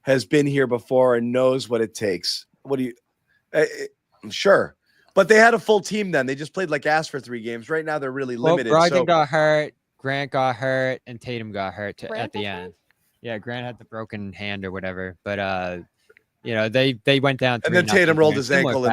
has been here before and knows what it takes. What do you? Sure. But they had a full team then. They just played like ass for 3 games. Right now, they're really limited. Brogdon got hurt, Grant got hurt, and Tatum got hurt at the end. Yeah, Grant had the broken hand or whatever. But they went down. And then Tatum rolled his ankle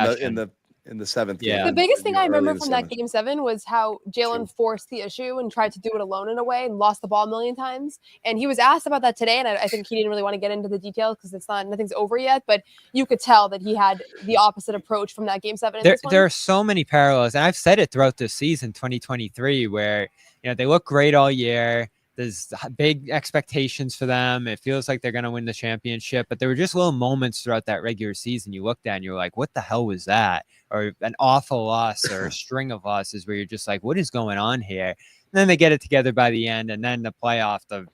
in the 7th game. The biggest thing I remember from that game 7 was how Jaylen forced the issue and tried to do it alone in a way and lost the ball a million times. And he was asked about that today, and I think he didn't really want to get into the details because nothing's over yet. But you could tell that he had the opposite approach from that game 7. There are so many parallels, and I've said it throughout this season, 2023, where they look great all year. There's big expectations for them. It feels like they're going to win the championship, but there were just little moments throughout that regular season you looked at and you're like, what the hell was that? Or an awful loss or a string of losses where you're just like, what is going on here? then they get it together by the end, and then the playoff, the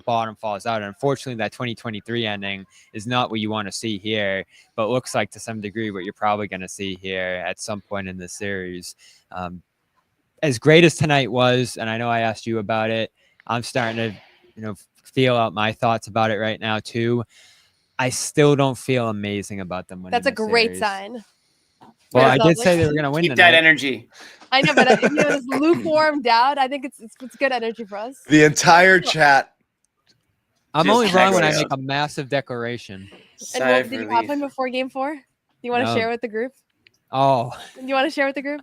bottom falls out. And unfortunately, that 2023 ending is not what you want to see here, but looks like to some degree what you're probably going to see here at some point in the series. As great as tonight was, and I know I asked you about it, I'm starting to, feel out my thoughts about it right now too. I still don't feel amazing about them winning. That's a great series. sign. Well, I did say they were going to win Keep tonight. that energy. I know, but this lukewarm doubt, I think it's good energy for us. The entire chat. I'm just only wrong when I checks make out. a massive declaration. And what did you happen before game 4? Do you want to No. share with the group? Oh, Do you want to share with the group?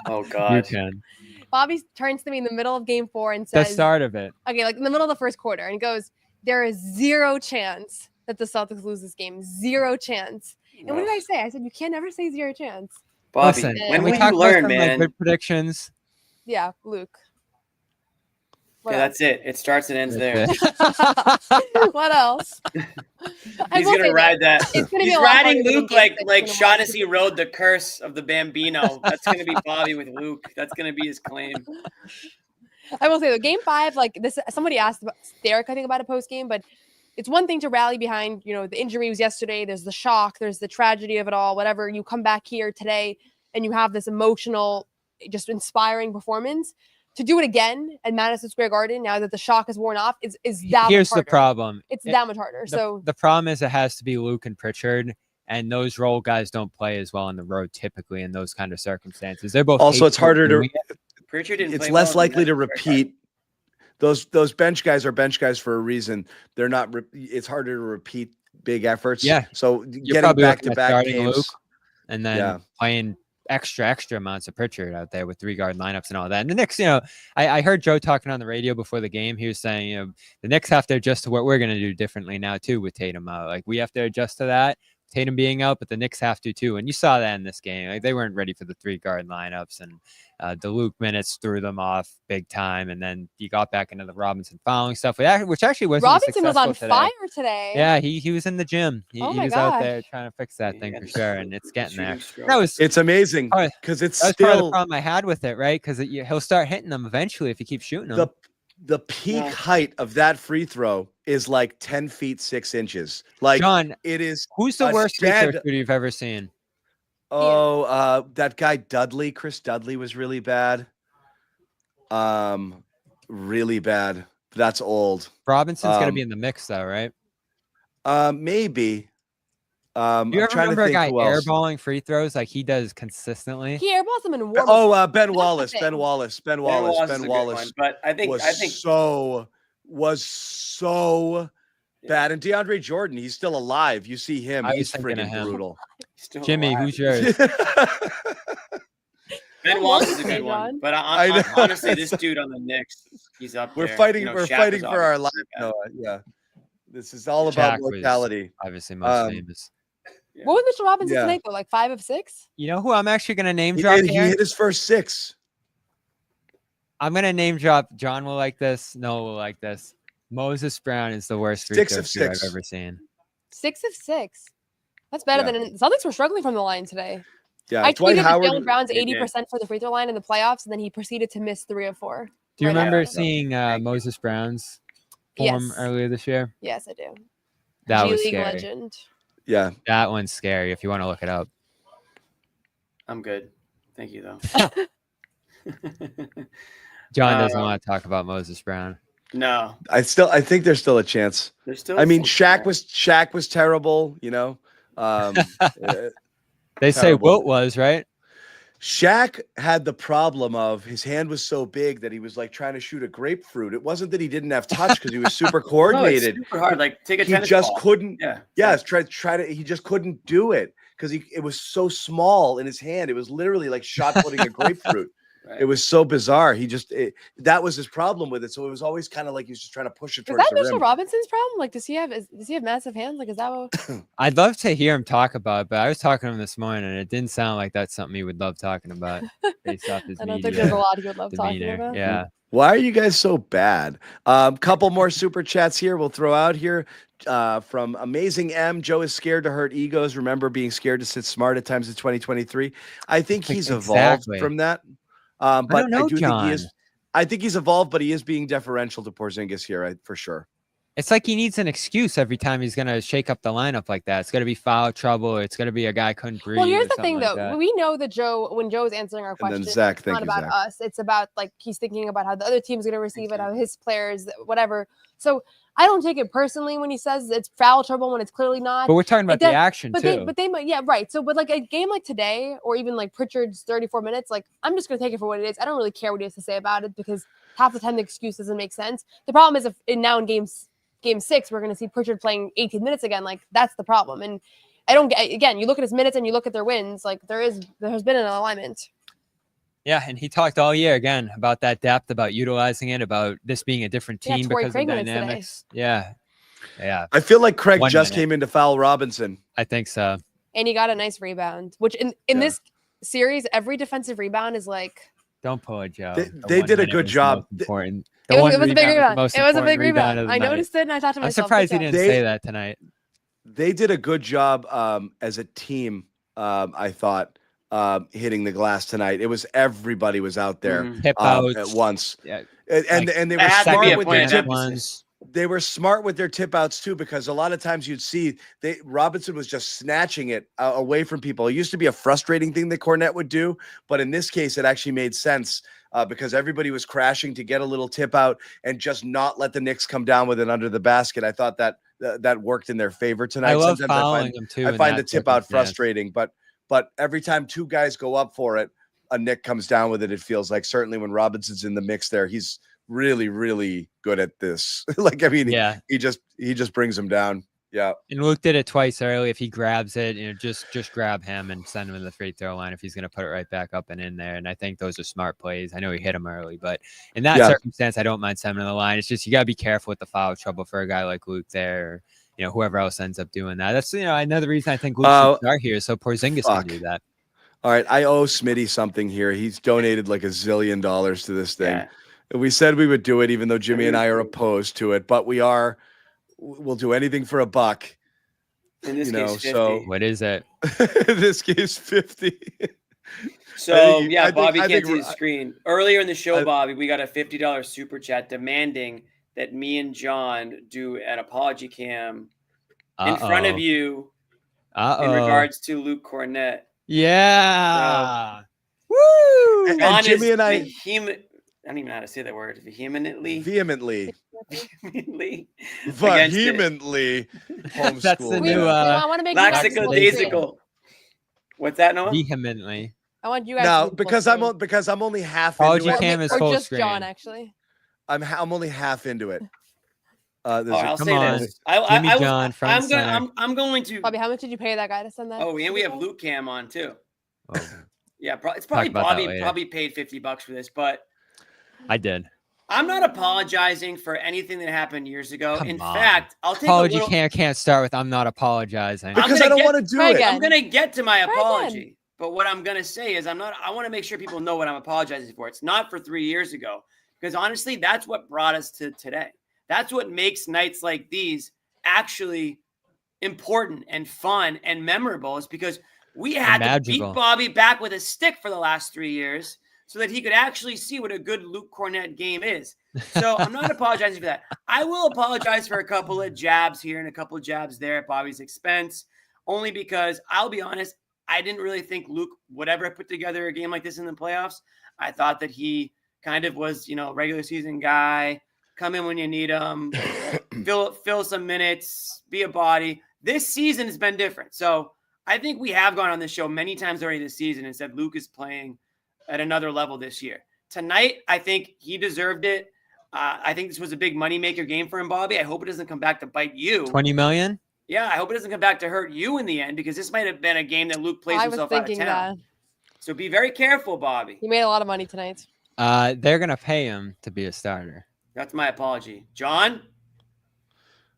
Oh you God. can. Bobby turns to me in the middle of game 4 and The says, start of it. okay, like in the middle of the first quarter, and he goes, there is 0 chance that the Celtics lose this game. 0 chance. And what did I say? I said, you can't ever say 0 chance. Bobby, Listen, when can we will talk you about learn, some, man? good predictions? Yeah, Luke. Okay, that's it. It starts and ends there. What else? I He's will gonna say ride this. that. It's gonna be He's a lot riding harder than Luke game like 6 like than it was. Shaughnessy rode the curse of the Bambino. That's gonna be Bobby with Luke. That's gonna be his claim. I will say though, game 5, like this, somebody asked about Derek, I think, about a post game, but it's one thing to rally behind, the injury was yesterday. There's the shock, there's the tragedy of it all, whatever. You come back here today and you have this emotional, just inspiring performance. To do it again at Madison Square Garden, now that the shock is worn off, is that Here's much harder. the problem. It's that much harder. The problem is it has to be Luke and Pritchard, and those role guys don't play as well on the road typically in those kind of circumstances. They're both Also, it's harder to. Pritchard didn't It's play less well likely to tonight. repeat. Those bench guys are bench guys for a reason. They're not. It's harder to repeat big efforts. Yeah. So You're getting probably back looking to at back starting games. Luke and then Yeah. playing extra amounts of Pritchard out there with 3-guard lineups and all that. And the Knicks, I heard Joe talking on the radio before the game. He was saying, the Knicks have to adjust to what we're going to do differently now too with Tatum out. Like we have to adjust to that. Tatum being out, but the Knicks have to too. And you saw that in this game. Like they weren't ready for the 3-guard lineups, and the Luke minutes threw them off big time. And then you got back into the Robinson fouling stuff, which actually wasn't Robinson was on successful today. fire today. Yeah, he was in the gym. He Oh my was out gosh. there trying to fix that thing for sure, and it's getting there. stroke. That was It's amazing because it's that was part of the still problem I had with it, right? Because he'll start hitting them eventually if he keeps shooting them. the peak height of that free throw is like 10 feet 6 inches. Like John, it is. who's the a worst free throw stand- shooter you've ever seen? Oh, that guy Dudley, Chris Dudley was really bad. Really bad. That's old. Robinson's gonna be in the mix though, right? Maybe. Do I'm you ever trying to remember a think guy who else. airballing free throws like he does consistently? He airballs them in warm. Ben Wallace. Ben Wallace. Ben Wallace. Wallace is Ben a good Wallace. one, but I think was so bad. And DeAndre Jordan, he's still alive. You see him, I was he's thinking of friggin' him. brutal. Still Jimmy, alive. who's yours? Ben Wallace is a good one, but honestly, this dude on the Knicks, he's up We're there. fighting. You know, We're Shaq fighting was for our obviously life, the guy. Noah. Yeah, this is all about Shaq was mortality. obviously most famous. What was Mitchell Robinson Yeah. tonight though? Like 5 of 6? You know who I'm actually gonna name He drop hit, he here? hit his first 6. I'm gonna name drop. John will like this. Noah will like this. Moses Brown is the worst free 6 throw of shooter 6. I've ever seen. 6 of 6. That's better Yeah. than Celtics were struggling from the line today. Yeah, I Dwight tweeted that Howard. Jaylen Brown's They did. 80% for the free throw line in the playoffs, and then he proceeded to miss 3 of 4. Do you Right remember after. seeing Moses Brown's form Yes. earlier this year? Yes, I do. That G was League scary. legend. Yeah, That one's scary if you want to look it up. I'm good. Thank you, though. John doesn't want to talk about Moses Brown. No, I think there's still a chance. there's still. I mean, some- Shaq was terrible. You know, They say Terrible. Wilt was, right? Shaq had the problem of his hand was so big that he was like trying to shoot a grapefruit. It wasn't that he didn't have touch because he was super No, it's coordinated. super hard. Like take a He tennis just ball. couldn't. Yeah. Yeah, try to. He just couldn't do it because it was so small in his hand. It was literally like shot putting a grapefruit. Right. It was so bizarre. That was his problem with it. So it was always kind of like he was just trying to push it Is towards that the Mitchell rim. Robinson's problem? Like, does he have massive hands? Like, is that what? I'd love to hear him talk about it, but I was talking to him this morning, and it didn't sound like that's something he would love talking about based off his I don't think media there's a lot he would love talking demeanor. about. Yeah. Why are you guys so bad? Couple more super chats here. We'll throw out here from Amazing M. Joe is scared to hurt egos. Remember being scared to sit smart at times in 2023. I think he's evolved Exactly. from that. But don't know, I do think he is. John. I think he's evolved, but he is being deferential to Porzingis here, for sure. It's like he needs an excuse every time he's going to shake up the lineup like that. It's going to be foul trouble. It's going to be a guy couldn't breathe. Well, here's the something thing, like though. that. We know that when Joe's answering our And question, then Zach, it's thank not you, about Zach. us. It's about, like, he's thinking about how the other team's going to receive it, how his players, whatever. So I don't take it personally when he says it's foul trouble when it's clearly not. But we're talking about the action, too. But they might, yeah, right. So, but like a game like today, or even like Pritchard's 34 minutes, like, I'm just going to take it for what it is. I don't really care what he has to say about it because half the time the excuse doesn't make sense. The problem is now in Game 6, we're going to see Pritchard playing 18 minutes again. Like, that's the problem. And I don't get, again, you look at his minutes and you look at their wins, like there has been an alignment. Yeah, and he talked all year again about that depth, about utilizing it, about this being a different team Torrey because Craig of minutes today. dynamics. Yeah. I feel like Craig One just minute. came in to foul Robinson. I think so. And he got a nice rebound, which in this series, every defensive rebound is like, Don't pull it, Joe. They did a good job. Important. it was a big rebound. It was a big rebound. Of the I night. noticed it and I thought to I'm myself, surprised he good didn't job. say that tonight. They did a good job as a team, I thought, hitting the glass tonight. It was everybody was out there Hip outs. at once. Yeah. And they were That had to be smart a with point their of tip. emphasis. They were smart with their tip outs too, because a lot of times you'd see Robinson was just snatching it away from people. It used to be a frustrating thing that Kornet would do, but in this case, it actually made sense because everybody was crashing to get a little tip out and just not let the Knicks come down with it under the basket. I thought that worked in their favor tonight. I love Sometimes following them too. I in find that the tip out circumstance. frustrating, but every time two guys go up for it, a Knick comes down with it. It feels like certainly when Robinson's in the mix there, he's really, really good at this. He just brings him down. Yeah. And Luke did it twice early. If he grabs it, just grab him and send him to the free throw line if he's going to put it right back up and in there. And I think those are smart plays. I know he hit him early, but in that circumstance, I don't mind sending him to the line. It's just you got to be careful with the foul trouble for a guy like Luke there, or whoever else ends up doing that. That's another reason I think Luke should start here, so Porzingis can do that. All right, I owe Smitty something here. He's donated like $1 zillion to this thing. Yeah. We said we would do it, even though Jimmy and I are opposed to it, but we'll do anything for $1. In this case, 50. So what is it? This case 50. So I Bobby think can't see the screen. Earlier in the show, Bobby, we got a $50 super chat demanding that me and John do an apology cam in front of you in regards to Luke Kornet. Yeah. Woo! And John Jimmy is and I I don't even know how to say that word. Vehemently. Vehemently. Vehemently. Homeschool. That's the new I want to make lackadaisical. What's that, Noah? Vehemently. I want you guys No, to because I'm only half Apology into it. cam is or full just screen. John, actually. I'm only half into it. I'll Come say on. this. Jimmy John, front center. I'm going to. Bobby, how much did you pay that guy to send that? Oh, and we have Luke Cam on too. Oh, Yeah, it's probably about that Bobby later. probably paid $50 for this, but I did. I'm not apologizing for anything that happened years ago. Come In on. fact, I'll take Apology a little. can't start with I'm not apologizing. Because I don't want to do it. I'm gonna get to my apology, but what I'm gonna say is I want to make sure people know what I'm apologizing for. It's not for 3 years ago, because honestly, that's what brought us to today. That's what makes nights like these actually important and fun and memorable, is because we had to beat Bobby back with a stick for the last 3 years so that he could actually see what a good Luke Kornet game is. So I'm not apologizing for that. I will apologize for a couple of jabs here and a couple of jabs there at Bobby's expense, only because I'll be honest, I didn't really think Luke would ever put together a game like this in the playoffs. I thought that he kind of was, regular season guy, come in when you need him, fill some minutes, be a body. This season has been different. So I think we have gone on this show many times already this season and said Luke is playing at another level this year. Tonight, I think he deserved it. I think this was a big moneymaker game for him, Bobby. I hope it doesn't come back to bite you. 20 million? Yeah, I hope it doesn't come back to hurt you in the end, because this might have been a game that Luke plays himself out of town. So be very careful, Bobby. He made a lot of money tonight. They're going to pay him to be a starter. That's my apology. John,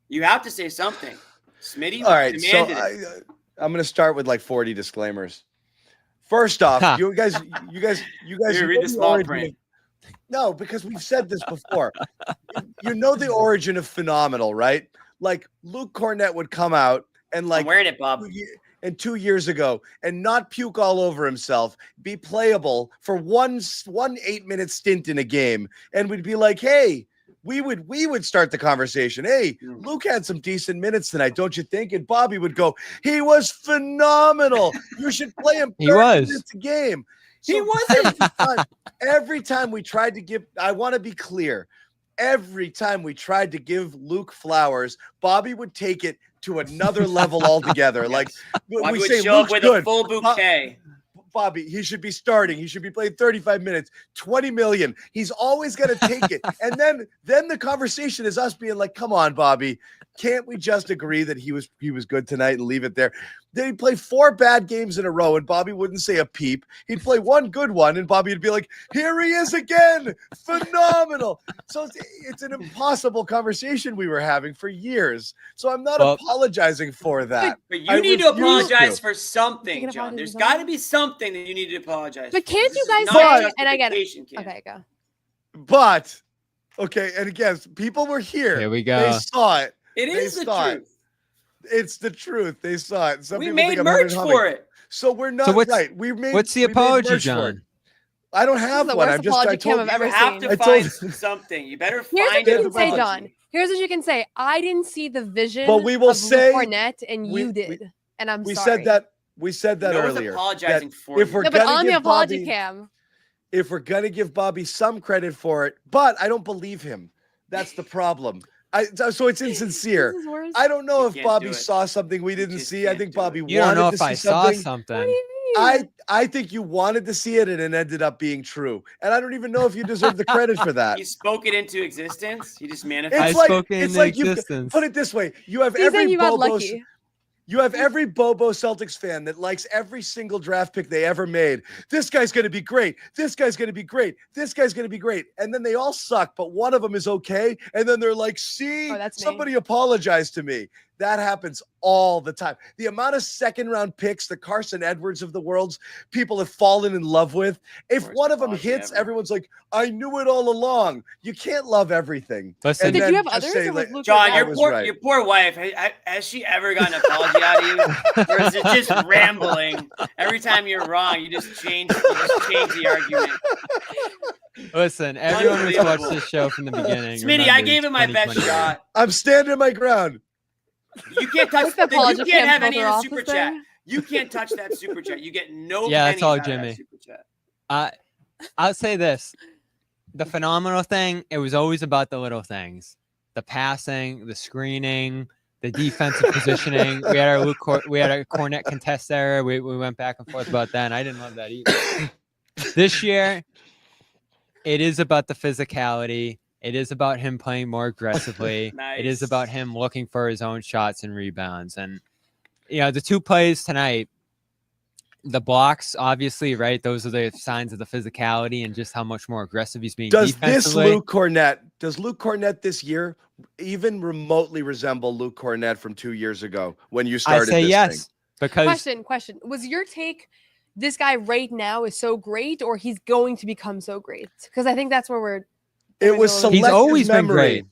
you have to say something. Smitty All right, so demanded it. I'm going to start with like 40 disclaimers. First off, you guys Here, read the small print. No, because we've said this before. You know the origin of phenomenal, right? Like Luke Kornet would come out and I'm wearing it, Bob. and 2 years ago and not puke all over himself, be playable for one 8-minute stint in a game, and we'd be like, hey, we would start the conversation. Hey, Luke had some decent minutes tonight, don't you think? And Bobby would go, he was phenomenal. You should play him 30 minutes a game. He wasn't. Every time we tried to give, I want to be clear, every time we tried to give Luke flowers, Bobby would take it to another level altogether. Like Bobby we would say, show Luke's up with good. a full bouquet. Bobby, he should be starting. He should be playing 35 minutes, 20 million. He's always going to take it. And then the conversation is us being like, come on, Bobby, can't we just agree that he was good tonight and leave it there? Then he'd play 4 bad games in a row and Bobby wouldn't say a peep. He'd play one good one and Bobby would be like, here he is again. Phenomenal. So it's an impossible conversation we were having for years. So I'm not apologizing for that. But you need to apologize for something, John. There's got to be something that you need to apologize for. But can't you guys say, and I get it. Okay, go. But, okay, and again, people were here. Here we go. They saw it. It is the truth. It's the truth. They saw it. Some we people made think I'm merch humming. for it. So we're not So what's- right. what's the apology, John? I don't have the one. worst I'm just. I apology told Cam you. I've ever You have seen. to find something. You better Here's find what you an can say, apology. John. Here's what you can say. I didn't see the vision But we will of say- Kornet, and you did. And I'm We sorry. said that. We said that Noah's earlier. apologizing that for if you. we're No, but gonna on the give apology Bobby, cam. if we're gonna give Bobby some credit for it, but I don't believe him. That's the problem. So it's insincere. This is worse. I don't know You if can't Bobby do it. saw something we didn't see. I think Bobby You don't wanted know to if see I saw something. something. What do you mean? I think you wanted to see it and it ended up being true. And I don't even know if you deserve the credit for that. You spoke it into existence. You just It's manifested. like spoke it it's into like you existence. put it this way. You have He's saying every you got Bobo lucky. You have every Bobo Celtics fan that likes every single draft pick they ever made. This guy's going to be great. This guy's going to be great. This guy's going to be great. And then they all suck, but one of them is okay. And then they're like, see, that's me. somebody apologized to me. That happens all the time. The amount of second-round picks, the Carson Edwards of the world's people have fallen in love with. If one of them hits, everyone's like, I knew it all along. You can't love everything. Listen, And Did then you have just others, say, or was like, Luke John, your your was poor, right. your poor wife, has she ever gotten an apology out of you? Or is it just rambling? Every time you're wrong, you just change the argument. Listen, everyone who's watched Unbelievable. this show from the beginning. Smitty, I remembers gave him my best 2020. shot. I'm standing my ground. You can't touch What's the that. You apology can't cam have any filter of the off super this chat. thing? You can't touch that super chat. You get no Yeah, that's pennies all out of that Jimmy. super chat. I'll say this. The phenomenal thing, it was always about the little things. The passing, the screening, the defensive positioning. We had a Kornet contest error. We went back and forth about that, and I didn't love that either. This year, it is about the physicality. It is about him playing more aggressively. It is about him looking for his own shots and rebounds. And, you know, the 2 plays tonight, the blocks, obviously, right? Those are the signs of the physicality and just how much more aggressive he's being Does defensively. Luke Kornet this year even remotely resemble Luke Kornet from 2 years ago when you started I say this yes, thing? because Question. Was your take this guy right now is so great, or he's going to become so great? Because I think that's where we're. It was selective he's always been memory. great.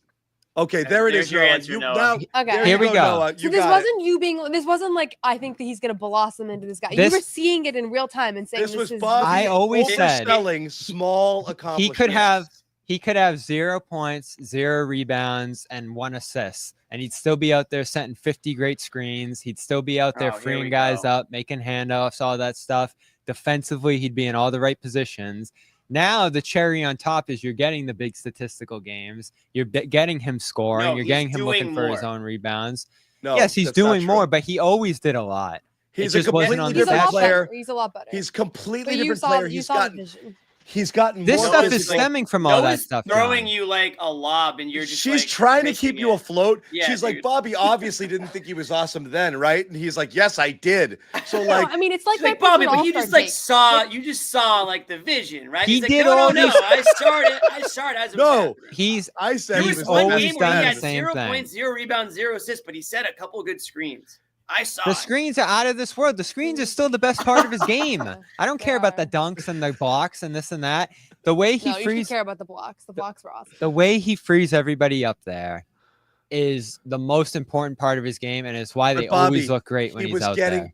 Okay, there it There's is. your Noah. answer, Noah. Now, Okay. there Here you we go. Noah. So You this got wasn't you being. This wasn't like I think that he's going to blossom into this guy. You This- were seeing it in real time and saying This was is. Bobby I always said overselling small he accomplishments. could have 0 points, 0 rebounds, and 1 assist, and he'd still be out there setting 50 great screens. He'd still be out there Oh, here freeing we guys go. up, making handoffs, all that stuff. Defensively, he'd be in all the right positions. Now the cherry on top is you're getting the big statistical games. You're getting him scoring. No, you're he's getting him looking doing for his more. own rebounds. No, yes, he's that's not doing true. more, but he always did a lot. He's It a just wasn't completely on the He's a stat lot sheet. player. better. He's a lot better. He's completely But you different saw, player. you He's saw the gotten vision. He's gotten This more stuff is physical. stemming from all that Noah's stuff. throwing John. you like a lob, and you're just She's like, trying to keep missing you it. afloat. Yeah, She's like, dude. Bobby obviously didn't think he was awesome then, right? And he's like, yes, I did. So No, like, I mean it's like She's my like, Bobby, personal but you all-star just like take. saw, you just saw like the vision, right? He He's like, did no, all no, these- I started as it was no, happening. I said There he was was one always game where done he the had same 0 thing. points, 0 rebounds, 0 assists, but he set a couple of good screens. I saw The it. screens are out of this world. The screens are still the best part of his game. I don't care about the dunks and the blocks and this and that. The way he No, you should frees care about the blocks. The blocks were awesome. the way he frees everybody up there is the most important part of his game, and it's why they Bobby, always look great when he's out there.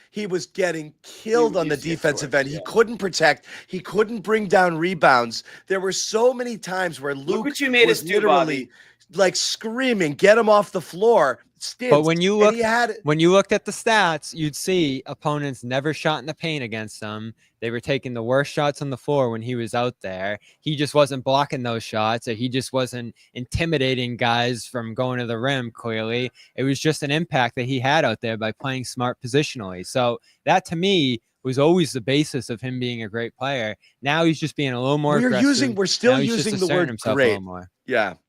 He was getting killed on the defensive end. He couldn't protect. He couldn't bring down rebounds. There were so many times where Luke what you made was us do, literally like screaming, "Get him off the floor!" But when you looked at the stats, you'd see opponents never shot in the paint against him. They were taking the worst shots on the floor when he was out there. He just wasn't blocking those shots, or he just wasn't intimidating guys from going to the rim, clearly. It was just an impact that he had out there by playing smart positionally. So that, to me, was always the basis of him being a great player. Now he's just being a little more aggressive. We're still Now he's using just the word asserting himself a great. little more.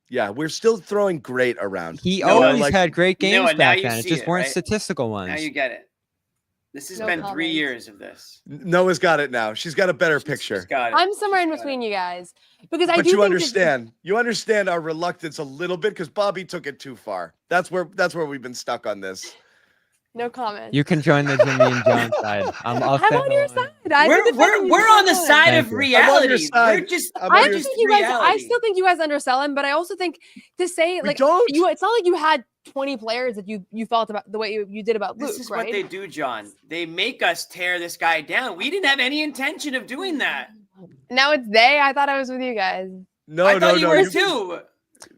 Yeah, we're still throwing great around. He always had great games Noah, now back you then. It see just it, weren't right? statistical ones. Now you get it. This has No been 3 comment. years of this. Noah's got it now. She's got a better picture. Got it. I'm somewhere in between you guys because I But do you think understand. You understand our reluctance a little bit because Bobby took it too far. That's where we've been stuck on this. No comment. You can join the Jimmy and John side. I'm on your side. I've been defending you We're for on the so long. side Thank of you. reality. side. We're just. I we're just just think you guys. I reality. still think you guys undersell him, but I also think to say like don't. you. It's not like you had 20 players that you felt about the way you did about Luke, This is right? what they do, John. They make us tear this guy down. We didn't have any intention of doing that. Now it's they. I thought I was with you guys. No, I thought no, you no. were too.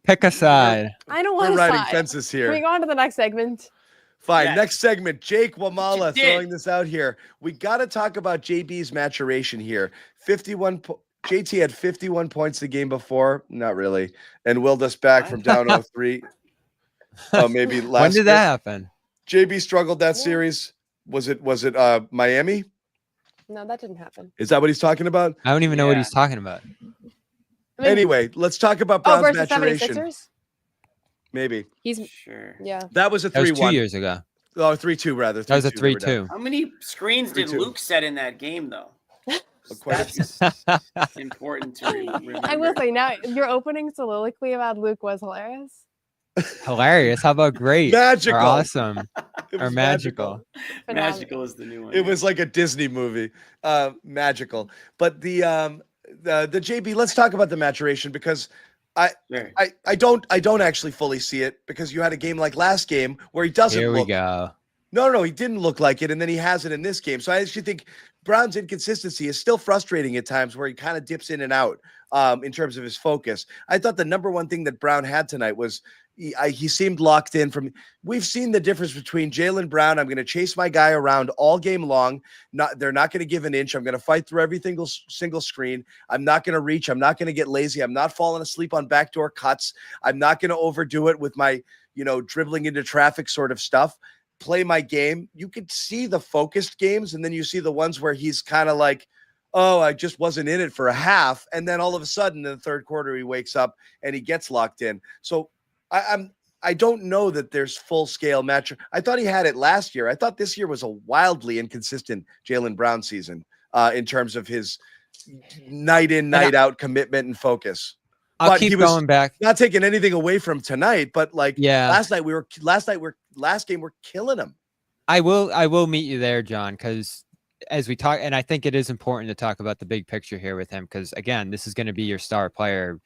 Pick a side. I don't We're want to riding side. fences Can we here. go on to the next segment? Fine. Yes. Next segment. Jake Wamala did. throwing this out here. We got to talk about JB's maturation here. JT had 51 points the game before. Not really. And willed us back from down 0-3. Oh, maybe last When did year. that happen? JB struggled that series. Was it Miami? No, that didn't happen. Is that what he's talking about? I don't even know what he's talking about. I mean, Anyway, let's talk about oh, Brown's versus maturation. 76ers? Maybe. He's Sure. yeah. That was a 3-1. That was 2 years ago. Oh, 3-2 rather. That was a 3-2 they were down. 3-2. How many screens did 3-2. Luke set in that game, though? That's important to remember. I will say now your opening soliloquy about Luke was hilarious. Hilarious. How about great? Magical. Or awesome. It Or was magical. Magical is the new one. It was like a Disney movie. Magical. But the JB, let's talk about the maturation because I don't actually fully see it because you had a game like last game where he doesn't Here we look. go. No, he didn't look like it, and then he has it in this game. So I actually think Brown's inconsistency is still frustrating at times where he kind of dips in and out in terms of his focus. I thought the number one thing that Brown had tonight was he seemed locked in from. We've seen the difference between Jaylen Brown. I'm going to chase my guy around all game long. They're not going to give an inch. I'm going to fight through every single screen. I'm not going to reach. I'm not going to get lazy. I'm not falling asleep on backdoor cuts. I'm not going to overdo it with my dribbling into traffic sort of stuff. Play my game. You could see the focused games, and then you see the ones where he's kind of like, oh, I just wasn't in it for a half. And then all of a sudden in the third quarter, he wakes up and he gets locked in. So I don't know that there's full scale match. I thought he had it last year. I thought this year was a wildly inconsistent Jaylen Brown season in terms of his night in, night out commitment and focus. I'll keep going back. Not taking anything away from tonight, but like last game we're killing him. I will meet you there, John, because as we talk, and I think it is important to talk about the big picture here with him, because again, this is going to be your star player,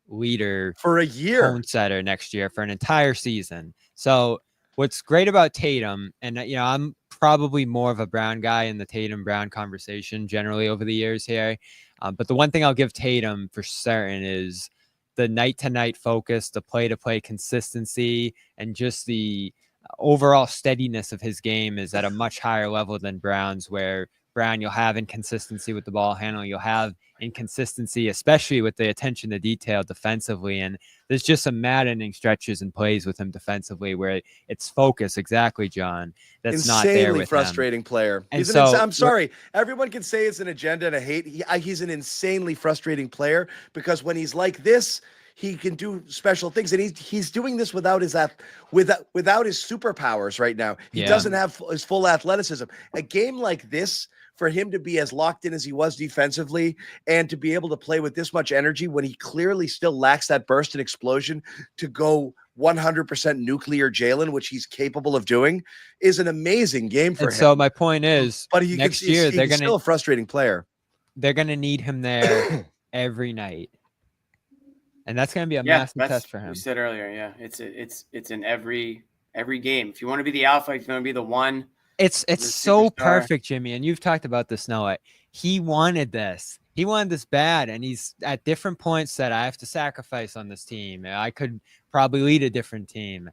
leader for a year, tone setter next year for an entire season. So what's great about Tatum, and I'm probably more of a Brown guy in the Tatum Brown conversation generally over the years here, but the one thing I'll give Tatum for certain is the night-to-night focus, the play-to-play consistency, and just the overall steadiness of his game is at a much higher level than Brown's, where Brown, you'll have inconsistency with the ball handling. You'll have inconsistency, especially with the attention to detail defensively. And there's just some maddening stretches and plays with him defensively where it's focus. Exactly, John. That's not there with frustrating him. Player. And I'm sorry. Everyone can say it's an agenda and a hate. He's an insanely frustrating player because when he's like this, he can do special things, and he's doing this without his superpowers right now. He doesn't have his full athleticism. A game like this, for him to be as locked in as he was defensively and to be able to play with this much energy when he clearly still lacks that burst and explosion to go 100% nuclear Jaylen, which he's capable of doing, is an amazing game for him. So my point is, but next year he's still a frustrating player. They're going to need him there every night. And that's going to be a massive test for him. We said earlier, yeah, it's in every game. If you want to be the alpha, if you want to be the one, it's so perfect, Jimmy. And you've talked about this, Noah. He wanted this. He wanted this bad, and he's at different points said, I have to sacrifice on this team. I could probably lead a different team.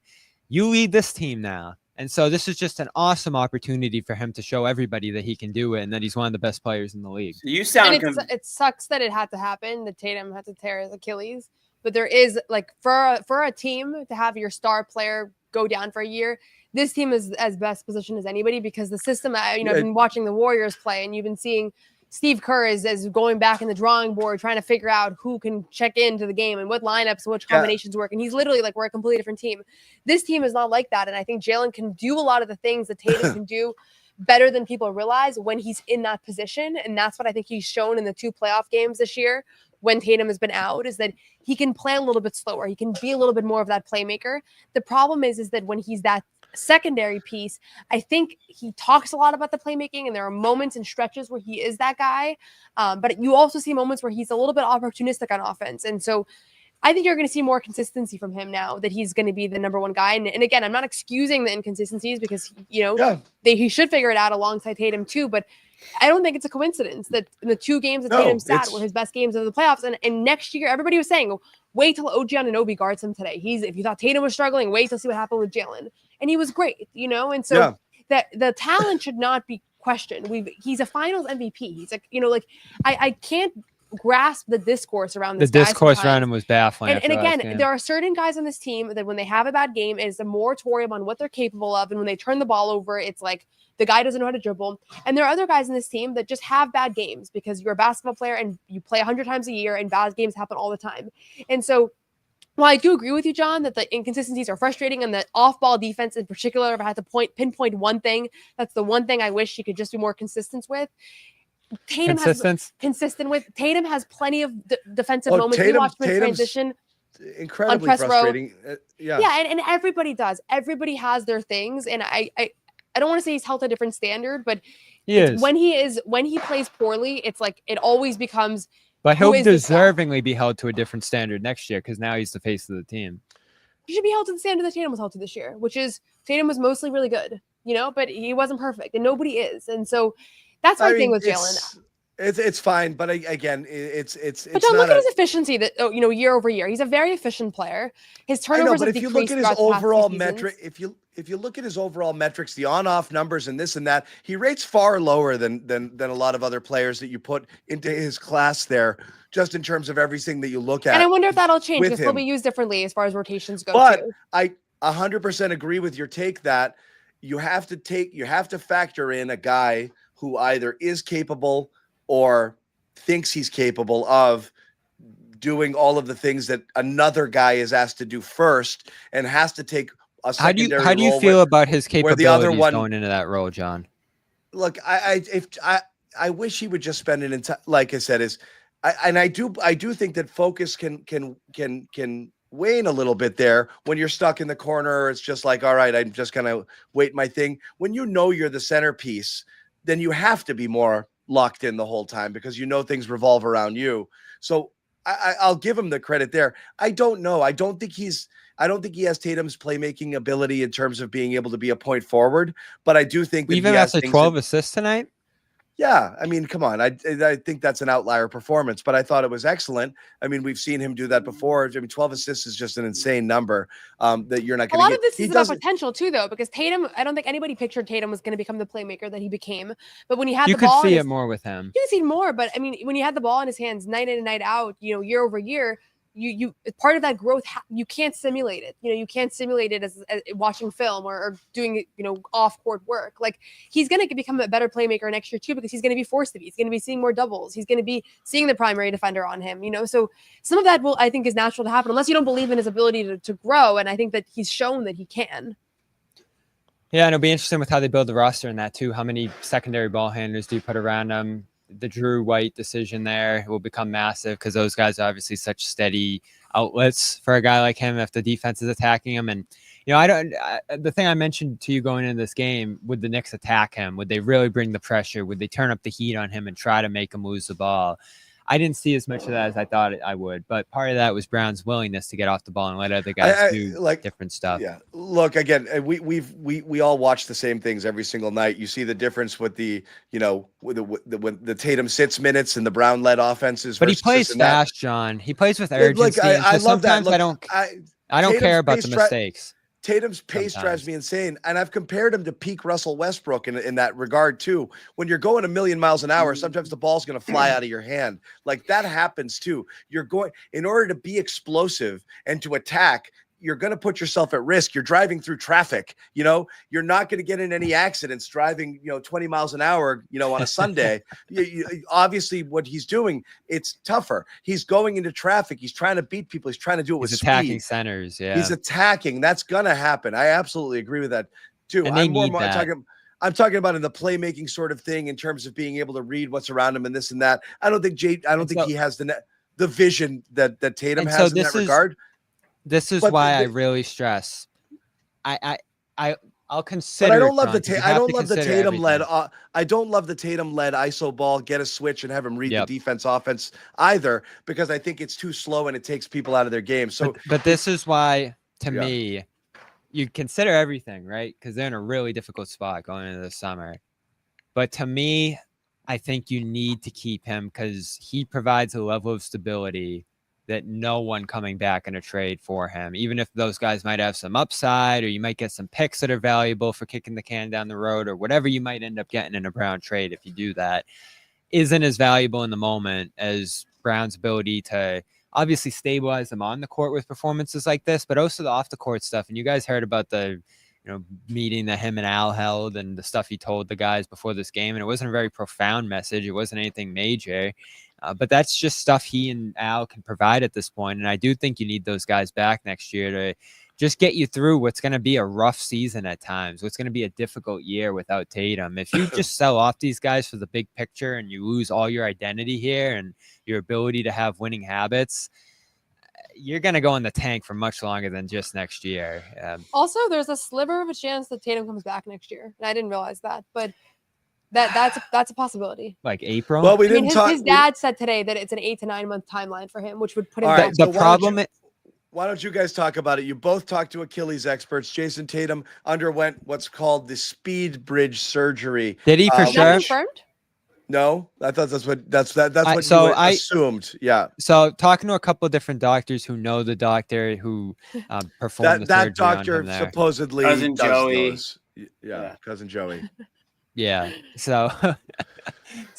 You lead this team now. And so this is just an awesome opportunity for him to show everybody that he can do it and that he's one of the best players in the league. You sound it sucks that it had to happen, that Tatum had to tear his Achilles. But there is, like, for a team to have your star player go down for a year, this team is as best positioned as anybody, because the system, I've been watching the Warriors play, and you've been seeing Steve Kerr is going back in the drawing board, trying to figure out who can check into the game and what lineups and which combinations work. And he's literally like, we're a completely different team. This team is not like that. And I think Jaylen can do a lot of the things that Tatum can do better than people realize when he's in that position. And that's what I think he's shown in the 2 playoff games this year when Tatum has been out, is that he can play a little bit slower. He can be a little bit more of that playmaker. The problem is that when he's that secondary piece, I think he talks a lot about the playmaking, and there are moments and stretches where he is that guy. But you also see moments where he's a little bit opportunistic on offense. And so I think you're going to see more consistency from him now that he's going to be the number 1 guy. And again, I'm not excusing the inconsistencies, because, he should figure it out alongside Tatum too. But I don't think it's a coincidence that in the 2 games that Tatum sat were his best games of the playoffs. And next year, everybody was saying, wait till OG Anunoby guards him today. If you thought Tatum was struggling, wait till see what happened with Jaylen. And he was great, And so that the talent should not be questioned. He's a finals MVP. He's like, I can't grasp the discourse around this. The discourse around him was baffling. And again, there are certain guys on this team that when they have a bad game, it's a moratorium on what they're capable of. And when they turn the ball over, it's like the guy doesn't know how to dribble. And there are other guys in this team that just have bad games, because you're a basketball player and you play 100 times a year, and bad games happen all the time. And so while I do agree with you, John, that the inconsistencies are frustrating, and the off-ball defense in particular, if I had to pinpoint one thing, that's the one thing I wish he could just be more consistent with. Tatum has plenty of defensive moments. We watched him in transition, incredibly frustrating. And everybody does. Everybody has their things, and I don't want to say he's held to a different standard, but when he plays poorly, it's like it always becomes. But he'll deservingly be held to a different standard next year, because now he's the face of the team. He should be held to the standard that Tatum was held to this year, which is Tatum was mostly really good, but he wasn't perfect, and nobody is, and so. That's my thing with Jaylen. It's fine, but again, it's. But don't look at his efficiency. That year over year, he's a very efficient player. His turnovers have decreased. If you look at his overall metric, if you look at his overall metrics, the on-off numbers and this and that, he rates far lower than a lot of other players that you put into his class there, just in terms of everything that you look at. And I wonder if that'll change, because he'll be used differently as far as rotations go. But I 100% agree with your take that you have to factor in a guy who either is capable or thinks he's capable of doing all of the things that another guy is asked to do first, and has to take a secondary role. How do you feel about his capabilities going into that role, John? Look, I wish he would just spend it in time. Like I said, I do think that focus can wane a little bit there when you're stuck in the corner. It's just like, all right, I'm just gonna wait my thing. When you're the centerpiece, then you have to be more locked in the whole time, because things revolve around you. So I'll give him the credit there. I don't know. I don't think he has Tatum's playmaking ability in terms of being able to be a point forward, but I do think that even after 12 assists tonight. Yeah, I mean, come on. I think that's an outlier performance, but I thought it was excellent. I mean, we've seen him do that before. I mean, 12 assists is just an insane number that you're not going to get. A lot of this is about potential too, though, because Tatum, I don't think anybody pictured Tatum was going to become the playmaker that he became. But when he had the ball, you could see it more with him. You could see more, but I mean, when you had the ball in his hands night in and night out, year over year, you part of that growth, you can't simulate it. You can't simulate it as watching film or doing off court work. Like, he's going to become a better playmaker next year too, because he's going to be forced to be. He's going to be seeing more doubles. He's going to be seeing the primary defender on him. So some of that I think is natural to happen, unless you don't believe in his ability to grow. And I think that he's shown that he can. Yeah, and it'll be interesting with how they build the roster in that too. How many secondary ball handlers do you put around him? The Drew White decision there will become massive, because those guys are obviously such steady outlets for a guy like him if the defense is attacking him. And, the thing I mentioned to you going into this game, would the Knicks attack him? Would they really bring the pressure? Would they turn up the heat on him and try to make him lose the ball? I didn't see as much of that as I thought I would. But part of that was Brown's willingness to get off the ball and let other guys do different stuff. Yeah. Look, again, we all watch the same things every single night. You see the difference with the, with the Tatum sits minutes and the Brown led offenses. But he plays fast, John. He plays with urgency. I love that. Look, I don't care about the mistakes. Tatum's pace drives me insane, and I've compared him to peak Russell Westbrook in that regard too. When you're going a million miles an hour, sometimes the ball's going to fly out of your hand. Like that happens too. You're going in order to be explosive and to attack. You're going to put yourself at risk. You're driving through traffic. You're not going to get in any accidents driving, 20 miles an hour, on a Sunday. Obviously, what he's doing, it's tougher. He's going into traffic. He's trying to beat people. He's trying to do it with speed. He's attacking centers. Yeah, he's attacking. That's going to happen. I absolutely agree with that too. And I'm talking about in the playmaking sort of thing in terms of being able to read what's around him and this and that. I don't think he has the vision that Tatum has in that regard. This is why I really stress. I'll consider. But I don't love I don't love the Tatum led. I don't love the Tatum led ISO ball, get a switch and have him read the defense offense either, because I think it's too slow and it takes people out of their game. So, but this is why, to me, you consider everything, right? Because they're in a really difficult spot going into the summer. But to me, I think you need to keep him because he provides a level of stability that no one coming back in a trade for him, even if those guys might have some upside, or you might get some picks that are valuable for kicking the can down the road, or whatever you might end up getting in a Brown trade if you do that, isn't as valuable in the moment as Brown's ability to obviously stabilize them on the court with performances like this, but also the off the court stuff. And you guys heard about the meeting that him and Al held and the stuff he told the guys before this game. And it wasn't a very profound message. It wasn't anything major. But that's just stuff he and Al can provide at this point. And I do think you need those guys back next year to just get you through what's going to be a rough season at times, what's going to be a difficult year without Tatum. If you just sell off these guys for the big picture and you lose all your identity here and your ability to have winning habits, you're going to go in the tank for much longer than just next year. Also, there's a sliver of a chance that Tatum comes back next year. And I didn't realize that, but that's a possibility. Like April? Well, we didn't talk. His dad said today that it's an 8 to 9 month timeline for him, which would put him back. The problem. Why don't you guys talk about it? You both talked to Achilles experts. Jason Tatum underwent what's called the speed bridge surgery. Did he for sure? Confirmed? No, I thought that's what you assumed. Yeah. So talking to a couple of different doctors who know the doctor who performed the surgery doctor on him there. supposedly Cousin Joey. Yeah, cousin Joey. Yeah. So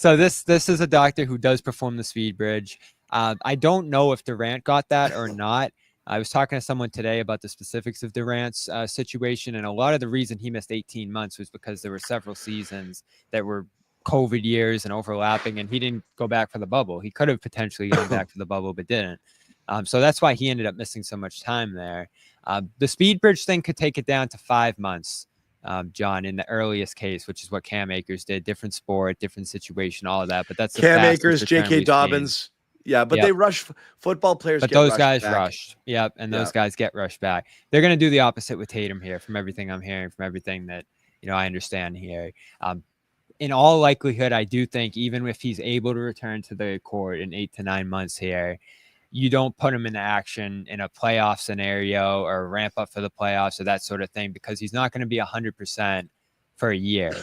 this is a doctor who does perform the speed bridge. I don't know if Durant got that or not. I was talking to someone today about the specifics of Durant's situation, and a lot of the reason he missed 18 months was because there were several seasons that were COVID years and overlapping, and he didn't go back for the bubble. He could have potentially gone back for the bubble, but didn't. So that's why he ended up missing so much time there. The speed bridge thing could take it down to 5 months, John, in the earliest case, which is what Cam Akers did. Different sport, different situation, all of that. But that's the Cam Akers, J.K. Dobbins. Yeah, but they rush football players. But those guys rushed. Yep, and those guys get rushed back. They're going to do the opposite with Tatum here, from everything I'm hearing, from everything that I understand here. In all likelihood, I do think even if he's able to return to the court in 8 to 9 months here, you don't put him into action in a playoff scenario or ramp up for the playoffs or that sort of thing, because he's not going to be 100% for a year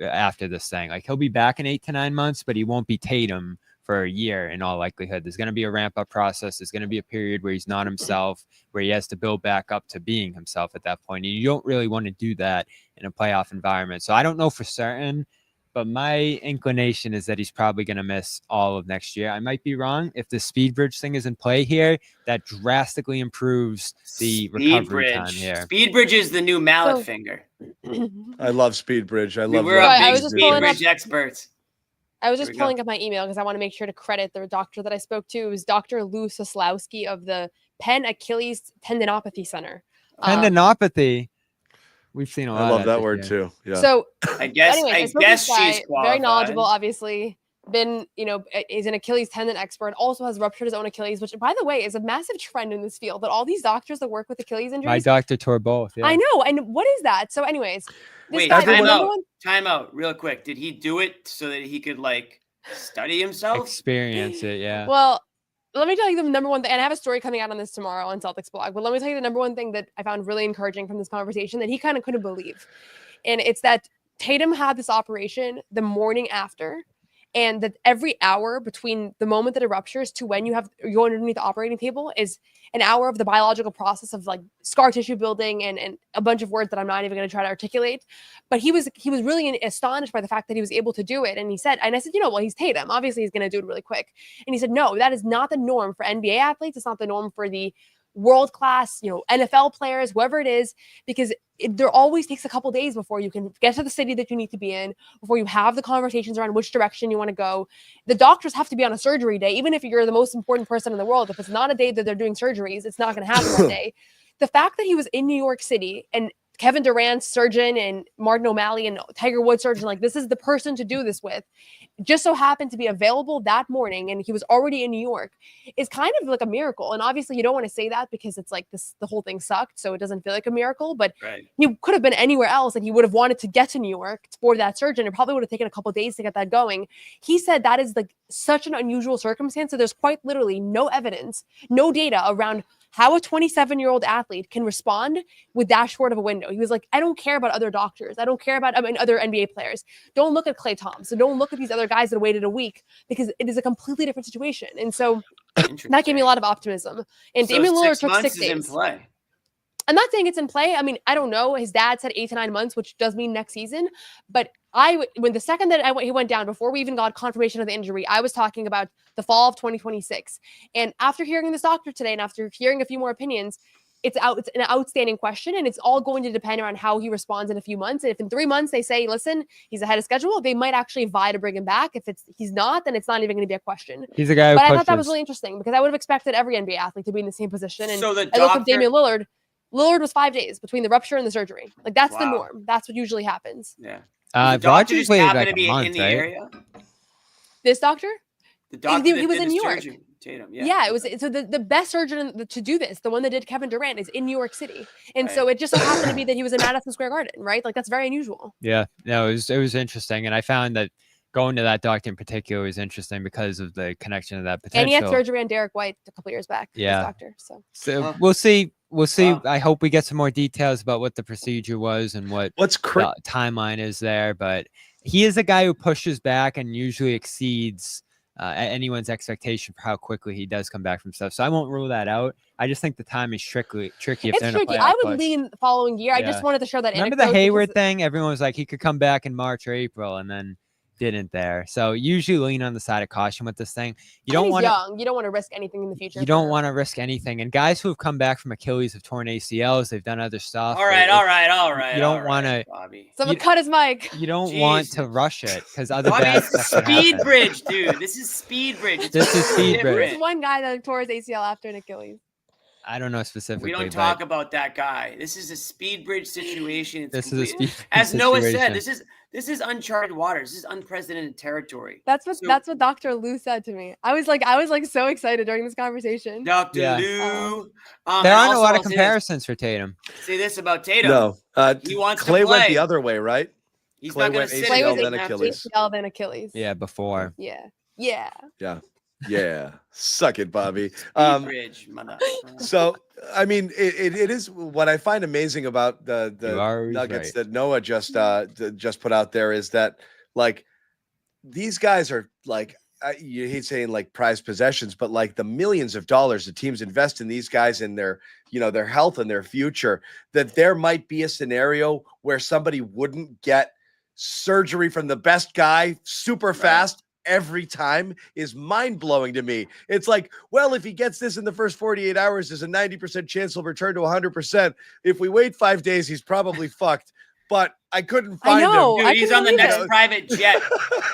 after this thing. Like, he'll be back in 8 to 9 months, but he won't be Tatum for a year in all likelihood. There's going to be a ramp up process. There's going to be a period where he's not himself, where he has to build back up to being himself at that point. And you don't really want to do that in a playoff environment. So I don't know for certain, but my inclination is that he's probably going to miss all of next year. I might be wrong. If the speed bridge thing is in play here, that drastically improves the recovery time here. Speed bridge is the new mallet finger. I love speed bridge. We're a big speed bridge experts. I was just pulling up my email because I want to make sure to credit the doctor that I spoke to. It was Dr. Lou Soslowski of the Penn Achilles Tendinopathy Center. Tendinopathy? We've seen a lot. I love that word too. Yeah. So I guess she's qualified. Very knowledgeable, obviously. Been, is an Achilles tendon expert. Also has ruptured his own Achilles, which, by the way, is a massive trend in this field. That all these doctors that work with Achilles injuries. My doctor tore both. Yeah. I know. And what is that? So, anyways, wait, time out, real quick. Did he do it so that he could study himself, experience it. Yeah. Well, let me tell you the number one thing, and I have a story coming out on this tomorrow on Celtics blog, but let me tell you the number one thing that I found really encouraging from this conversation that he kind of couldn't believe. And it's that Tatum had this operation the morning after, and that every hour between the moment that it ruptures to when you go underneath the operating table is an hour of the biological process of like scar tissue building and a bunch of words that I'm not even going to try to articulate. But he was really astonished by the fact that he was able to do it. And he said, and I said, well, he's Tatum. Obviously, he's going to do it really quick. And he said, no, that is not the norm for NBA athletes. It's not the norm for the world-class, NFL players, whoever it is, because there always takes a couple days before you can get to the city that you need to be in, before you have the conversations around which direction you want to go. The doctors have to be on a surgery day, even if you're the most important person in the world. If it's not a day that they're doing surgeries, it's not going to happen that day. The fact that he was in New York City and Kevin Durant's surgeon and Martin O'Malley and Tiger Woods surgeon, like this is the person to do this with, just so happened to be available that morning and he was already in New York, is kind of like a miracle. And obviously you don't want to say that because it's like the whole thing sucked, so it doesn't feel like a miracle, but he could have been anywhere else and he would have wanted to get to New York for that surgeon. It probably would have taken a couple of days to get that going. He said that is like such an unusual circumstance. So there's quite literally no evidence, no data around how a 27-year-old athlete can respond with that short of a window. He was like, I don't care about other doctors. I don't care about other NBA players. Don't look at Klay Thompson. Don't look at these other guys that waited a week because it is a completely different situation. And so that gave me a lot of optimism. And So Damian Lillard 6 took months 6 is days. in play. I'm not saying it's in play. I mean, I don't know. His dad said 8 to 9 months, which does mean next season. But when the second that he went down, before we even got confirmation of the injury, I was talking about the fall of 2026. And after hearing this doctor today and after hearing a few more opinions, it's an outstanding question. And it's all going to depend on how he responds in a few months. And if in 3 months they say, listen, he's ahead of schedule, they might actually vie to bring him back. If he's not, then it's not even going to be a question. He's a guy who But I thought that pushes. was really interesting because I would have expected every NBA athlete to be in the same position. And So the I look at doctor- Damian Lillard. Lillard was 5 days between the rupture and the surgery. Like that's the Wow. norm. That's what usually happens. Yeah. Rogers doctor just waited happened like to a be month, in the right? area. This doctor? The doctor He was that in did New the York. surgery, Tatum. Yeah. Yeah, it was. So the best surgeon to do this, the one that did Kevin Durant, is in New York City, and so it just so happened to be that he was in Madison Square Garden, right? Like that's very unusual. Yeah, no, it was interesting, and I found that going to that doctor in particular was interesting because of the connection of that potential. And he had surgery on Derek White a couple years back. Yeah. This doctor. So we'll see. We'll see. I hope we get some more details about what the procedure was and what's the timeline is there. But he is a guy who pushes back and usually exceeds anyone's expectation for how quickly he does come back from stuff. So I won't rule that out. I just think the time is tricky. If It's they're in a tricky. playoff I would push. lean the following year. I just Yeah. wanted to show that. Remember the anecdote Hayward because- thing? Everyone was like, he could come back in March or April, and then didn't there. So usually lean on the side of caution with this thing. You don't he's want to. young. You don't want to risk anything in the future. You don't want to risk anything. And guys who have come back from Achilles have torn ACLs. They've done other stuff. All right. You don't want to. Someone cut his mic. You don't want to rush it because other Bobby, bad it's stuff can speed happen. bridge, dude. This is speed bridge. It's This is totally speed bridge. different. There's one guy that tore his ACL after an Achilles. I don't know specifically. We don't but talk about that guy. This is a speed bridge situation. It's This is a complete- speed As Noah situation. said, this is uncharted waters. This is unprecedented territory. That's what Dr. Lou said to me. I was like so excited during this conversation. Dr. Yeah. Lou. There and aren't a also lot I'll of say this- comparisons for Tatum. Say this about Tatum. No, he wants Clay to play. went the other way, right? He's Clay not going went to sit. Clay ACL was then Achilles. ACL then Achilles. Yeah, before. Yeah. Yeah. Yeah. Suck it, Bobby. Speed bridge, mother. So, I mean, it is what I find amazing about the You are always nuggets right. that Noah just put out there is that, like, these guys are like, you hate saying like prized possessions, but like the millions of dollars the teams invest in these guys and their health and their future, that there might be a scenario where somebody wouldn't get surgery from the best guy super fast every time is mind-blowing to me. It's like, well, if he gets this in the first 48 hours, there's a 90% chance he'll return to 100%. If we wait 5 days, he's probably fucked. But I couldn't find him. Dude, he's on the next private jet.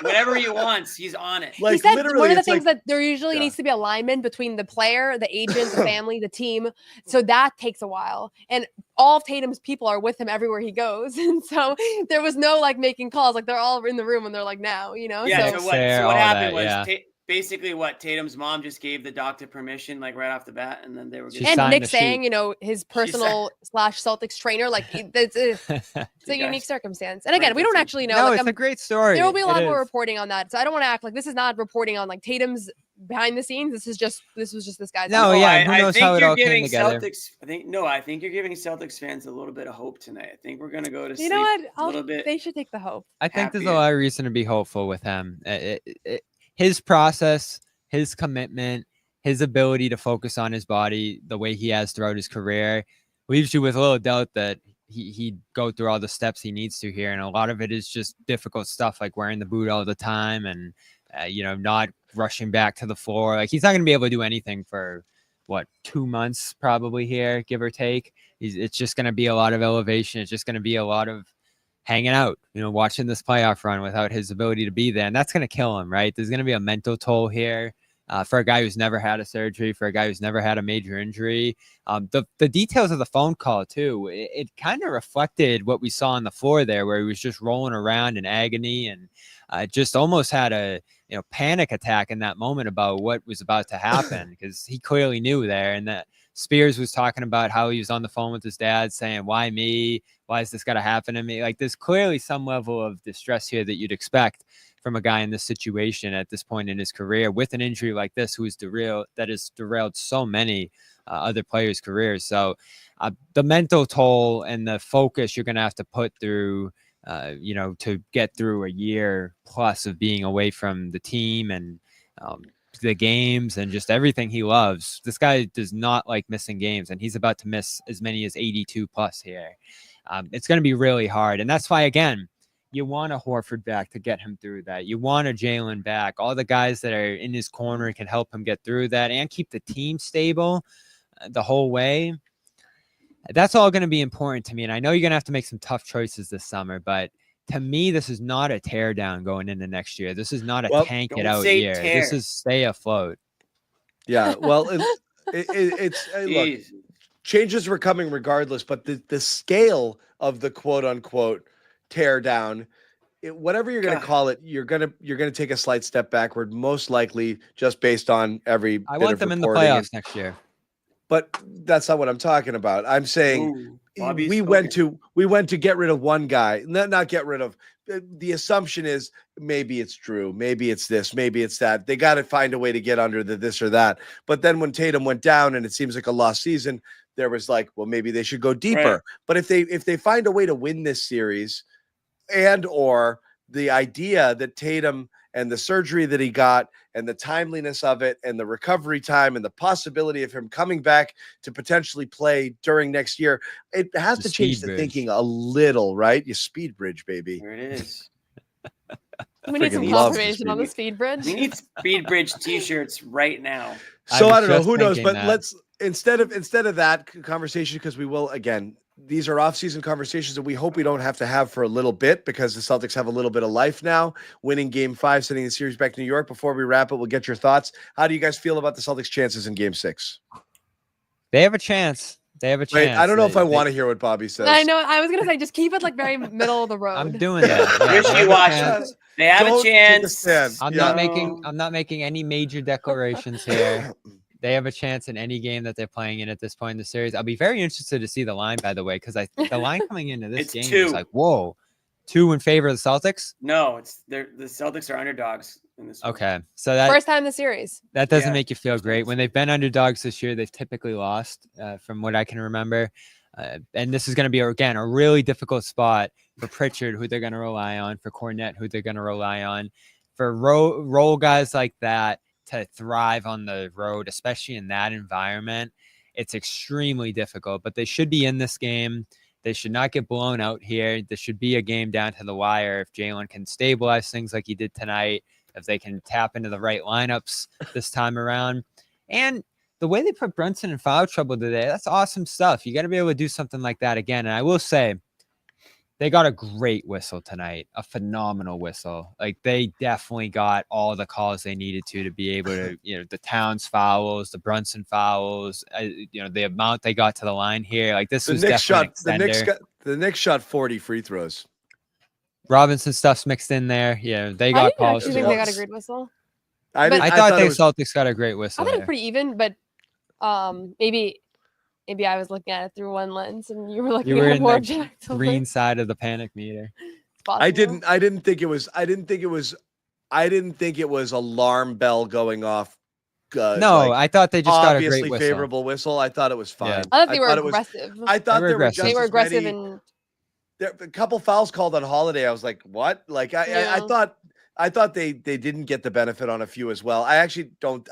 Whatever he wants, he's on it. Like, he said literally, one of the it's things like- that there usually needs to be alignment between the player, the agent, the family, the team. So that takes a while. And all of Tatum's people are with him everywhere he goes. And so there was no like making calls. Like they're all in the room and they're like, now, Yeah. Like So what fair, all happened that, was yeah. basically what Tatum's mom just gave the doctor permission, like right off the bat, and then they were. And Nick saying, his personal / Celtics trainer, like it's a unique circumstance. And again, we don't actually know. No, like, it's a great story. There will be a lot It more is. reporting on that, so I don't want to act like this is not reporting on like Tatum's behind the scenes. This was just this guy's. No, yeah, who knows how it all came together. I think you're giving Celtics fans a little bit of hope tonight. I think we're gonna go to sleep. You know what? A little bit. They should take the hope. I think there's a lot of reason to be hopeful with him. His process, his commitment, his ability to focus on his body the way he has throughout his career leaves you with a little doubt that he'd go through all the steps he needs to here. And a lot of it is just difficult stuff like wearing the boot all the time and, not rushing back to the floor. Like he's not going to be able to do anything for 2 months probably here, give or take. It's just going to be a lot of elevation. It's just going to be a lot of hanging out, watching this playoff run without his ability to be there. And that's going to kill him, right? There's going to be a mental toll here for a guy who's never had a surgery, for a guy who's never had a major injury. The details of the phone call, too, it kind of reflected what we saw on the floor there, where he was just rolling around in agony and just almost had a panic attack in that moment about what was about to happen because he clearly knew there. And that Spears was talking about how he was on the phone with his dad saying, why me? Why is this got to happen to me? Like there's clearly some level of distress here that you'd expect from a guy in this situation at this point in his career with an injury like this, that has derailed so many other players' careers. So the mental toll and the focus you're going to have to put through, to get through a year plus of being away from the team and the games and just everything he loves. This guy does not like missing games, and he's about to miss as many as 82 plus here. It's going to be really hard. And that's why, again, you want a Horford back to get him through that. You want a Jaylen back. All the guys that are in his corner can help him get through that and keep the team stable the whole way. That's all going to be important to me. And I know you're going to have to make some tough choices this summer, but to me, this is not a tear down going into next year. This is not a tank it out year. Tear. This is stay afloat. Yeah, well, it's look, changes were coming regardless, but the scale of the quote unquote tear down, whatever you're going to call it, you're going to take a slight step backward, most likely just based on every. I want them in the playoffs next year. But that's not what I'm talking about. I'm saying we went to get rid of one guy, not get rid of. The assumption is maybe it's Drew, maybe it's this, maybe it's that. They got to find a way to get under the this or that. But then when Tatum went down and it seems like a lost season, there was like, well, maybe they should go deeper. Right. But if they find a way to win this series, and or the idea that Tatum and the surgery that he got and the timeliness of it and the recovery time and the possibility of him coming back to potentially play during next year, it has to change the thinking a little, right? You speed bridge, baby. There it is. We need some confirmation on the speed bridge. We need speed bridge t-shirts right now. So I don't know, who knows, but let's instead of that conversation, because we will again. These are off-season conversations that we hope we don't have to have for a little bit because the Celtics have a little bit of life now, winning Game 5, sending the series back to New York. Before we wrap it, we'll get your thoughts. How do you guys feel about the Celtics' chances in Game 6? They have a chance. Wait, I don't know if I want to hear what Bobby says. I know. I was going to say, just keep it like very middle of the road. I'm doing that. Wishy-washy. They have a chance. I'm not making any major declarations here. They have a chance in any game that they're playing in at this point in the series. I'll be very interested to see the line, by the way, because the line coming into this game is like, whoa, 2 in favor of the Celtics? No, the Celtics are underdogs in this one. Okay. So that first time in the series. That doesn't make you feel great. When they've been underdogs this year, they've typically lost, from what I can remember. And this is going to be, again, a really difficult spot for Pritchard, who they're going to rely on, for Kornet, who they're going to rely on, for role guys like that to thrive on the road, especially in that environment. It's extremely difficult, but they should be in this game. They should not get blown out here. This should be a game down to the wire. If Jaylen can stabilize things like he did tonight, if they can tap into the right lineups this time around. And the way they put Brunson in foul trouble today, that's awesome stuff. You got to be able to do something like that again. And I will say, they got a great whistle tonight, a phenomenal whistle. Like they definitely got all the calls they needed to be able to, the Towns fouls, the Brunson fouls, the amount they got to the line here. Like this was definitely the Knicks shot 40 free throws. Robinson stuff's mixed in there. Yeah, they got calls. Do you think they got a great whistle? I thought the Celtics got a great whistle. I thought it there. was pretty even, but maybe I was looking at it through one lens and you were looking You were at it in more the objectively. green side of the panic meter. I didn't think it was alarm bell going off. No, I thought they just got a great obviously whistle. favorable whistle. I thought it was fine. Yeah. I thought they were aggressive. I thought They were aggressive. They were just as aggressive many- and a couple fouls called on Holiday. I was like, what? Like I thought they didn't get the benefit on a few as well. I actually don't.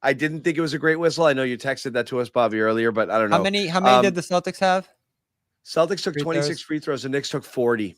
I didn't think it was a great whistle. I know you texted that to us, Bobby, earlier, but I don't know. How many did the Celtics have? Celtics took Free 26 throws? free throws. The Knicks took 40.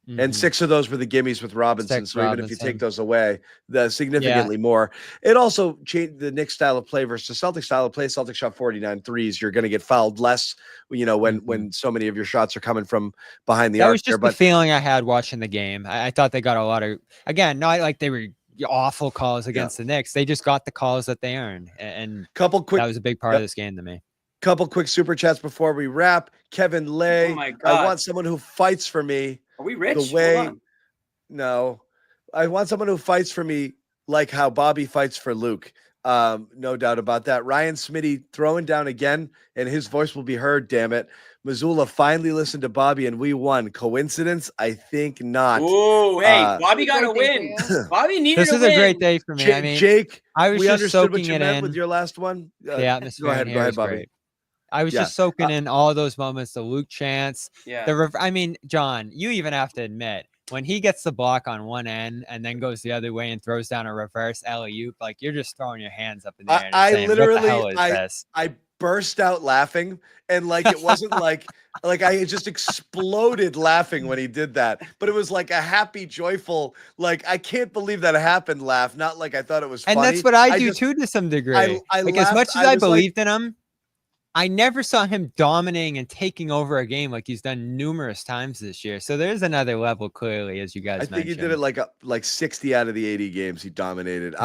Mhm. And 6 of those were the gimmies with Robinson. Six So even if you Robinson. take those away, the significantly more. It also changed the Knicks style of play versus the Celtics style of play. Celtics shot 49 threes. You're going to get fouled less, when so many of your shots are coming from behind the That arc. was just the feeling I had watching the game. I thought they got a lot of, again, not like they were awful calls against the Knicks. They just got the calls that they earned. And that was a big part of this game to me. Couple quick super chats before we wrap. Kevin Lay, Oh my I God. want someone who fights for me. Are we rich? The way, Hold on. no, I want someone who fights for me like how Bobby fights for Luke. No doubt about that. Ryan Smitty throwing down again, and his voice will be heard. Damn it, Missoula finally listened to Bobby, and we won. Coincidence? I think not. Ooh, hey, Bobby got a win. Bobby needed This a is win. a great day for me. I mean, Jake, I was we just understood what soaking you it meant in with your last one. the atmosphere. Go ahead, Bobby. Bobby. I was just soaking in all those moments, the Luke chants. Yeah. I mean, John, you even have to admit, when he gets the block on one end and then goes the other way and throws down a reverse alley-oop, like you're just throwing your hands up in the air. And I saying, literally, what the hell is this? I burst out laughing, and like it wasn't like I just exploded laughing when he did that. But it was like a happy, joyful, like I can't believe that happened laugh. Not like I thought it was funny. And that's what I do just- too, to some degree. I like laughed, as much as I I was like- believed in him, I never saw him dominating and taking over a game like he's done numerous times this year. So there's another level, clearly, as you guys I think mentioned. he did it like 60 out of the 80 games he dominated.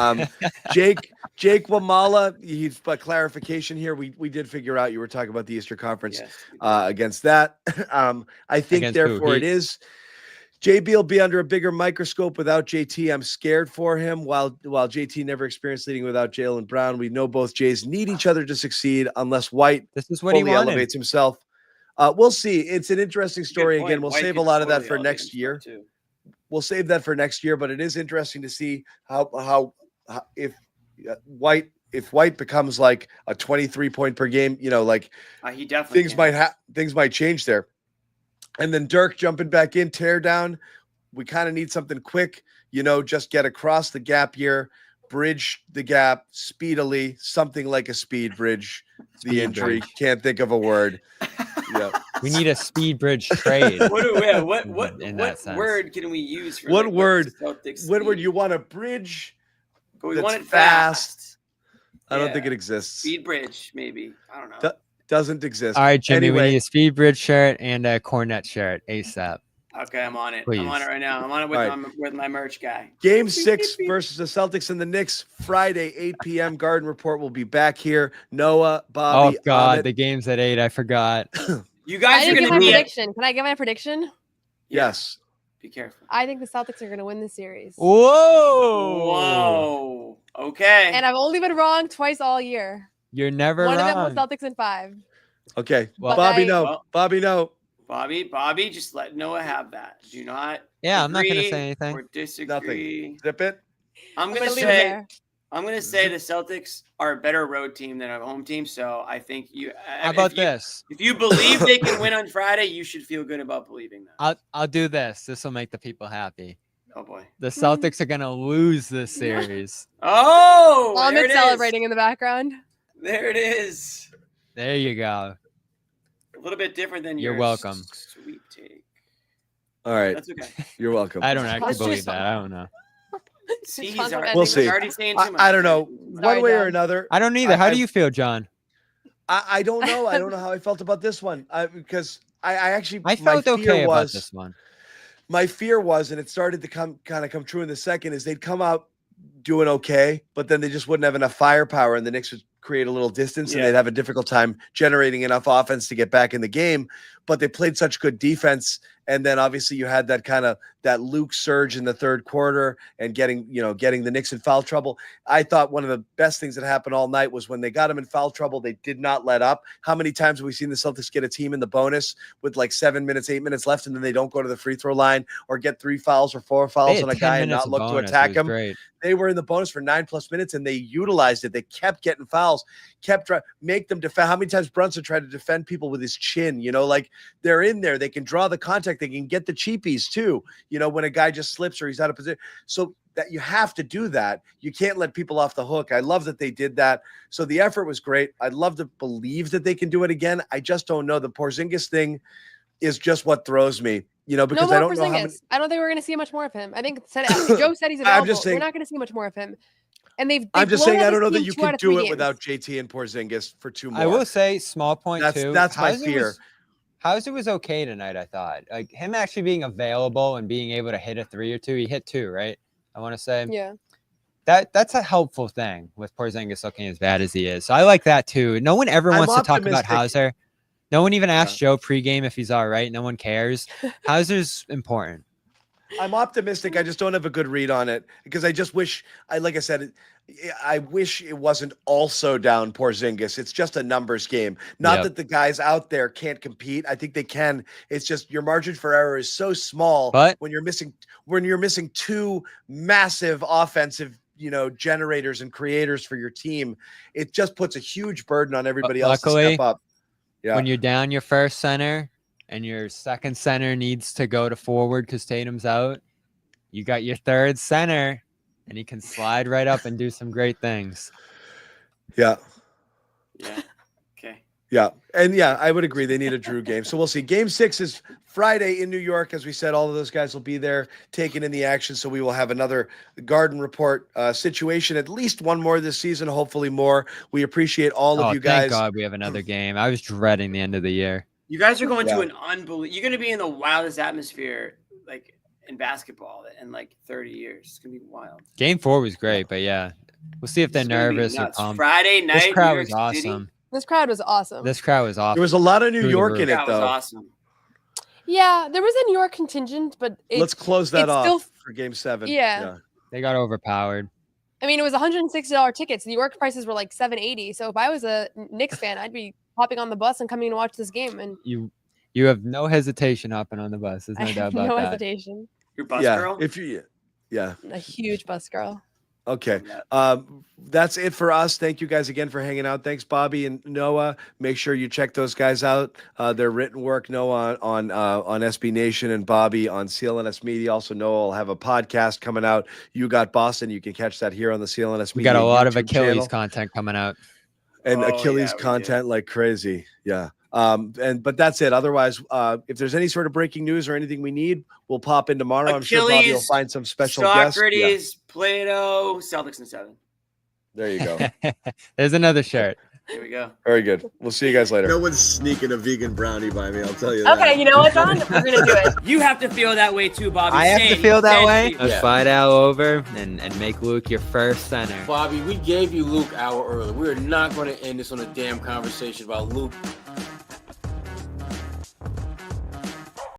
Jake Wamala, he's but clarification here. We did figure out you were talking about the Eastern Conference against that. I think Against who? therefore it Heat? is. JB will be under a bigger microscope without JT. I'm scared for him. While JT never experienced leading without Jaylen Brown, we know both Jays need each other to succeed unless White This is what he fully wanted. elevates himself. We'll see. It's an interesting story. point. Again, we'll White save a could lot of that totally for elevate next year. himself, too. We'll save that for next year, but it is interesting to see how if White becomes like a 23 point per game, He definitely things might change there. And then Dirk jumping back in, tear down. We kind of need something quick, just get across the gap here, bridge the gap speedily, something like a speed bridge. The injury, can't think of a word. Yeah. We need a speed bridge trade. What in that sense. word can we use for What word? Celtics What word speed? you want a bridge? But we that's want it fast. I don't Yeah. think it exists. Speed bridge, maybe. I don't know. Doesn't exist. All right, Jimmy, we Anyway, need a speed bridge shirt and a Kornet shirt ASAP. Okay, I'm on it. I'm Please. on it right now. I'm on it with, All right. with my merch guy. Game 6 versus the Celtics and the Knicks, Friday, 8 p.m. Garden Report will be back here. Noah, Bobby, Oh God, Ahmed. the game's at 8. I forgot. You I guys are didn't going give to my be prediction. Can I give my prediction? Yes. Be careful. I think the Celtics are going to win the series. Whoa. Okay. And I've only been wrong twice all year. You're never One wrong. of them was Celtics in 5. Okay. Well- Bobby, I- no. Well- Bobby, no. Bobby, just let Noah have that. Do not. Yeah, I'm not gonna agree say anything. Or disagree. Nothing. Zip it. I'm gonna gonna leave it say. there. I'm gonna say the Celtics are a better road team than a home team. So I think you. How about this? If you believe they can win on Friday, you should feel good about believing that. I'll do this. This will make the people happy. Oh boy. The Celtics are gonna lose this series. Oh, there Ahmed it is. celebrating in the background. There it is. There you go. A little bit different than You're your welcome. sweep take. All right. That's okay. You're welcome. I don't actually Let's believe just- that. I don't know. See, John he's already, We'll he's see. already saying too much. I don't know. Sorry, One way or John. another. I don't either. How do you feel, John? I don't know. I don't know how I felt about this one. Because I actually I felt my fear okay about was, this one. My fear was, and it started to come true in the second, is they'd come out doing okay, but then they just wouldn't have enough firepower, and the Knicks would create a little distance, and Yeah. they'd have a difficult time generating enough offense to get back in the game. But they played such good defense, And then obviously you had that Luke surge in the third quarter and getting the Knicks in foul trouble. I thought one of the best things that happened all night was when they got him in foul trouble, they did not let up. How many times have we seen the Celtics get a team in the bonus with like 7 minutes, 8 minutes left, and then they don't go to the free throw line or get 3 fouls or 4 fouls on a guy and not look to attack him? Great. They were in the bonus for 9+ minutes and they utilized it. They kept getting fouls, kept trying make them defend. How many times Brunson tried to defend people with his chin? Like they're in there. They can draw the contact. They can get the cheapies too. When a guy just slips or he's out of position. So that you have to do that. You can't let people off the hook. I love that they did that. So the effort was great. I'd love to believe that they can do it again. I just don't know. The Porzingis thing is just what throws me. Because no more I don't know how many. I don't think we're going to see much more of him. I think Joe said he's available. I'm just saying, we're not going to see much more of him. And I'm just saying I don't know that you can can do it without JT and Porzingis for 2 more. I will say, small point too. That's my fear. Hauser was okay tonight, I thought. Like him actually being available and being able to hit a 3 or 2. He hit 2, right? I want to say. Yeah. That's a helpful thing with Porzingis looking as bad as he is. So I like that too. No one ever wants to talk about Hauser. No one even asked Joe pregame if he's all right. No one cares. Hauser's important. I'm optimistic. I just don't have a good read on it because I just wish, like I said, I wish it wasn't also down Porzingis. It's just a numbers game. Not that the guys out there can't compete. I think they can. It's just your margin for error is so small. But when you're missing 2 massive offensive, generators and creators for your team, it just puts a huge burden on everybody else to step up. Yeah. When you're down your first center and your second center needs to go to forward because Tatum's out, you got your third center and he can slide right up and do some great things. Yeah. Yeah. Okay. Yeah. And I would agree. They need a Drew game. So we'll see. Game 6 is Friday in New York. As we said, all of those guys will be there taking in the action. So we will have another Garden Report situation, at least one more this season, hopefully more. We appreciate all of you guys. Thank God we have another game. I was dreading the end of the year. You guys are going to an unbelievable. You're going to be in the wildest atmosphere, like in basketball, in like 30 years. It's going to be wild. Game 4 was great, but we'll see if they're nervous or pumped. Friday night. This crowd was awesome. This crowd was awesome. There was a lot of New York in it, though. Was awesome. Yeah, there was a New York contingent, but let's close that off for Game 7. Yeah. They got overpowered. I mean, it was $160 tickets. New York prices were like $780. So if I was a Knicks fan, I'd be hopping on the bus and coming to watch this game. And you have no hesitation hopping on the bus. There's no doubt about no that. hesitation. You're bus girl? A huge bus girl. Okay. That's it for us. Thank you guys again for hanging out. Thanks, Bobby and Noah. Make sure you check those guys out. Their written work, Noah on SB Nation and Bobby on CLNS Media. Also, Noah will have a podcast coming out. You Got Boston. You can catch that here on the CLNS Media. We got a lot of YouTube Achilles channel. content coming out. And Achilles content like crazy. Yeah. But that's it. Otherwise, if there's any sort of breaking news or anything we need, we'll pop in tomorrow. I'm sure Bobby will find some special guests. Socrates, Plato, Celtics in 7. There you go. There's another shirt. Here we go. Very good. We'll see you guys later. No one's sneaking a vegan brownie by me, I'll tell you Okay, that. you know what, John? We're going to do it. You have to feel that way too, Bobby. I have to feel that way. Let's fight out over and make Luke your first center. Bobby, we gave you Luke an hour early. We are not going to end this on a damn conversation about Luke